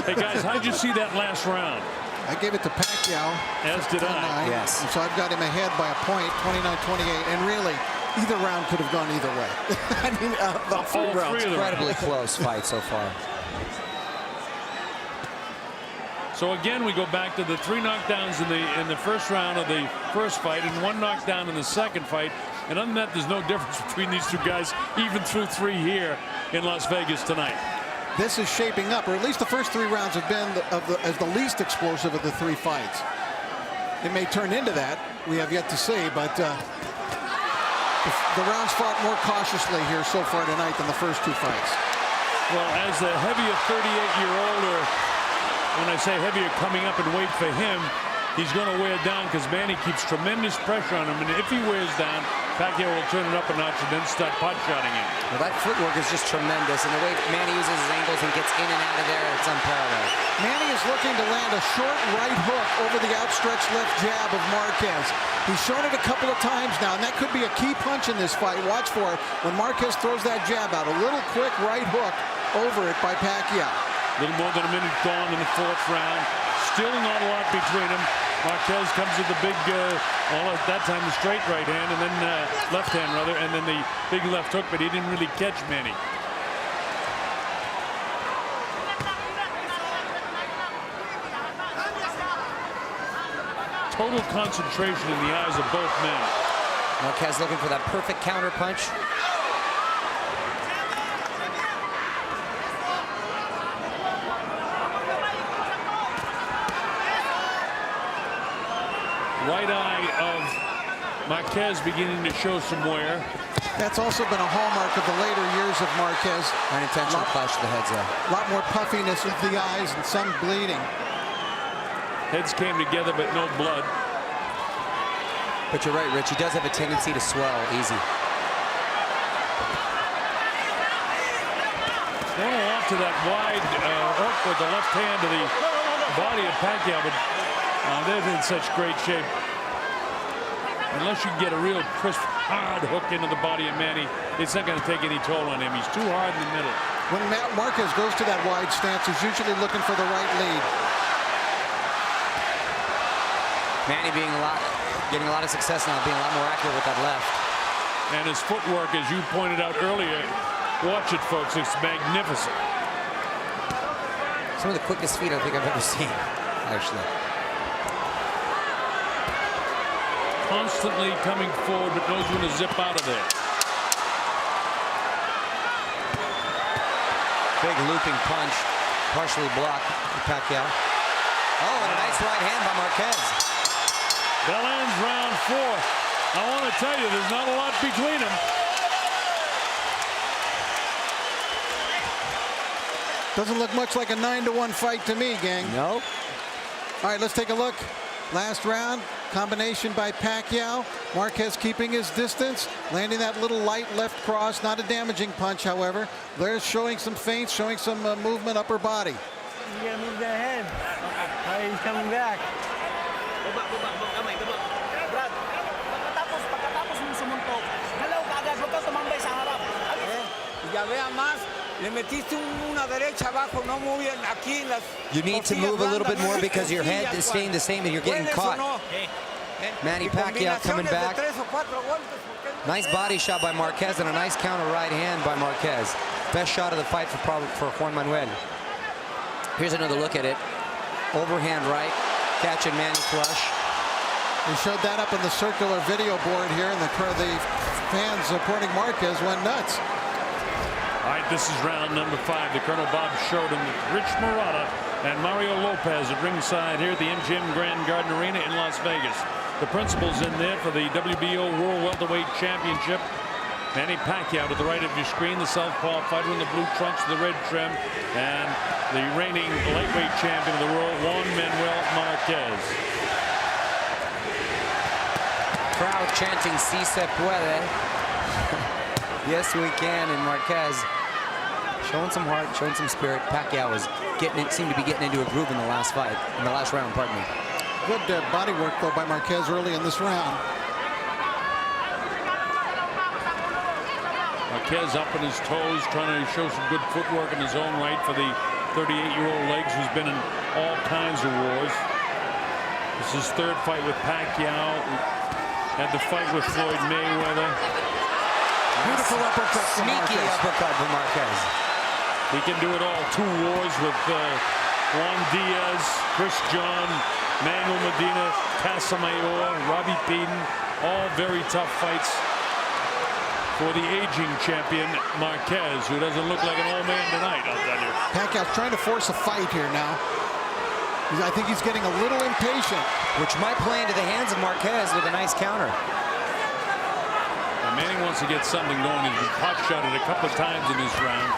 Hey, guys, how'd you see that last round? I gave it to Pacquiao. As did I. Yes. And so I've got him ahead by a point, 29-28. And really, either round could have gone either way. I mean, the three rounds. Incredibly close fight so far. So again, we go back to the 3 knockdowns in the first round of the first fight and 1 knockdown in the second fight. And other than that, there's no difference between these two guys, even through 3 here in Las Vegas tonight. This is shaping up, or at least the first 3 rounds have been as the least explosive of the 3 fights. It may turn into that. We have yet to see, but the rounds fought more cautiously here so far tonight than the first 2 fights. Well, as the heavier 38-year-old, or when I say heavier coming up in weight for him, he's going to wear down because Manny keeps tremendous pressure on him. And if he wears down, Pacquiao will turn it up a notch and then start pot-shotting him. Well, that footwork is just tremendous. And the way Manny uses his angles and gets in and out of there, it's unparalleled. Manny is looking to land a short right hook over the outstretched left jab of Marquez. He's shown it a couple of times now, and that could be a key punch in this fight. Watch for it when Marquez throws that jab out. A little quick right hook over it by Pacquiao. A little more than a minute gone in the 4th round. Still not a lot between them. Marquez comes with the big, well, at that time, the straight right hand, and then left hand, rather, and then the big left hook, but he didn't really catch Manny. Total concentration in the eyes of both men. Marquez looking for that perfect counter punch. Right eye of Marquez beginning to show some wear. That's also been a hallmark of the later years of Marquez. Unintentional clash of the heads there. A lot more puffiness with the eyes and some bleeding. Heads came together, but no blood. But you're right, Rich. He does have a tendency to swell easy. Going off to that wide hook with the left hand to the body of Pacquiao, but they're in such great shape. Unless you get a real crisp, hard hook into the body of Manny, it's not going to take any toll on him. He's too hard in the middle. When Marquez goes to that wide stance, he's usually looking for the right lead. Manny getting a lot of success now, being a lot more accurate with that left. And his footwork, as you pointed out earlier, watch it, folks, it's magnificent. Some of the quickest feet I think I've ever seen, actually. Constantly coming forward, but knows when to zip out of there. Big looping punch, partially blocked for Pacquiao. Oh, and a nice right hand by Marquez. That ends round 4. I want to tell you, there's not a lot between them. Doesn't look much like a 9-1 fight to me, gang. Nope. All right, let's take a look Last round, combination by Pacquiao. Marquez keeping his distance, landing that little light left cross. Not a damaging punch, however. There's showing some feints, showing some movement upper body. You gotta move that head. He's coming back. Ya vea más, le metiste una derecha abajo, no muy bien aquí las. You need to move a little bit more because your head is staying the same and you're getting caught. Manny Pacquiao coming back. Nice body shot by Marquez and a nice counter right hand by Marquez. Best shot of the fight for Juan Manuel. Here's another look at it. Overhand right, catching Manny flush. We showed that up on the circular video board here, and the fans supporting Marquez went nuts. All right, this is round number 5. The Colonel Bob Sheridan, Rich Murata, and Mario Lopez at ringside here at the MGM Grand Garden Arena in Las Vegas. The principals in there for the WBO World Welterweight Championship. Manny Pacquiao to the right of your screen, the southpaw fighter in the blue trunks, the red trim, and the reigning lightweight champion of the world, Juan Manuel Marquez. Crowd chanting "Si se puede." Yes, we can. And Marquez showing some heart, showing some spirit. Pacquiao was seemed to be getting into a groove in the last fight, in the last round, pardon me. Good body work, though, by Marquez early in this round. Marquez up on his toes, trying to show some good footwork in his own right for the 38-year-old legs who's been in all kinds of wars. This is his 3rd fight with Pacquiao. Had the fight with Floyd Mayweather. Beautiful uppercut from Sneaky Marquez. uppercut from Marquez. He can do it all. 2 wars with Juan Diaz, Chris John, Manuel Medina, Casamayor, Robbie Peden. All very tough fights for the aging champion Marquez, who doesn't look like an old man tonight, I'll tell you. Pacquiao's trying to force a fight here now. I think he's getting a little impatient. Which might play into the hands of Marquez with a nice counter. Now Manny wants to get something going. He's been pot-shotted a couple of times in this round.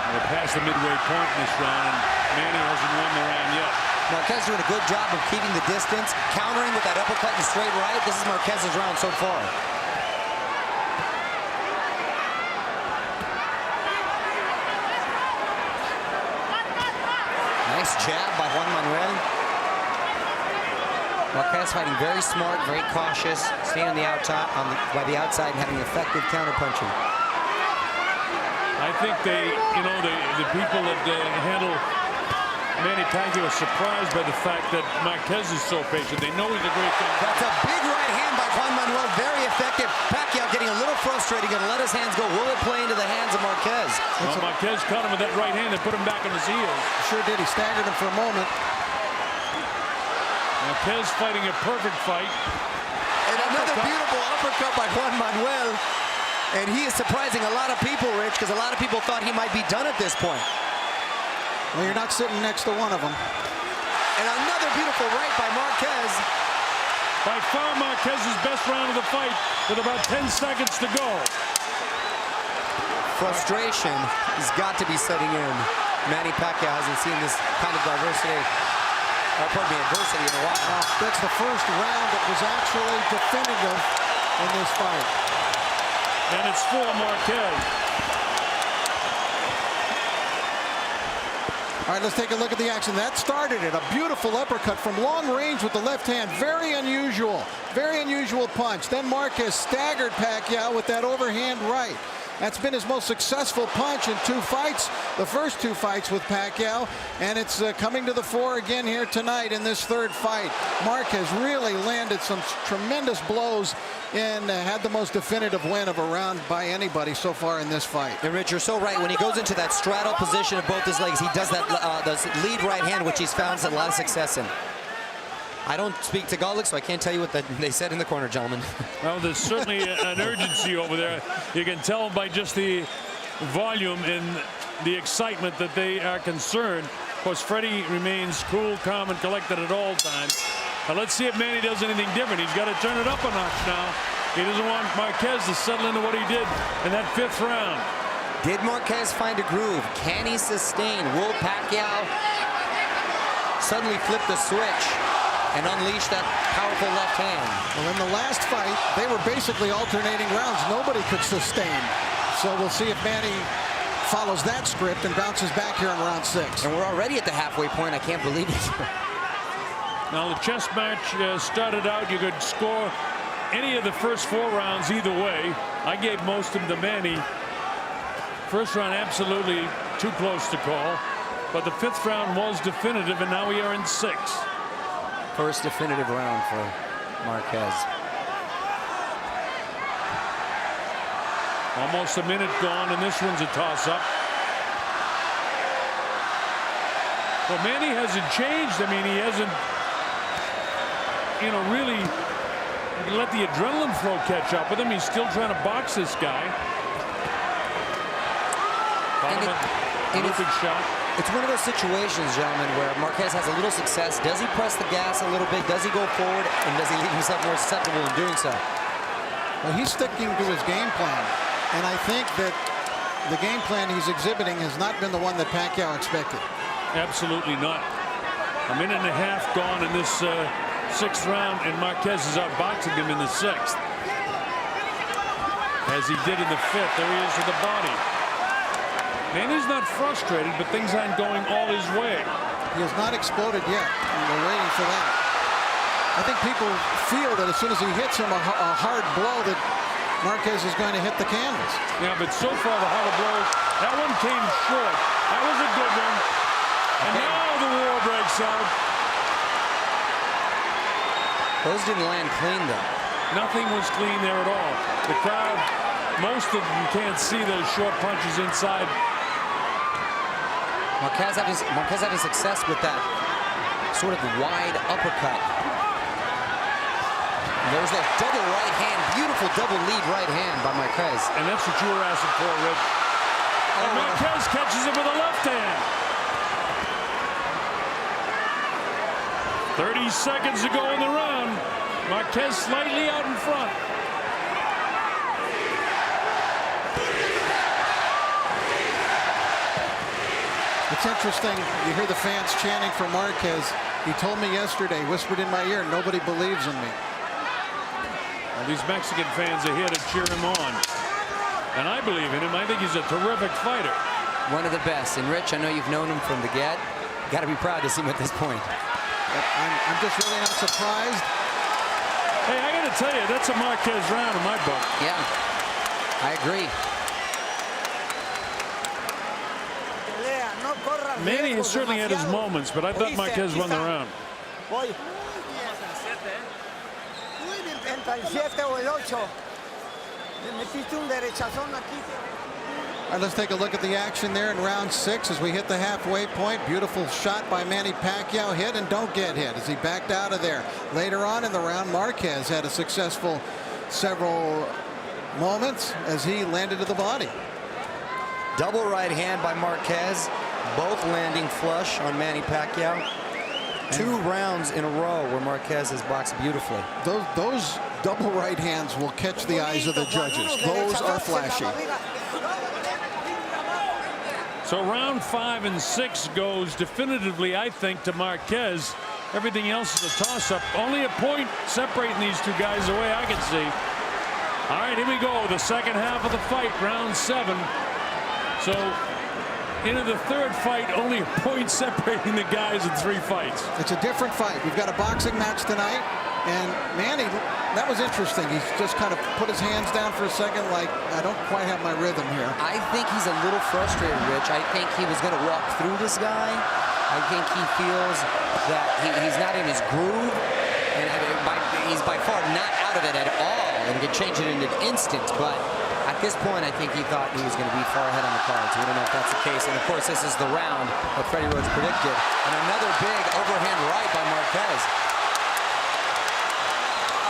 We're past the midway point in this round, and Manny hasn't won the round yet. Marquez doing a good job of keeping the distance, countering with that uppercut and straight right. This is Marquez's round so far. Nice jab by Juan Manuel. Marquez fighting very smart, very cautious, staying on the outside, by the outside and having effective counterpunching. I think the people that handle Manny Pacquiao are surprised by the fact that Marquez is so patient. They know he's a great guy. That's a big right hand by Juan Manuel, very effective. Pacquiao getting a little frustrated, going to let his hands go. Will it play into the hands of Marquez? Well, Marquez caught him with that right hand and put him back on his heels. Sure did. He staggered him for a moment. Marquez fighting a perfect fight. And another beautiful uppercut by Juan Manuel. And he is surprising a lot of people, Rich, because a lot of people thought he might be done at this point. Well, you're not sitting next to one of them. And another beautiful right by Marquez. By far Marquez's best round of the fight with about 10 seconds to go. Frustration has got to be setting in. Manny Pacquiao hasn't seen this kind of adversity in a while. That's the first round that was actually definitive in this fight. And it's for Marquez. All right, let's take a look at the action. That started it. A beautiful uppercut from long range with the left hand. Very unusual punch. Then Marquez staggered Pacquiao with that overhand right. That's been his most successful punch in 2 fights, the first 2 fights with Pacquiao, and it's coming to the fore again here tonight in this 3rd fight. Marquez really landed some tremendous blows and had the most definitive win of a round by anybody so far in this fight. And Rich, you're so right. When he goes into that straddle position of both his legs, he does that lead right hand, which he's found a lot of success in. I don't speak Tagalog, so I can't tell you what they said in the corner, gentlemen. Well, there's certainly an urgency over there. You can tell by just the volume and the excitement that they are concerned. Of course, Freddie remains cool, calm, and collected at all times. Now, let's see if Manny does anything different. He's got to turn it up a notch now. He doesn't want Marquez to settle into what he did in that 5th round. Did Marquez find a groove? Can he sustain? Will Pacquiao suddenly flip the switch? and unleash that powerful left hand. Well, in the last fight, they were basically alternating rounds. Nobody could sustain. So we'll see if Manny follows that script and bounces back here in round 6. And we're already at the halfway point. I can't believe it. Now, the chess match started out, you could score any of the first 4 rounds either way. I gave most of them to Manny. First round, absolutely too close to call. But the 5th round was definitive, and now we are in 6. First definitive round for Marquez. Almost a minute gone, and this one's a toss-up. Well, Manny hasn't changed. I mean, he hasn't, really let the adrenaline flow catch up with him. He's still trying to box this guy. Big shot. It's one of those situations, gentlemen, where Marquez has a little success. Does he press the gas a little bit? Does he go forward? And does he leave himself more susceptible in doing so? Well, he's sticking to his game plan. And I think that the game plan he's exhibiting has not been the one that Pacquiao expected. Absolutely not. A minute and a half gone in this 6th round, and Marquez is outboxing him in the 6th. As he did in the 5th. There he is with the body. Manny's not frustrated, but things aren't going all his way. He has not exploded yet. We're waiting for that. I think people feel that as soon as he hits him a hard blow that Marquez is going to hit the canvas. Yeah, but so far the harder blows, that one came short. That was a good one. And now the war breaks out. Those didn't land clean, though. Nothing was clean there at all. The crowd, most of them can't see those short punches inside. Marquez having success with that sort of wide uppercut. There's that double right hand, beautiful double lead right hand by Marquez. And that's what you were asking for, Rich. And Marquez catches it with a left hand. 30 seconds to go in the round. Marquez slightly out in front. It's interesting. You hear the fans chanting for Marquez. He told me yesterday, whispered in my ear, nobody believes in me. Well, these Mexican fans are here to cheer him on. And I believe in him. I think he's a terrific fighter. One of the best. And Rich, I know you've known him from the get. Got to be proud to see him at this point. I'm just really not surprised. Hey, I got to tell you, that's a Marquez round in my book. Yeah, I agree. Manny has certainly had his moments, but I thought Marquez won the round. All right, let's take a look at the action there in round 6 as we hit the halfway point. Beautiful shot by Manny Pacquiao. Hit and don't get hit as he backed out of there. Later on in the round, Marquez had a successful several moments as he landed to the body. Double right hand by Marquez, both landing flush on Manny Pacquiao. 2 rounds in a row where Marquez has boxed beautifully. Those double right hands will catch the eyes of the judges. Those are flashy. So round 5 and 6 goes definitively, I think, to Marquez. Everything else is a toss-up. Only a point separating these two guys the way I can see. All right, here we go. The second half of the fight, round 7. So into the 3rd fight, only a point separating the guys in 3 fights. It's a different fight. We've got a boxing match tonight. And Manny, that was interesting. He's just kind of put his hands down for a second like, I don't quite have my rhythm here. I think he's a little frustrated, Rich. I think he was going to walk through this guy. I think he feels that he's not in his groove. And he's by far not out of it at all and could change it in an instant. But at this point, I think he thought he was going to be far ahead on the cards. We don't know if that's the case. And, of course, this is the round that Freddie Rhodes predicted. And another big overhand right by Marquez.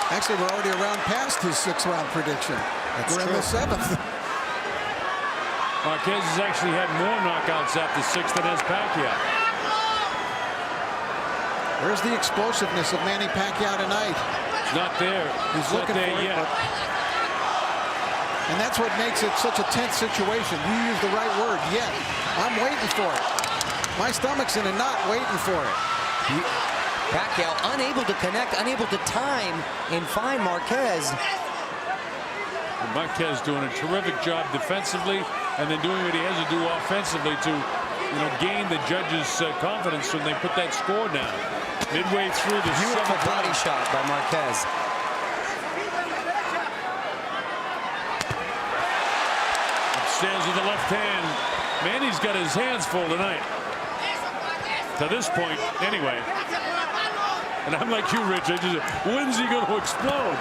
Actually, we're already around past his 6th-round prediction. We're in the 7th. Marquez has actually had more knockouts after 6 than has Pacquiao. Where's the explosiveness of Manny Pacquiao tonight? It's not there. He's looking for it yet. And that's what makes it such a tense situation. You use the right word, yet. I'm waiting for it. My stomach's in a knot waiting for it. Pacquiao unable to connect, unable to time and find Marquez. And Marquez doing a terrific job defensively, and then doing what he has to do offensively to, gain the judges' confidence when they put that score down. Midway through the beautiful body shot by Marquez. Upstairs with the left hand. Manny's got his hands full tonight. To this point, anyway. And I'm like you, Rich. When's he going to explode?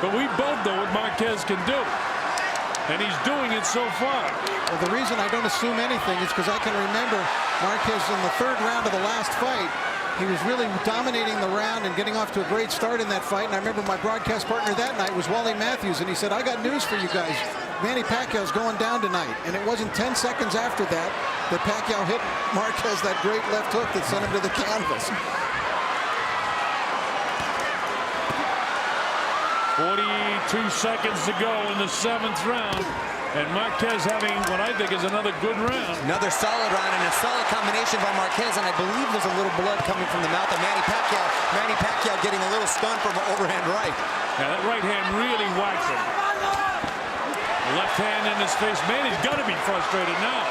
But we both know what Marquez can do. And he's doing it so far. Well, the reason I don't assume anything is because I can remember Marquez in the 3rd round of the last fight. He was really dominating the round and getting off to a great start in that fight. And I remember my broadcast partner that night was Wally Matthews. And he said, I got news for you guys. Manny Pacquiao's going down tonight. And it wasn't 10 seconds after that Pacquiao hit Marquez that great left hook that sent him to the canvas. 42 seconds to go in the 7th round. And Marquez having what I think is another good round. Another solid round and a solid combination by Marquez. And I believe there's a little blood coming from the mouth of Manny Pacquiao. Manny Pacquiao getting a little stunned from an overhand right. Yeah, that right hand really whacked him. The left hand in his face. Manny's got to be frustrated now.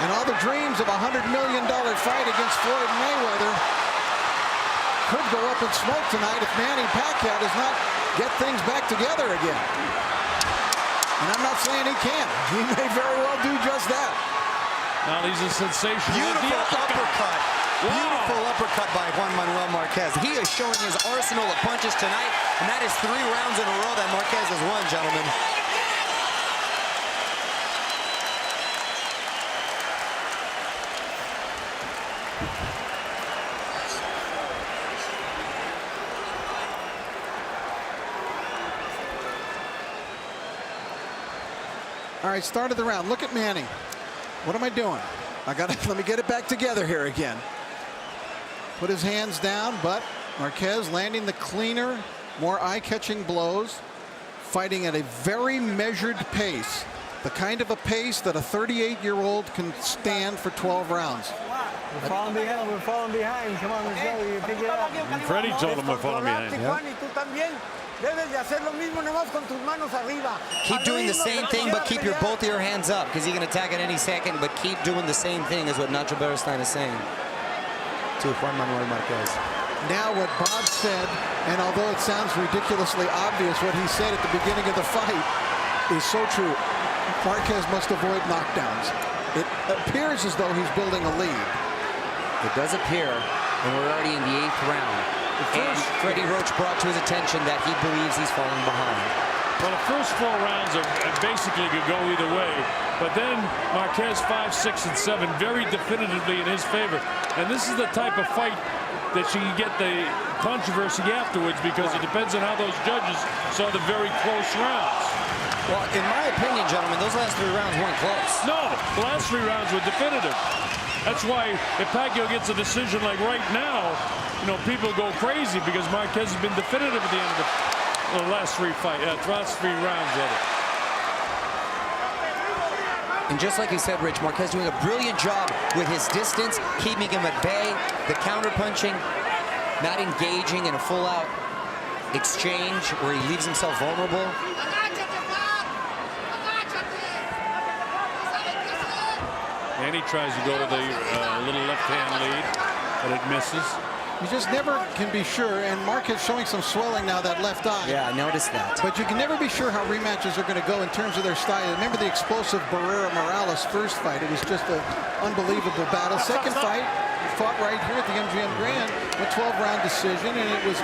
And all the dreams of a $100 million fight against Floyd Mayweather could go up in smoke tonight if Manny Pacquiao does not get things back together again. And I'm not saying he can. He may very well do just that. Now he's a sensation. Beautiful uppercut. Wow. Beautiful uppercut by Juan Manuel Marquez. He is showing his arsenal of punches tonight, and that is 3 rounds in a row that Marquez has won, gentlemen. All right, start of the round. Look at Manny. What am I doing? Let me get it back together here again. Put his hands down, but Marquez landing the cleaner, more eye-catching blows, fighting at a very measured pace. The kind of a pace that a 38-year-old can stand for 12 rounds. We're falling behind. We're falling behind. Come on, let's go. You pick it up. And Freddie told him we're falling behind. Keep doing the same thing, but keep both of your hands up, because he can attack at any second, but keep doing the same thing is what Nacho Beristain is saying to Juan Manuel Marquez. Now what Bob said, and although it sounds ridiculously obvious, what he said at the beginning of the fight is so true. Marquez must avoid knockdowns. It appears as though he's building a lead. It does appear, and we're already in the 8th round. And Freddie Roach brought to his attention that he believes he's falling behind. Well, the first 4 rounds are basically could go either way. But then Marquez 5, 6, and 7 very definitively in his favor. And this is the type of fight that you can get the controversy afterwards, because it depends on how those judges saw the very close rounds. Well, in my opinion, gentlemen, those last 3 rounds weren't close. No, the last 3 rounds were definitive. That's why if Pacquiao gets a decision like right now, people go crazy, because Marquez has been definitive at the end of the last 3 rounds of it. And just like you said, Rich, Marquez doing a brilliant job with his distance, keeping him at bay, the counter-punching, not engaging in a full-out exchange where he leaves himself vulnerable. And he tries to go with a little left-hand lead, but it misses. You just never can be sure, and Marquez showing some swelling now, that left eye. Yeah, I noticed that. But you can never be sure how rematches are going to go in terms of their style. Remember the explosive Barrera-Morales first fight? It was just an unbelievable battle. Second fight, fought right here at the MGM Grand, a 12-round decision, and it was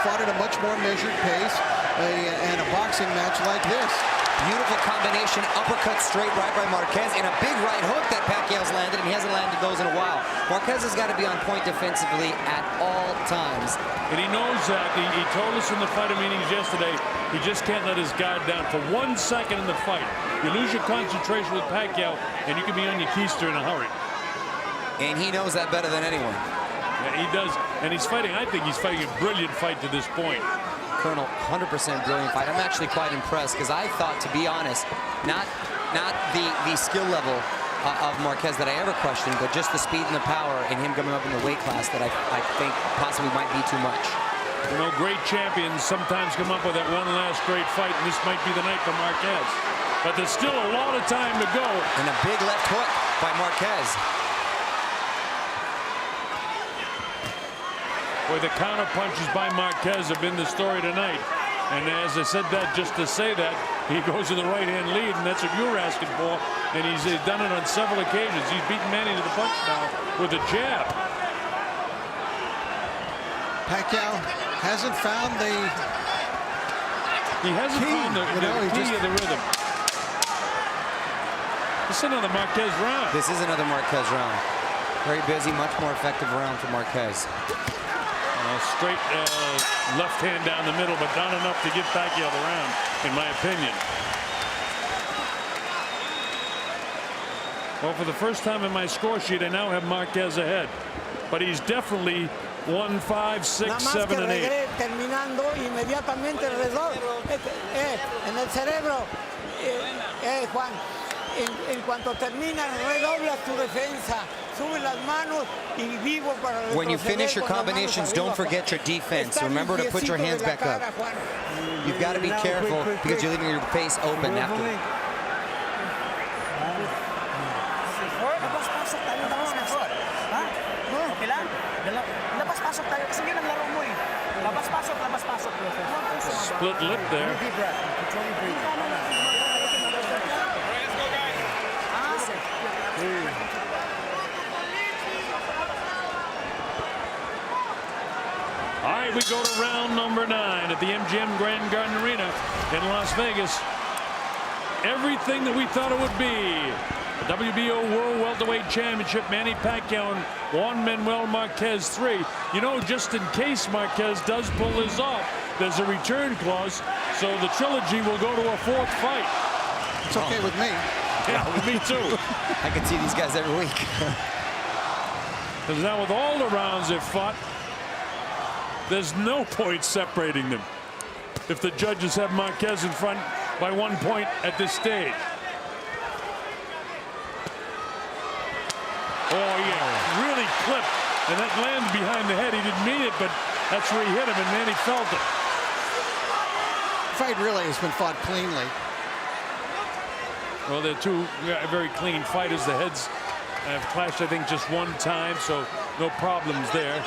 fought at a much more measured pace, and a boxing match like this. Beautiful combination, uppercut straight right by Marquez, and a big right hook that Pacquiao's landed, and he hasn't landed those in a while. Marquez has got to be on point defensively at all times. And he knows that. He told us in the fighter meetings yesterday, he just can't let his guard down for 1 second in the fight. You lose your concentration with Pacquiao, and you can be on your keister in a hurry. And he knows that better than anyone. Yeah, he does, and he's fighting, I think he's fighting a brilliant fight to this point. Colonel, 100% brilliant fight. I'm actually quite impressed, because I thought, to be honest, not the skill level of Marquez that I ever questioned, but just the speed and the power and him coming up in the weight class that I think possibly might be too much. You know, great champions sometimes come up with that one last great fight, and this might be the night for Marquez. But there's still a lot of time to go. And a big left hook by Marquez. Boy, the counter punches by Marquez have been the story tonight. And as I said that just to say that, he goes to the right-hand lead, and that's what you were asking for. And he's done it on several occasions. He's beaten Manny to the punch now with a jab. Pacquiao hasn't found the key of the rhythm. This is another Marquez round. This is another Marquez round. Very busy, much more effective round for Marquez. Straight left hand down the middle, but not enough to give Pacquiao the round, in my opinion. Well, for the first time in my score sheet, I now have Marquez ahead. But he's definitely 1, 5, 6, 7, and 8. Terminando inmediatamente alrededor, en el cerebro, Juan. En cuanto terminan, redoblas tu defensa, sube las manos y vivo para retroceder. When you finish your combinations, don't forget your defense. Remember to put your hands back up. You've got to be careful because you're leaving your face open after. Split lip there. All right, we go to round number 9 at the MGM Grand Garden Arena in Las Vegas. Everything that we thought it would be. The WBO World Welterweight Championship, Manny Pacquiao and Juan Manuel Marquez 3. You know, just in case Marquez does pull this off, there's a return clause, so the trilogy will go to a 4th fight. It's okay with me. Yeah, with me too. I can see these guys every week. Because now with all the rounds they've fought, there's no point separating them if the judges have Marquez in front by 1 point at this stage. Oh, yeah, really clipped. And that landed behind the head. He didn't mean it, but that's where he hit him, and Manny felt it. The fight really has been fought cleanly. Well, they're two very clean fighters. The heads have clashed, I think, just 1 time, so no problems there.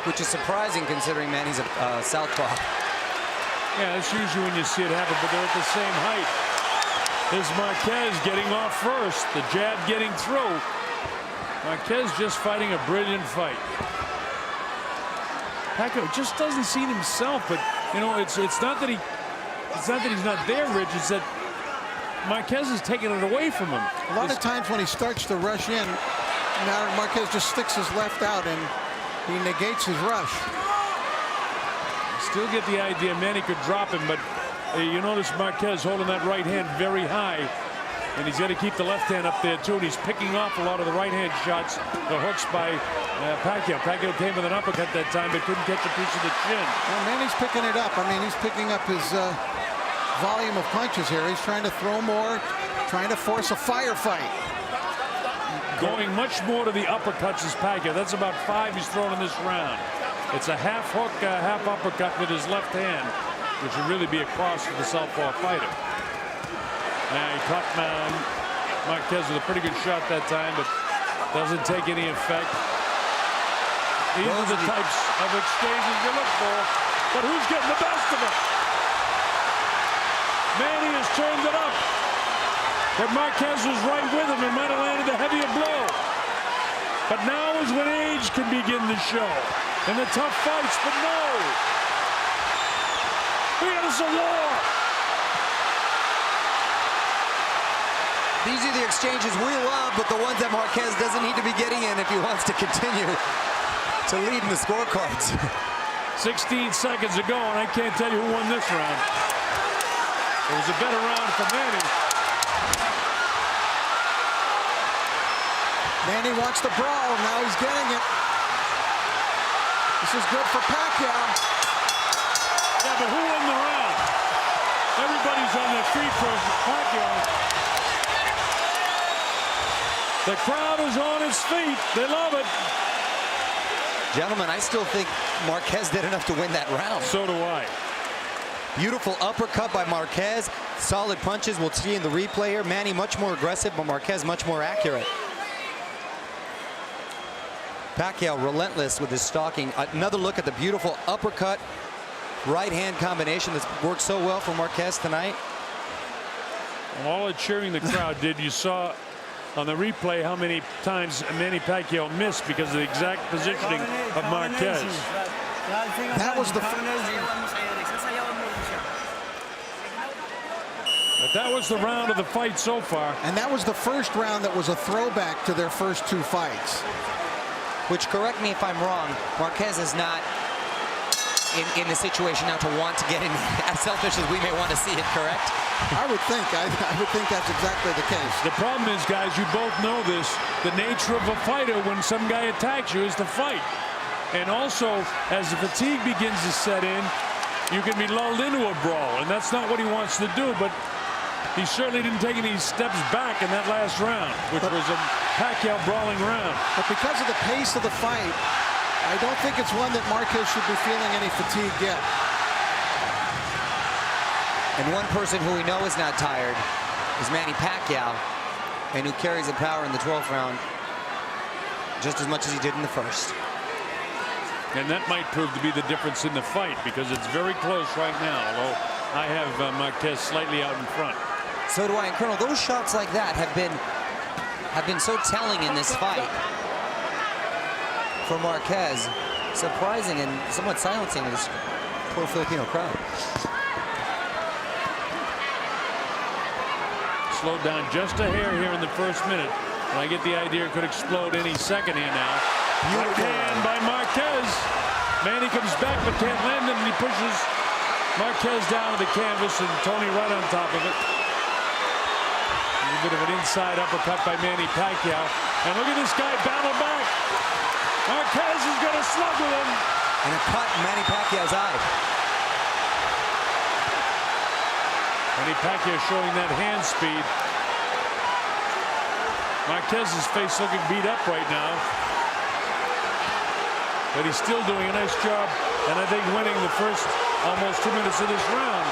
Which is surprising considering Manny's a southpaw. Yeah, that's usually when you see it happen, but they're at the same height. Here's Marquez getting off first, the jab getting through. Marquez just fighting a brilliant fight. Pacquiao just doesn't see it himself, but you know, it's not that he's not there, Rich. It's that Marquez is taking it away from him. A lot of times when he starts to rush in, now Marquez just sticks his left out and he negates his rush. Still get the idea Manny could drop him, but you notice Marquez holding that right hand very high, and he's got to keep the left hand up there too, and he's picking off a lot of the right hand shots, the hooks by Pacquiao. Pacquiao came with an uppercut that time, but couldn't catch a piece of the chin. Well, Manny's picking it up. I mean, he's picking up his volume of punches here. He's trying to throw more, trying to force a firefight. Going much more to the uppercuts as Pacquiao. That's about 5 he's thrown in this round. It's a half hook, half uppercut with his left hand, which would really be a cross for the southpaw fighter. Now he caught Marquez with a pretty good shot that time, but doesn't take any effect. These are the types of exchanges you look for, but who's getting the best of it? Manny has turned it up. But Marquez was right with him and might have landed a heavier blow. But now is when age can begin to show. And the tough fights, but no. Here's a war. These are the exchanges we love, but the ones that Marquez doesn't need to be getting in if he wants to continue to lead in the scorecards. 16 seconds ago, and I can't tell you who won this round. It was a better round for Manny. Manny wants the brawl. Now he's getting it. This is good for Pacquiao. Yeah, but who won the round? Everybody's on their feet for Pacquiao. The crowd is on its feet. They love it. Gentlemen, I still think Marquez did enough to win that round. So do I. Beautiful uppercut by Marquez. Solid punches. We'll see in the replay here. Manny much more aggressive, but Marquez much more accurate. Pacquiao relentless with his stalking. Another look at the beautiful uppercut, right-hand combination that's worked so well for Marquez tonight. And all the cheering the crowd did, you saw on the replay how many times Manny Pacquiao missed because of the exact positioning of Marquez. That was the But that was the round of the fight so far. And that was the first round that was a throwback to their first two fights. Which, correct me if I'm wrong, Marquez is not in the situation now to want to get in as selfish as we may want to see it, correct? I would think. I would think that's exactly the case. The problem is, guys, you both know this. The nature of a fighter when some guy attacks you is to fight. And also, as the fatigue begins to set in, you can be lulled into a brawl. And that's not what he wants to do. But he certainly didn't take any steps back in that last round, which was a Pacquiao brawling round. But because of the pace of the fight, I don't think it's one that Marquez should be feeling any fatigue yet. And one person who we know is not tired is Manny Pacquiao, and who carries the power in the 12th round just as much as he did in the first. And that might prove to be the difference in the fight, because it's very close right now, although I have Marquez slightly out in front. So do I. And Colonel, those shots like that have been so telling in this fight for Marquez, surprising and somewhat silencing this poor Filipino crowd. Slowed down just a hair here in the first minute, and I get the idea it could explode any second here now. Right hand by Marquez. Manny comes back but can't land him, and he pushes Marquez down to the canvas, and Tony right on top of it. A little bit of an inside uppercut by Manny Pacquiao. And look at this guy battle back. Marquez is going to slug with him. And a cut in Manny Pacquiao's eye. Manny Pacquiao showing that hand speed. Marquez's face looking beat up right now. But he's still doing a nice job, and I think winning the first almost 2 minutes of this round.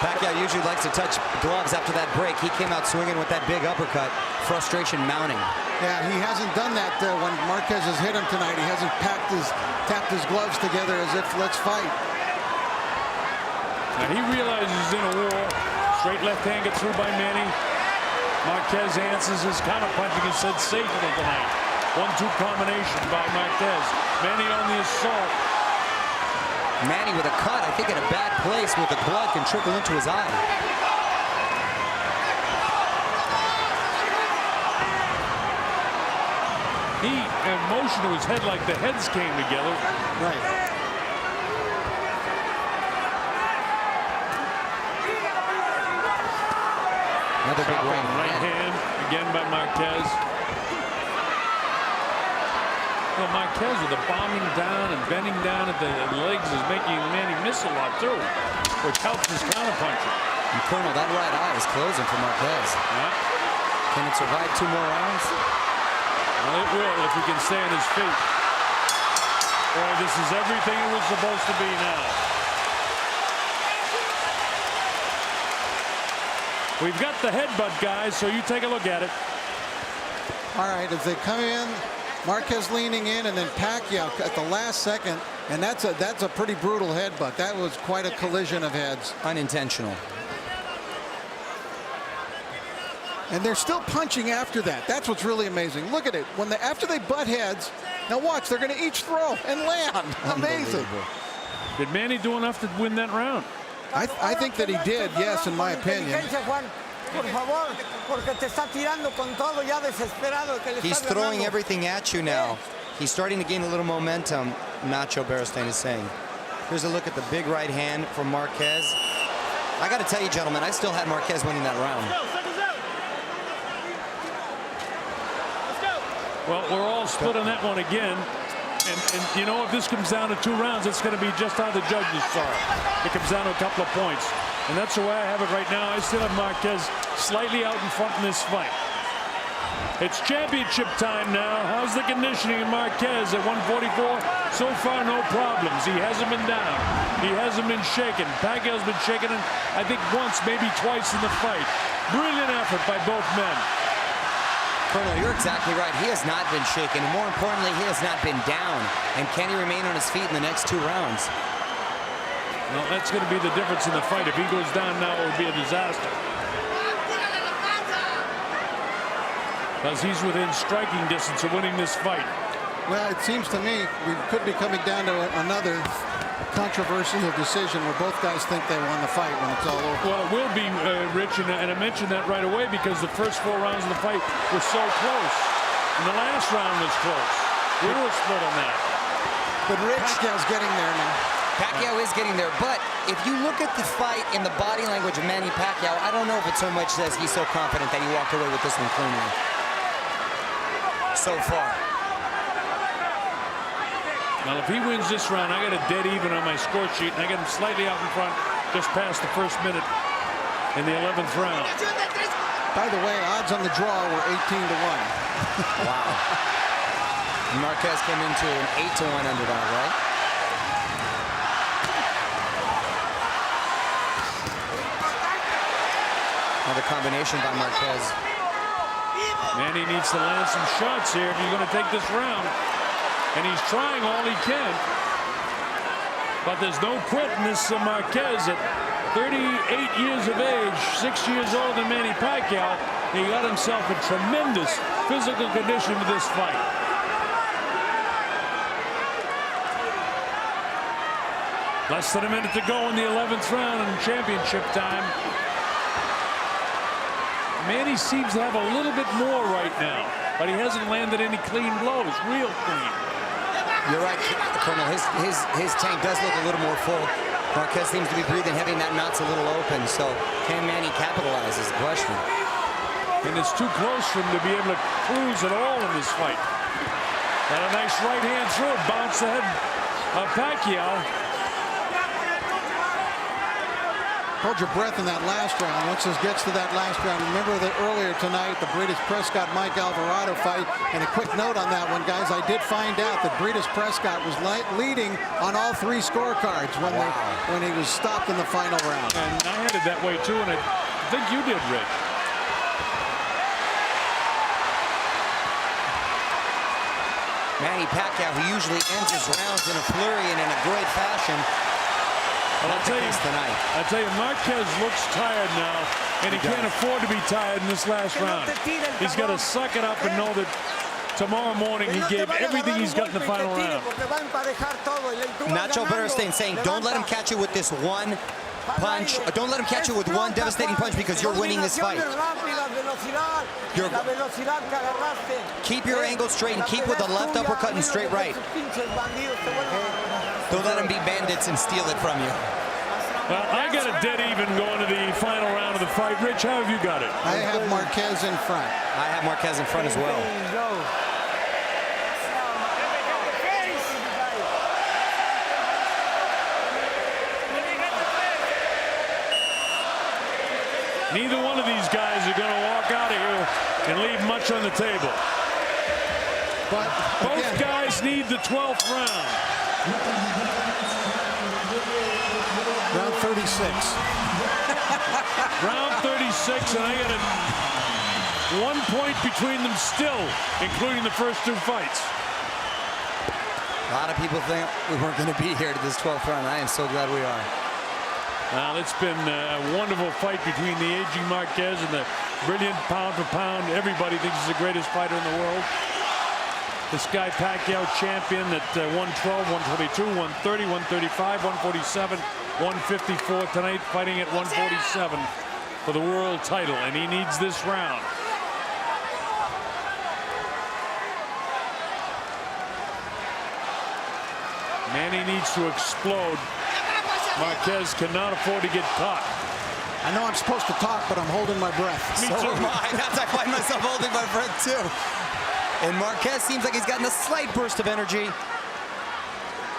Pacquiao usually likes to touch gloves after that break. He came out swinging with that big uppercut. Frustration mounting. Yeah, he hasn't done that when Marquez has hit him tonight. He hasn't tapped his gloves together as if, let's fight. Now he realizes he's in a war. Straight left hand gets through by Manny. Marquez answers his counterpunching and sensational tonight. 1-2 combination by Marquez. Manny on the assault. Manny with a cut, I think in a bad place, where the blood can trickle into his eye. He had motion to his head like the heads came together. Right. Another big right hand again by Marquez. Well, Marquez with the bombing down and bending down at the legs is making Manny miss a lot too, which helps his counterpunching. And Colonel, that right eye is closing for Marquez. Yeah. Can it survive 2 more rounds? Well, it will if he can stay on his feet. Boy, this is everything it was supposed to be now. We've got the headbutt, guys, so you take a look at it. All right, as they come in, Marquez leaning in, and then Pacquiao at the last second, and that's a pretty brutal headbutt. That was quite a collision of heads. Unintentional. And they're still punching after that. That's what's really amazing. Look at it. After they butt heads, now watch, they're going to each throw and land. Amazing. Did Manny do enough to win that round? I think that he did, yes, in my opinion. He's throwing everything at you now. He's starting to gain a little momentum, Nacho Beristain is saying. Here's a look at the big right hand from Marquez. I got to tell you, gentlemen, I still had Marquez winning that round. Well, we're all split on that one again. And you know, if this comes down to 2 rounds, it's going to be just how the judges saw it. It comes down to a couple of points. And that's the way I have it right now. I still have Marquez slightly out in front in this fight. It's championship time now. How's the conditioning of Marquez at 144? So far, no problems. He hasn't been down. He hasn't been shaken. Pacquiao's been shaken, I think, once, maybe twice in the fight. Brilliant effort by both men. Colonel, you're exactly right. He has not been shaken. And more importantly, he has not been down. And can he remain on his feet in the next 2 rounds? Well, that's going to be the difference in the fight. If he goes down now, it would be a disaster. Because he's within striking distance of winning this fight. Well, it seems to me we could be coming down to another controversial decision where both guys think they won the fight when it's all over. Well, it will be, Rich, and I mentioned that right away because the first 4 rounds of the fight were so close. And the last round was close. We were split on that. But Rich, Pacquiao's getting there now. Pacquiao is getting there, but if you look at the fight in the body language of Manny Pacquiao, I don't know if it's so much as he's so confident that he walked away with this one cleanly. So far. Well, if he wins this round, I got a dead even on my score sheet, and I got him slightly out in front just past the first minute in the 11th round. By the way, odds on the draw were 18-1. Wow. And Marquez came into an 8-1 underdog, right? Another combination by Marquez. Manny needs to land some shots here if he's going to take this round. And he's trying all he can. But there's no quit in this Marquez at 38 years of age, 6 years older than Manny Pacquiao. He got himself in tremendous physical condition for this fight. Less than a minute to go in the 11th round in championship time. Manny seems to have a little bit more right now, but he hasn't landed any clean blows, real clean. You're right, Colonel. His tank does look a little more full. Marquez seems to be breathing heavy, and that mouth's a little open. So can Manny capitalize is the question. And it's too close for him to be able to cruise at all in this fight. Got a nice right hand through, bounce the head of Pacquiao. Hold your breath in that last round. Once this gets to that last round, remember that earlier tonight, the Britas Prescott Mike Alvarado fight. And a quick note on that one, guys. I did find out that Britas Prescott was leading on all 3 scorecards when he was stopped in the final round. And I had it that way too, and I think you did, Rick. Manny Pacquiao, who usually ends his rounds in a flurry and in a great fashion. Well, I'll tell you, Marquez looks tired now, and he can't afford to be tired in this last round. He's got to suck it up and know that tomorrow morning he gave everything he's got in the final round. Nacho Bernstein saying, don't let him catch you with this one punch. Don't let him catch you with one devastating punch because you're winning this fight. Keep your angle straight and keep with the left uppercut and straight right. Don't let him be bandits and steal it from you. Well, I got a dead even going to the final round of the fight. Rich, how have you got it? I have Marquez in front. I have Marquez in front as well. Neither one of these guys are going to walk out of here and leave much on the table. But both guys need the 12th round. Round 36. Round 36, and I got a 1 point between them still, including the first 2 fights. A lot of people think we weren't going to be here to this 12th round. I am so glad we are. Well, it's been a wonderful fight between the aging Marquez and the brilliant pound for pound. Everybody thinks he's the greatest fighter in the world. This guy Pacquiao, champion at 112, 122, 130, 135, 147, 154 tonight, fighting at 147 for the world title, and he needs this round. Manny needs to explode. Marquez cannot afford to get caught. I know I'm supposed to talk, but I'm holding my breath. Me too. I find myself holding my breath too. And Marquez seems like he's gotten a slight burst of energy.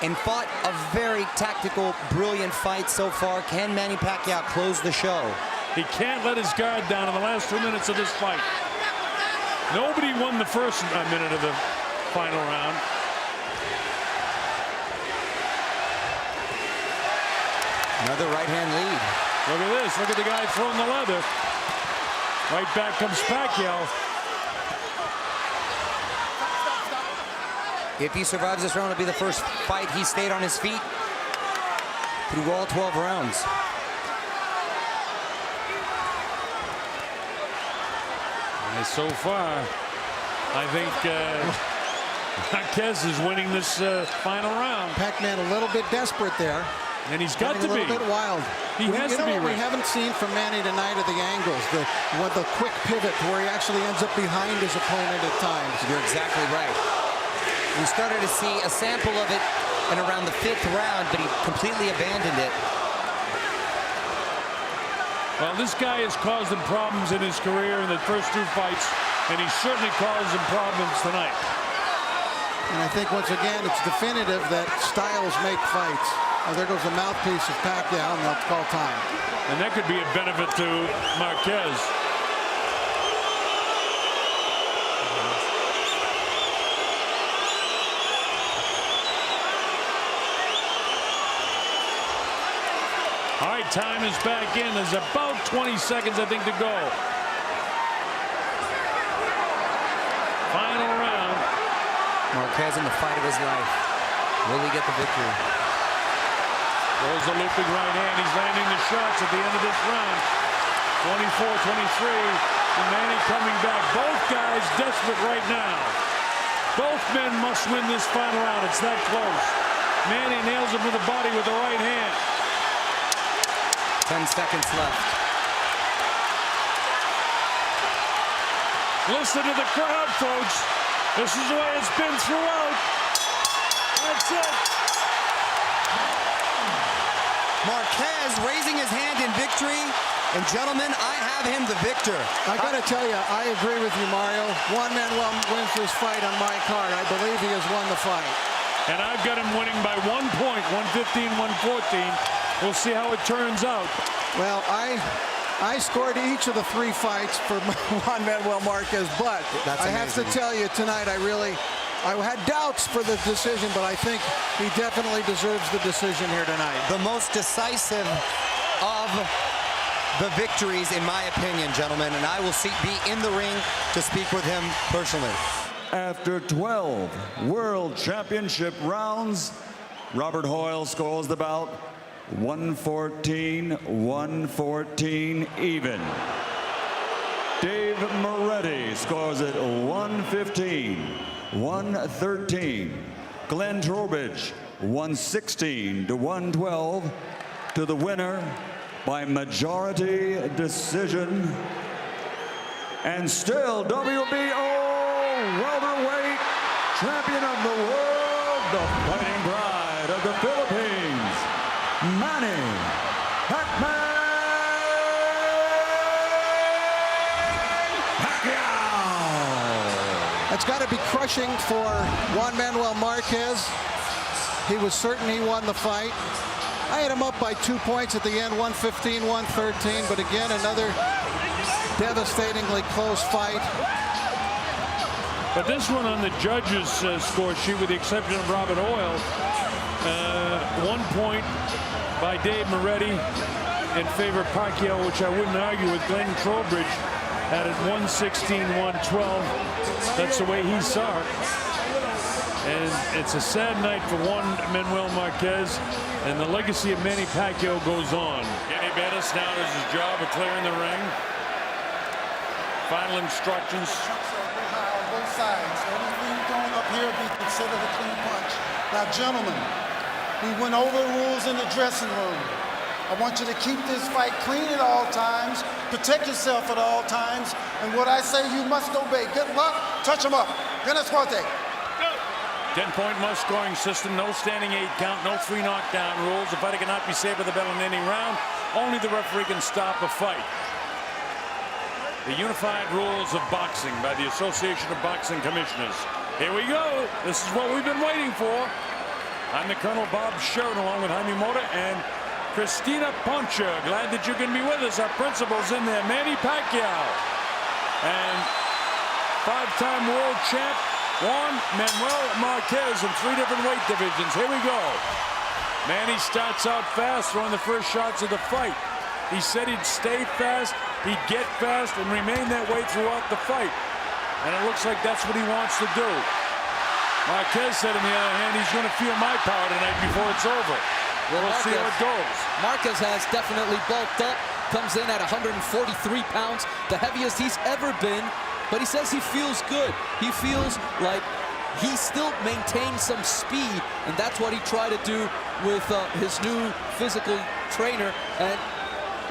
and fought a very tactical, brilliant fight so far. Can Manny Pacquiao close the show? He can't let his guard down in the last 2 minutes of this fight. Nobody won the first minute of the final round. Another right-hand lead. Look at this. Look at the guy throwing the leather. Right back comes Pacquiao. If he survives this round, it'll be the first fight he stayed on his feet through all 12 rounds. And so far, I think Marquez is winning this final round. Pac-Man a little bit desperate there. And he's got to be. A little bit wild. He has to be. We haven't seen from Manny tonight are the angles, the quick pivot where he actually ends up behind his opponent at times. You're exactly right. We started to see a sample of it in around the 5th round, but he completely abandoned it. Well, this guy has caused him problems in his career in the first 2 fights, and he certainly caused him problems tonight. And I think once again it's definitive that styles make fights. Oh, there goes the mouthpiece of Pacquiao, and they'll call time. And that could be a benefit to Marquez. All right, time is back in. There's about 20 seconds, I think, to go. Final round. Marquez in the fight of his life. Will he get the victory? Throws a looping right hand. He's landing the shots at the end of this round. 24-23. And Manny coming back. Both guys desperate right now. Both men must win this final round. It's that close. Manny nails him with the body with the right hand. 10 seconds left. Listen to the crowd, folks. This is the way it's been throughout. That's it. Marquez raising his hand in victory. And gentlemen, I have him the victor. I got to tell you, I agree with you, Mario. Juan Manuel wins this fight on my card. I believe he has won the fight. And I've got him winning by 1 point, 115-114. We'll see how it turns out. Well, I scored each of the 3 fights for Juan Manuel Marquez, but I have to tell you tonight, I had doubts for the decision, but I think he definitely deserves the decision here tonight. The most decisive of the victories, in my opinion, gentlemen, and I will be in the ring to speak with him personally. After 12 World Championship rounds, Robert Hoyle scores the bout 114-114 even. Dave Moretti scores it 115-113. Glenn Trowbridge 116-112 to the winner by majority decision. And still WBO welterweight champion of the world, the fighting pride of the Philippines, Manny Pacquiao. It's got to be crushing for Juan Manuel Marquez. He was certain he won the fight. I had him up by 2 points at the end, 115-113, but again, another devastatingly close fight. But this one on the judges' score sheet, with the exception of Robert Hoyle, 1 point by Dave Moretti in favor of Pacquiao, which I wouldn't argue with. Glenn Trowbridge had it 116-112. That's the way he saw it. And it's a sad night for Juan Manuel Marquez, and the legacy of Manny Pacquiao goes on. Kenny Bayless now does his job of clearing the ring. Final instructions. On both sides. Everything going up here be considered a clean punch. Now, gentlemen, we went over the rules in the dressing room. I want you to keep this fight clean at all times, protect yourself at all times, and what I say you must obey. Good luck, touch them up. Buenas suerte. 10-point must scoring system, no standing 8 count, no 3 knockdown rules. The fighter cannot be saved with the bell in any round. Only the referee can stop a fight. The unified rules of boxing by the Association of Boxing Commissioners. Here we go. This is what we've been waiting for. I'm the Colonel Bob Sheridan, along with Jaime Mota and Christina Poncha. Glad that you can be with us. Our principal's in there, Manny Pacquiao. And five-time world champ, Juan Manuel Marquez in 3 different weight divisions. Here we go. Manny starts out fast, throwing the first shots of the fight. He said he'd stay fast, he'd get fast, and remain that way throughout the fight. And it looks like that's what he wants to do. Marquez said, on the other hand, he's going to feel my power tonight before it's over. We'll see how it goes. Marquez has definitely bulked up, comes in at 143 pounds, the heaviest he's ever been, but he says he feels good. He feels like he still maintains some speed, and that's what he tried to do with his new physical trainer. And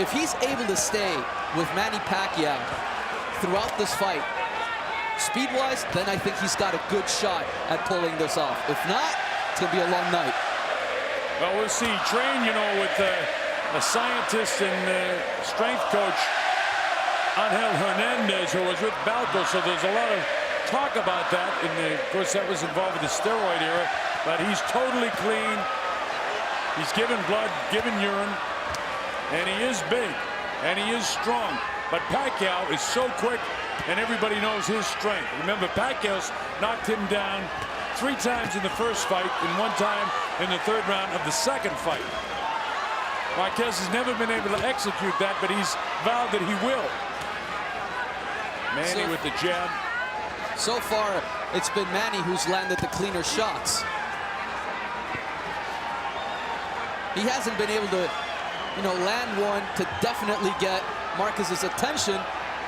if he's able to stay with Manny Pacquiao throughout this fight, speed-wise, then I think he's got a good shot at pulling this off. If not, it's going to be a long night. Well, we'll see. Train, you know, with a scientist and strength coach, Angel Hernandez, who was with Balco, so there's a lot of talk about that. And of course, that was involved with the steroid era, but he's totally clean. He's given blood, given urine, and he is big, and he is strong. But Pacquiao is so quick, and everybody knows his strength. Remember, Pacquiao's knocked him down 3 times in the first fight and 1 time in the 3rd round of the 2nd fight. Marquez has never been able to execute that, but he's vowed that he will. Manny with the jab. So far, it's been Manny who's landed the cleaner shots. He hasn't been able to, you know, land one to definitely get Marquez's attention,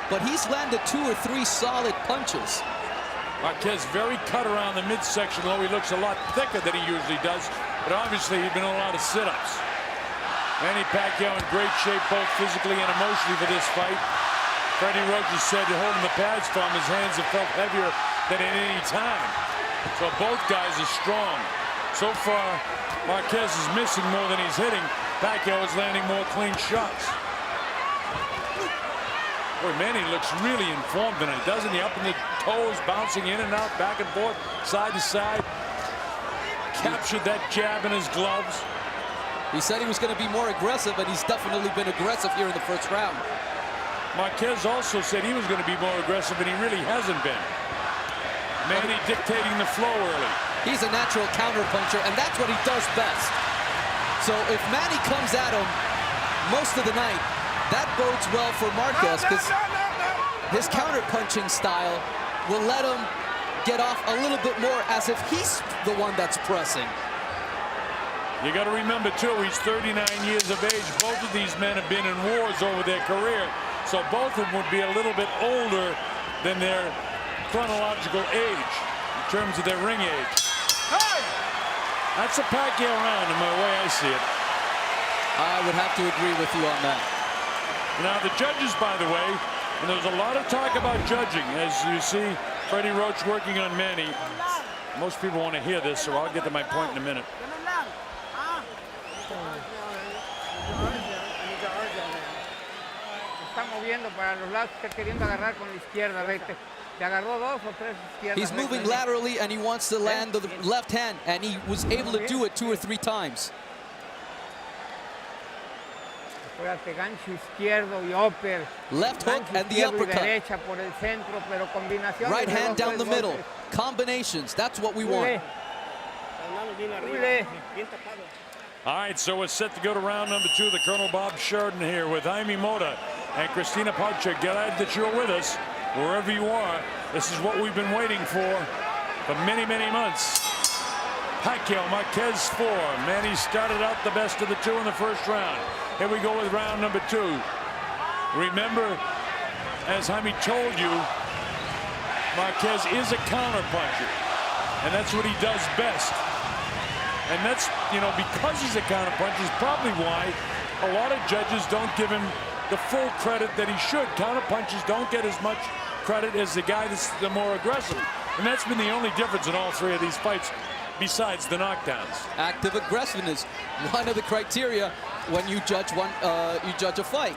but he's landed 2 or 3 solid punches. Marquez very cut around the midsection, though he looks a lot thicker than he usually does, but obviously he's been in a lot of sit-ups. Manny Pacquiao in great shape, both physically and emotionally, for this fight. Freddie Roach has said that holding the pads for him, his hands have felt heavier than at any time. So both guys are strong. So far, Marquez is missing more than he's hitting. Pacquiao is landing more clean shots. Boy, Manny looks really informed tonight, doesn't he? Up in the toes, bouncing in and out, back and forth, side to side. Captured that jab in his gloves. He said he was going to be more aggressive, and he's definitely been aggressive here in the 1st round. Marquez also said he was going to be more aggressive, and he really hasn't been. Manny dictating the flow early. He's a natural counterpuncher, and that's what he does best. So if Manny comes at him most of the night, that bodes well for Marquez, because his counterpunching style will let him get off a little bit more, as if he's the one that's pressing. You got to remember, too, he's 39 years of age. Both of these men have been in wars over their career, so both of them would be a little bit older than their chronological age in terms of their ring age. Hey! That's a Pacquiao round in the way I see it. I would have to agree with you on that. Now, the judges, by the way, and there's a lot of talk about judging, as you see Freddie Roach working on Manny. Most people want to hear this, so I'll get to my point in a minute. He's moving laterally, and he wants to land the left hand, and he was able to do it 2 or 3 times. Left hook and the uppercut. Right hand down the middle. Combinations, that's what we want. All right, so we're set to go to round number 2. The Colonel Bob Sheridan here with Jaime Mota and Christina Poncha. Glad that you're with us wherever you are. This is what we've been waiting for many, many months. Pacquiao, Marquez 4. Manny started out the best of the 2 in the 1st round. Here we go with round number 2. Remember, as Jaime told you, Marquez is a counterpuncher, and that's what he does best. And that's, you know, because he's a counterpuncher is probably why a lot of judges don't give him the full credit that he should. Counterpunchers don't get as much credit as the guy that's the more aggressive. And that's been the only difference in all 3 of these fights, besides the knockdowns. Active aggressiveness, one of the criteria when you judge a fight.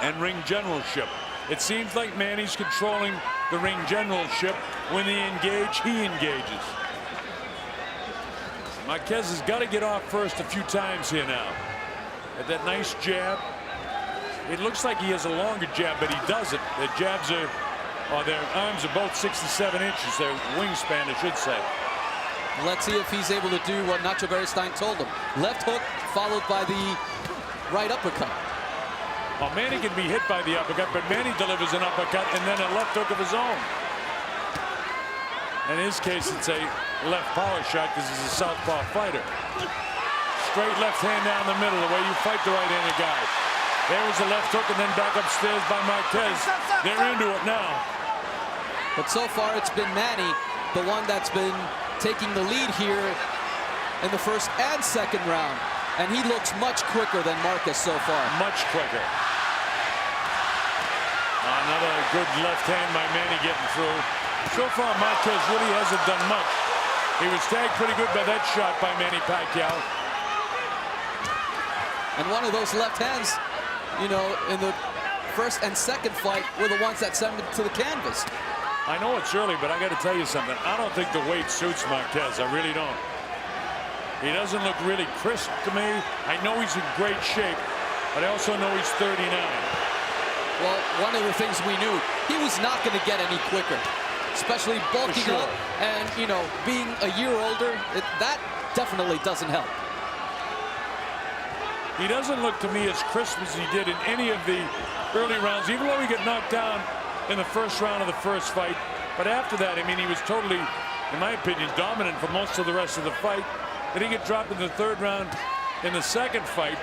And ring generalship. It seems like Manny's controlling the ring generalship. When they engage, he engages. Marquez has got to get off first a few times here now. At that nice jab. It looks like he has a longer jab, but he doesn't. The jabs are, or their arms are both 67 inches. Their wingspan, I should say. Let's see if he's able to do what Nacho Beristain told him. Left hook followed by the right uppercut. Well, Manny can be hit by the uppercut, but Manny delivers an uppercut and then a left hook of his own. In his case, it's a left power shot because he's a southpaw fighter. Straight left hand down the middle, the way you fight the right-handed guy. There was a left hook and then back upstairs by Marquez. They're into it now. But so far, it's been Manny, the one that's been taking the lead here in the first and second round. And he looks much quicker than Marquez so far. Much quicker. Another good left hand by Manny getting through. So far, Marquez really hasn't done much. He was tagged pretty good by that shot by Manny Pacquiao. And one of those left hands, you know, in the first and second fight were the ones that sent him to the canvas. I know it's early, but I got to tell you something. I don't think the weight suits Marquez. I really don't. He doesn't look really crisp to me. I know he's in great shape, but I also know he's 39. Well, one of the things we knew, he was not going to get any quicker, especially bulking up and, you know, being a year older. That definitely doesn't help. He doesn't look to me as crisp as he did in any of the early rounds, even though he got knocked down in the first round of the first fight. But after that, I mean, he was totally, in my opinion, dominant for most of the rest of the fight. Then he get dropped in the third round in the second fight,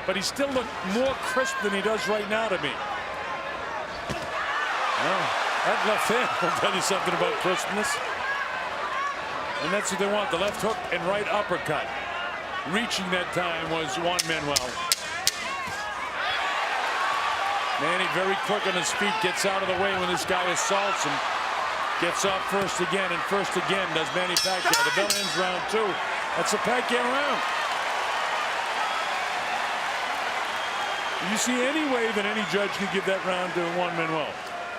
but he still looked more crisp than he does right now to me. Well, that left hand will tell you something about crispness. And that's what they want, the left hook and right uppercut. Reaching that time was Juan Manuel. Manny very quick on his feet, gets out of the way when this guy assaults him. Gets off first again, and first again does Manny Pacquiao. The bell ends round 2. That's a Pacquiao round. Do you see any way that any judge could give that round to Juan Manuel?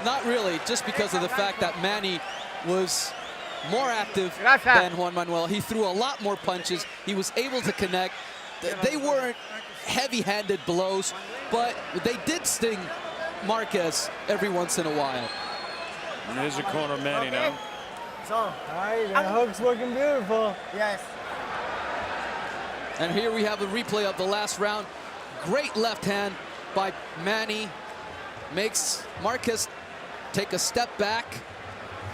Not really, just because of the fact that Manny was more active than Juan Manuel. He threw a lot more punches. He was able to connect. They weren't heavy-handed blows, but they did sting Marquez every once in a while. And here's a corner Manny now. So, all right, that hook's looking beautiful. Yes. And here we have a replay of the last round. Great left hand by Manny. Makes Marquez take a step back.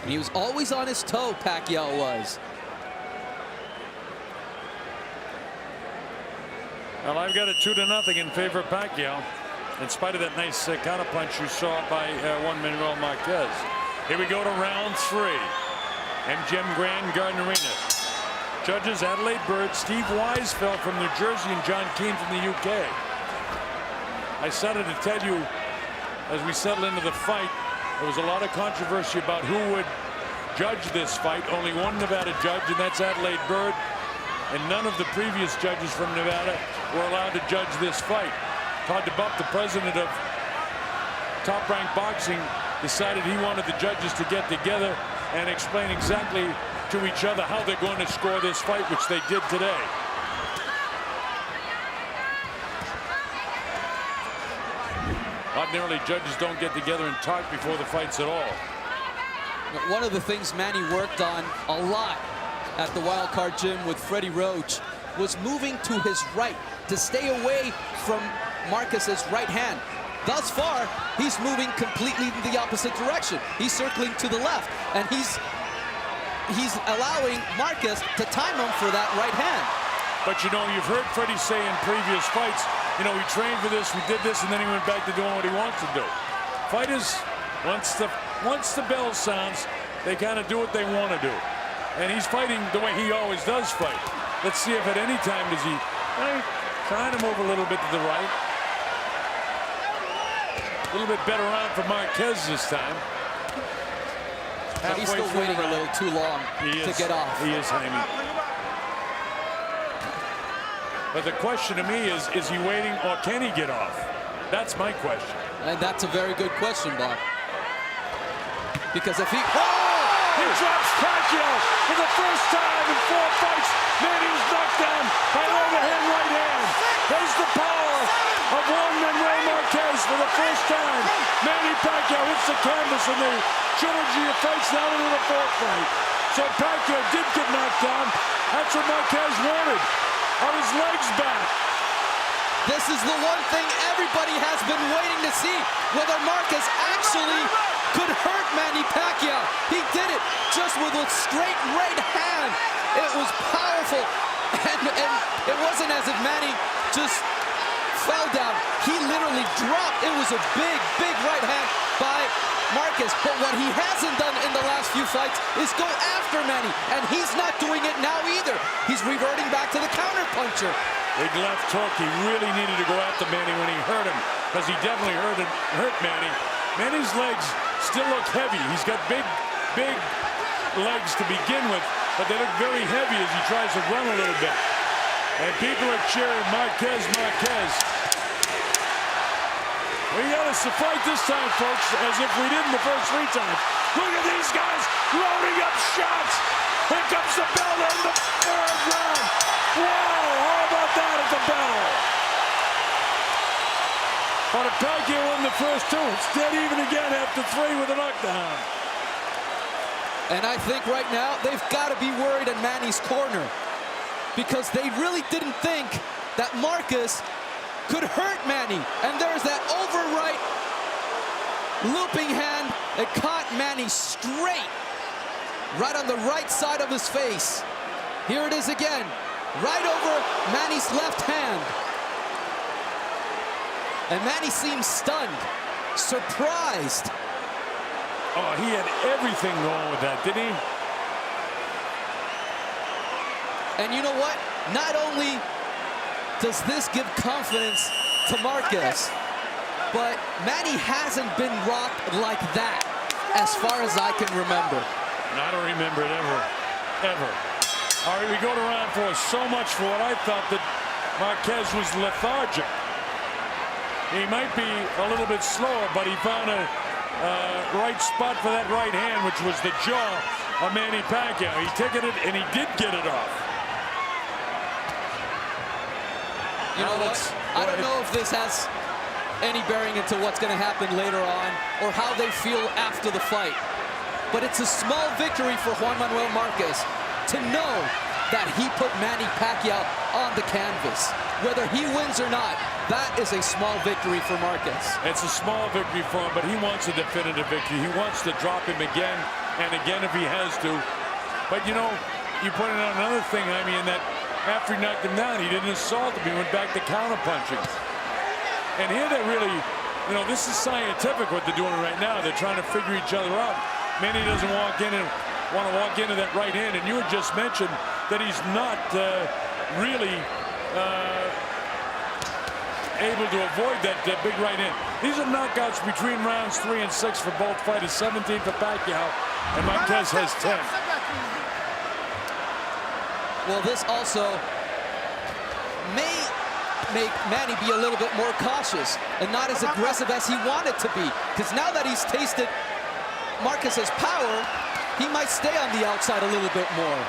And he was always on his toe, Pacquiao was. Well, I've got it 2-0 in favor of Pacquiao, in spite of that nice counterpunch you saw by Juan Manuel Marquez. Here we go to round 3. MGM Grand Garden Arena. Judges Adelaide Bird, Steve Weisfeld from New Jersey, and John Keane from the UK. I started to tell you, as we settle into the fight, there was a lot of controversy about who would judge this fight. Only one Nevada judge, and that's Adelaide Bird. And none of the previous judges from Nevada were allowed to judge this fight. Todd DeBuff, the president of Top Rank Boxing, decided he wanted the judges to get together and explain exactly to each other how they're going to score this fight, which they did today. Ordinarily, judges don't get together and talk before the fights at all. One of the things Manny worked on a lot at the Wild Card Gym with Freddie Roach was moving to his right to stay away from Marquez's right hand. Thus far, he's moving completely in the opposite direction. He's circling to the left, and he's allowing Marquez to time him for that right hand. But you know, you've heard Freddie say in previous fights, you know, we trained for this, we did this, and then he went back to doing what he wants to do. Fighters, once the bell sounds, they kind of do what they want to do. And he's fighting the way he always does fight. Let's see if at any time does he trying to move a little bit to the right. A little bit better round for Marquez this time. But he's still waiting a little too long to get off. He is, Jaime. But the question to me is he waiting or can he get off? That's my question. And that's a very good question, Bob. Because if he... Oh! He drops Pacquiao! For the first time in 4 fights, Manny is knocked down by an overhand right hand. There's the power of Juan Manuel Marquez for the first time. Manny Pacquiao hits the canvas in the trilogy of fights down into the 4th fight. So Pacquiao did get knocked down. That's what Marquez wanted. On his legs back. This is the one thing everybody has been waiting to see, whether Marquez actually could hurt Manny Pacquiao. He did it just with a straight right hand. It was powerful, and it wasn't as if Manny just fell down. He literally dropped. It was a big, big right hand by Marquez. But what he hasn't done in the last few fights is go after Manny, and he's not doing it now either. He's reverting back to the counterpuncher. Big left hook. He really needed to go after Manny when he hurt him, because he definitely hurt Manny. Manny's legs still look heavy. He's got big legs to begin with, but they look very heavy as he tries to run a little bit. And people are cheering Marquez, Marquez. We got us to fight this time, folks, as if we did in the first 3 times. Look at these guys loading up shots. Here comes the bell in the 3rd round. Wow, how about that at the bell? But if Pacquiao won the first 2, it's dead even again after 3 with a knockdown. And I think right now they've got to be worried in Manny's corner, because they really didn't think that Marquez could hurt Manny. And there's that overright looping hand that caught Manny straight, right on the right side of his face. Here it is again, right over Manny's left hand. And Manny seems stunned, surprised. Oh, he had everything wrong with that, didn't he? And you know what? Not only does this give confidence to Marquez, but Manny hasn't been rocked like that as far as I can remember. And I don't remember it ever. All right, we go to round 4. So much for what I thought that Marquez was lethargic. He might be a little bit slower, but he found a right spot for that right hand, which was the jaw of Manny Pacquiao. He ticketed it, and he did get it off. You know what? I don't know if this has any bearing into what's going to happen later on or how they feel after the fight. But it's a small victory for Juan Manuel Marquez to know that he put Manny Pacquiao on the canvas. Whether he wins or not, that is a small victory for Marquez. It's a small victory for him, but he wants a definitive victory. He wants to drop him again and again if he has to. But, you know, you pointed out another thing, I mean, that after he knocked him down, he didn't assault him. He went back to counterpunching. And here they're really, you know, this is scientific what they're doing right now. They're trying to figure each other out. Manny doesn't want to walk into that right hand. And you had just mentioned that he's not really able to avoid that big right hand. These are knockouts between rounds 3 and 6 for both fighters. 17 for Pacquiao, and Marquez has 10. Well, this also may make Manny be a little bit more cautious and not as aggressive as he wanted to be. Because now that he's tasted Marquez's power, he might stay on the outside a little bit more.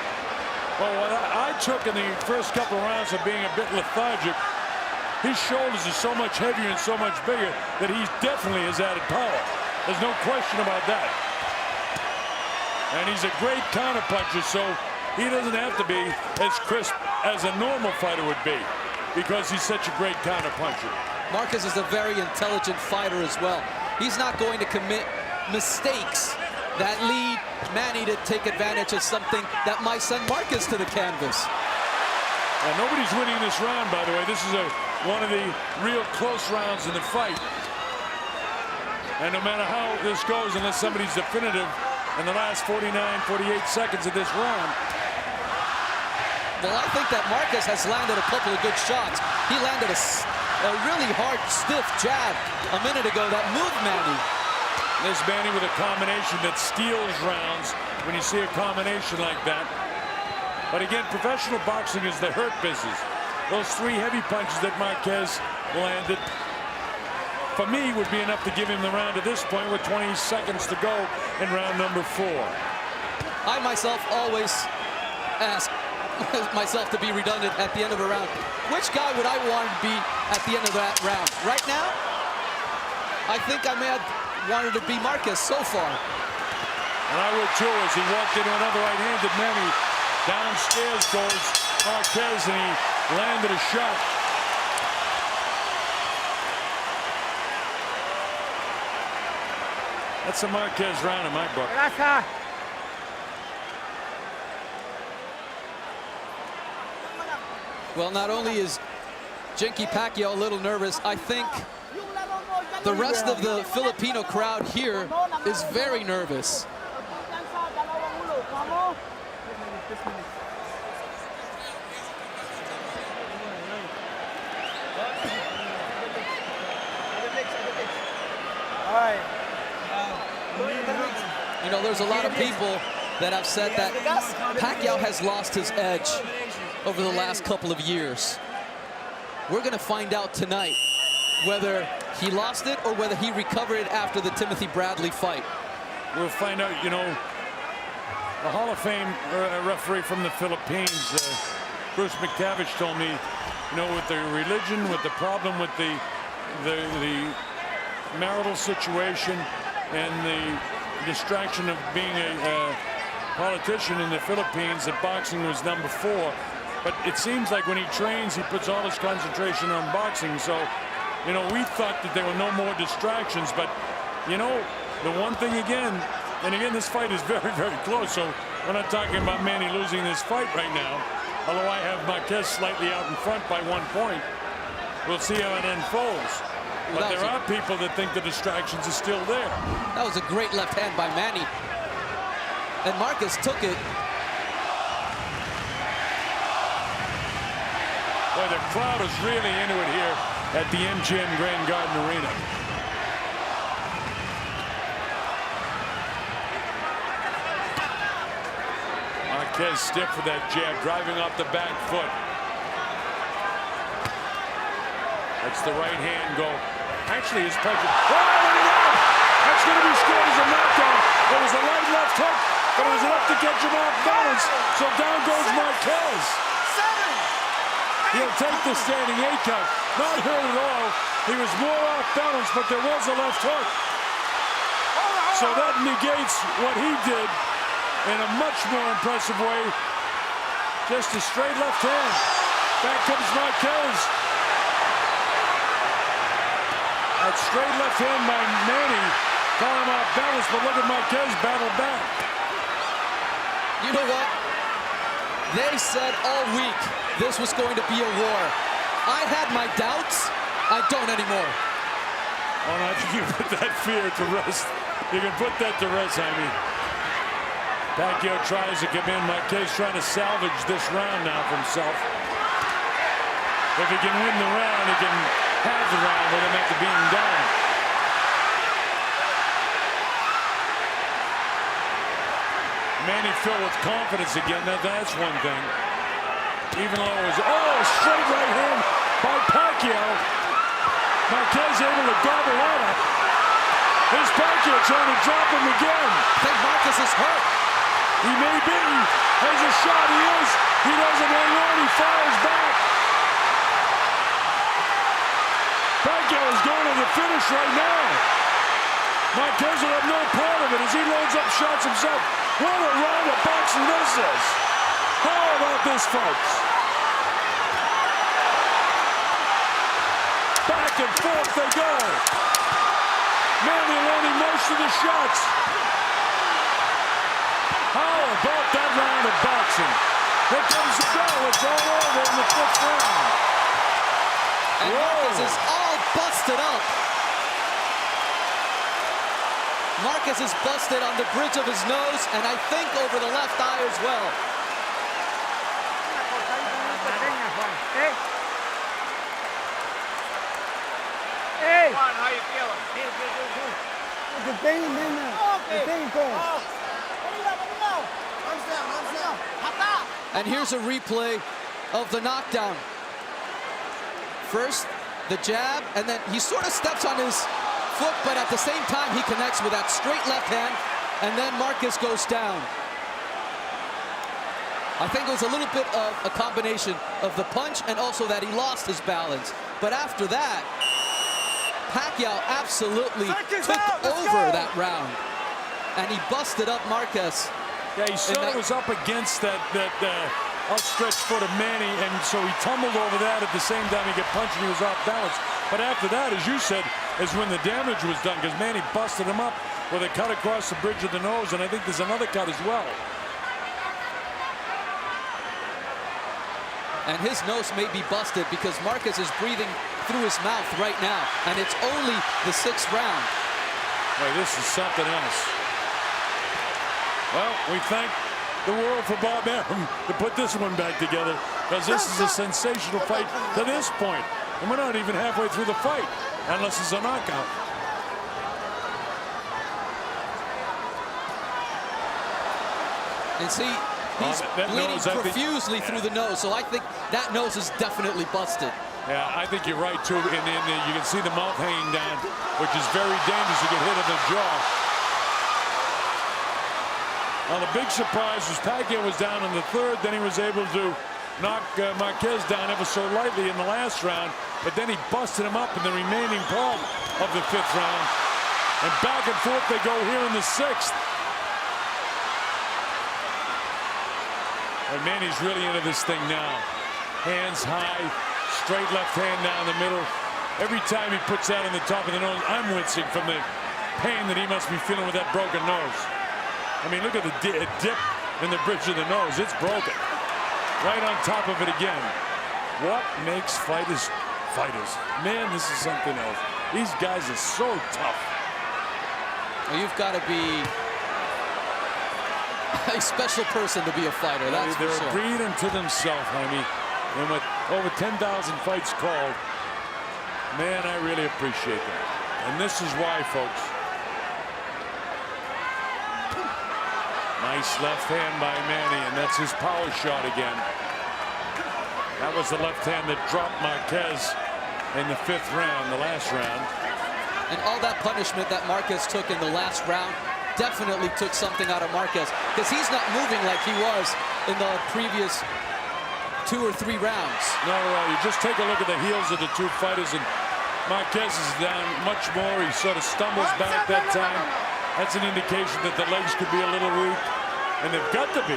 Well, what I took in the first couple of rounds of being a bit lethargic, his shoulders are so much heavier and so much bigger that he definitely has added power. There's no question about that. And he's a great counterpuncher, so he doesn't have to be as crisp as a normal fighter would be because he's such a great counterpuncher. Marquez is a very intelligent fighter as well. He's not going to commit mistakes that lead Manny to take advantage of something that might send Marquez to the canvas. Well, nobody's winning this round, by the way. This is one of the real close rounds in the fight. And no matter how this goes, unless somebody's definitive in the last 49, 48 seconds of this round. Well, I think that Marquez has landed a couple of good shots. He landed a really hard, stiff jab a minute ago that moved Manny. There's Manny with a combination that steals rounds when you see a combination like that. But again, professional boxing is the hurt business. Those 3 heavy punches that Marquez landed, for me, would be enough to give him the round at this point with 20 seconds to go in round number 4. I myself always ask myself to be redundant at the end of a round. Which guy would I want to be at the end of that round? Right now, I think I may have wanted to be Marquez so far. And I would too, as he walked into another right-handed Manny. Downstairs goes Marquez, and he landed a shot. That's a Marquez round in my book. Well, not only is Jinky Pacquiao a little nervous, I think the rest of the Filipino crowd here is very nervous. You know, there's a lot of people that have said that Pacquiao has lost his edge over the last couple of years. We're going to find out tonight whether he lost it or whether he recovered it after the Timothy Bradley fight. We'll find out. You know, the Hall of Fame referee from the Philippines, Bruce McTavish, told me, you know, with the religion, with the problem with the marital situation and the distraction of being a politician in the Philippines, that boxing was number 4. But it seems like when he trains, he puts all his concentration on boxing. So, you know, we thought that there were no more distractions. But, you know, the one thing again, and again, this fight is very, very close. So we're not talking about Manny losing this fight right now. Although I have Marquez slightly out in front by 1 point. We'll see how it unfolds. But there are people that think the distractions are still there. That was a great left hand by Manny. And Marquez took it. Boy, the crowd is really into it here at the MGM Grand Garden Arena. Marquez stiff with that jab, driving off the back foot. That's the right hand go. Actually, his punch. Oh, that's going to be scored as a knockdown. There was a right left hook, but it was enough to get him off balance. So down goes Marquez. He'll take the standing 8 count. Not hurt at all. He was more off balance, but there was a left hook. So that negates what he did in a much more impressive way. Just a straight left hand. Back comes Marquez. That straight left hand by Manny caught him off balance, but look at Marquez battle back. You know what? They said all week this was going to be a war. I had my doubts. I don't anymore. Oh, no, I think you put that fear to rest. You can put that to rest, Jaime. Pacquiao tries to come in. Marquez trying to salvage this round now for himself. If he can win the round, he can have the round with him after being down. Manny filled with confidence again. Now that's one thing. Even though it was, straight right hand by Pacquiao. Marquez able to gobble that up. Here's Pacquiao trying to drop him again. I think Marquez is hurt. He may be. There's a shot. He is. He doesn't hang on. He fires back. Pacquiao is going to the finish right now. Marquez will have no part of it as he loads up shots himself. What a round of boxing this is. How about this, folks? Back and forth they go. Manny landing most of the shots. How about that round of boxing? Here comes the bell. It's all over in the 5th round. And Marquez is all busted up. Marquez is busted on the bridge of his nose, and I think over the left eye as well. Hey! Juan, how you feeling? And here's a replay of the knockdown. First, the jab, and then he sort of steps on his foot, but at the same time he connects with that straight left hand, and then Marquez goes down. I think it was a little bit of a combination of the punch and also that he lost his balance. But after that, Pacquiao absolutely took over that round. And he busted up Marquez. Yeah, he sort of was up against that outstretched foot of Manny, and so he tumbled over that. At the same time, he got punched and he was off balance. But after that, as you said, is when the damage was done, because Manny busted him up with a cut across the bridge of the nose, and I think there's another cut as well. And his nose may be busted because Marquez is breathing through his mouth right now, and it's only the 6th round. Boy, this is something else. Well, we thank the world for Bob Arum to put this one back together, because this is a sensational fight to this point. And we're not even halfway through the fight, unless it's a knockout. And see, he's bleeding profusely through the nose, so I think that nose is definitely busted. Yeah, I think you're right, too. And you can see the mouth hanging down, which is very dangerous to get hit in the jaw. Now, the big surprise was Pacquiao was down in the 3rd. Then he was able to knock Marquez down ever so lightly in the last round. But then he busted him up in the remaining part of the 5th round. And back and forth they go here in the 6th. And Manny's really into this thing now. Hands high, straight left hand down the middle. Every time he puts that on the top of the nose, I'm wincing from the pain that he must be feeling with that broken nose. I mean, look at the dip in the bridge of the nose. It's broken. Right on top of it again. What makes fighters fighters? Man, this is something else. These guys are so tough. Well, you've got to be a special person to be a fighter. That's They're for sure. a breed unto themselves, Jaime. And with over 10,000 fights called, man, I really appreciate that. And this is why, folks. Nice left hand by Manny, and that's his power shot again. That was the left hand that dropped Marquez in the 5th round, the last round. And all that punishment that Marquez took in the last round definitely took something out of Marquez, because he's not moving like he was in the previous 2 or 3 rounds. No, you just take a look at the heels of the two fighters, and Marquez is down much more. He sort of stumbles back that time. That's an indication that the legs could be a little weak, and they've got to be.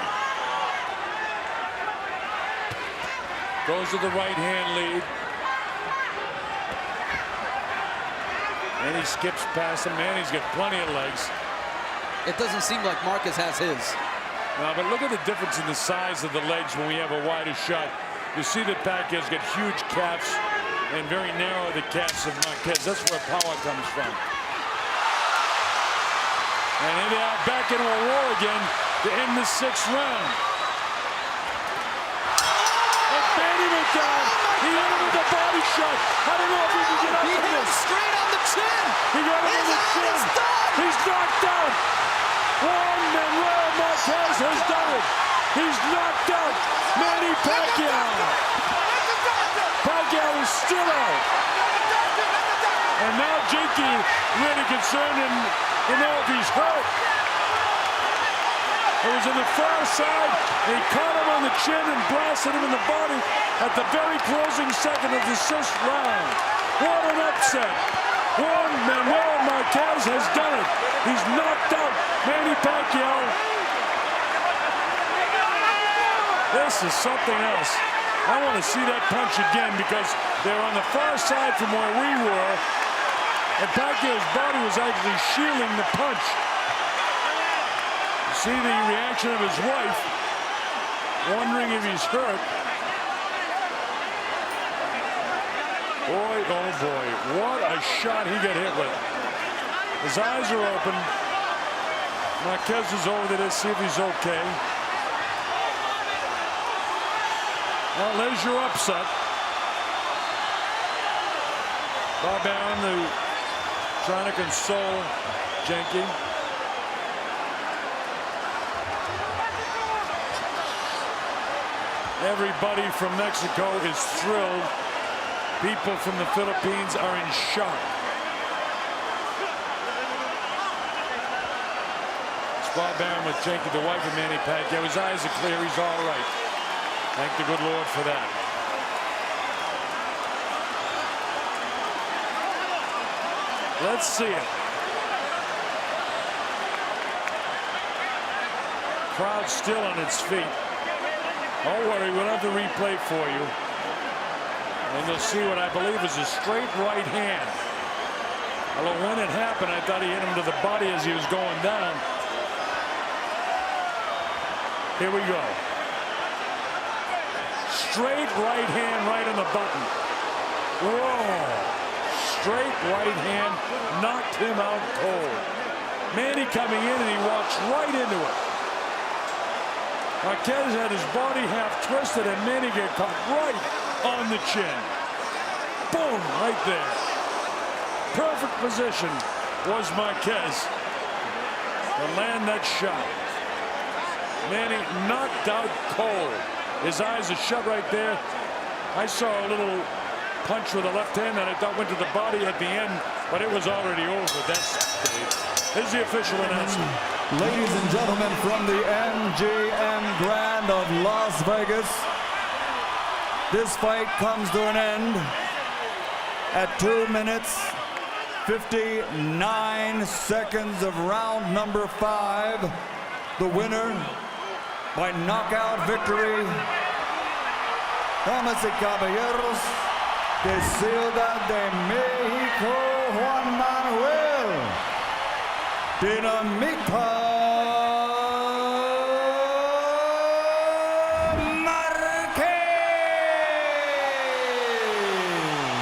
Goes to the right hand lead. And he skips past him. Man, he's got plenty of legs. It doesn't seem like Marquez has his. No, but look at the difference in the size of the legs when we have a wider shot. You see that Pacquiao's got huge calves and very narrow the calves of Marquez. That's where power comes from. And here they are back into a war again to end the 6th round. And Manny went down. He hit him with a body shot. I don't know if he can get up from this. Straight on the chin. He got him on the chin. He's knocked out. Juan Manuel Marquez has done it. He's knocked out Manny Pacquiao. Pacquiao is still out. And now Jakey really concerned him to know if he's hurt. It was on the far side. He caught him on the chin and blasted him in the body at the very closing second of the 6th round. What an upset. Juan Manuel Marquez has done it. He's knocked out Manny Pacquiao. This is something else. I want to see that punch again, because they're on the far side from where we were, and Pacquiao's body was actually shielding the punch. You see the reaction of his wife, wondering if he's hurt. Boy, oh boy, what a shot he got hit with. His eyes are open. Marquez is over there to see if he's okay. Well, there's your upset. Bob Arum trying to console Jenke. Everybody from Mexico is thrilled. People from the Philippines are in shock. Bob Arum with Jenky, the wife of Manny Pacquiao. His eyes are clear. He's all right. Thank the good Lord for that. Let's see it. Crowd still on its feet. Don't worry, we'll have the replay for you. And you'll see what I believe is a straight right hand. Although when it happened, I thought he hit him to the body as he was going down. Here we go. Straight right hand right on the button. Whoa. Straight right hand knocked him out cold. Manny coming in and he walks right into it. Marquez had his body half twisted and Manny get caught right on the chin. Boom, right there. Perfect position was Marquez to land that shot. Manny knocked out cold. His eyes are shut right there. I saw a little punch with the left hand that I thought went to the body at the end, but it was already over. Here's the official announcement. Ladies and gentlemen, from the MGM Grand of Las Vegas, this fight comes to an end at 2 minutes, 59 seconds of round number 5. The winner by knockout victory, damas y caballeros, de Ciudad de México, Juan Manuel Dinamita Marquez.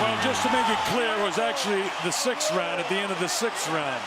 Well, just to make it clear, it was actually the 6th round at the end of the 6th round.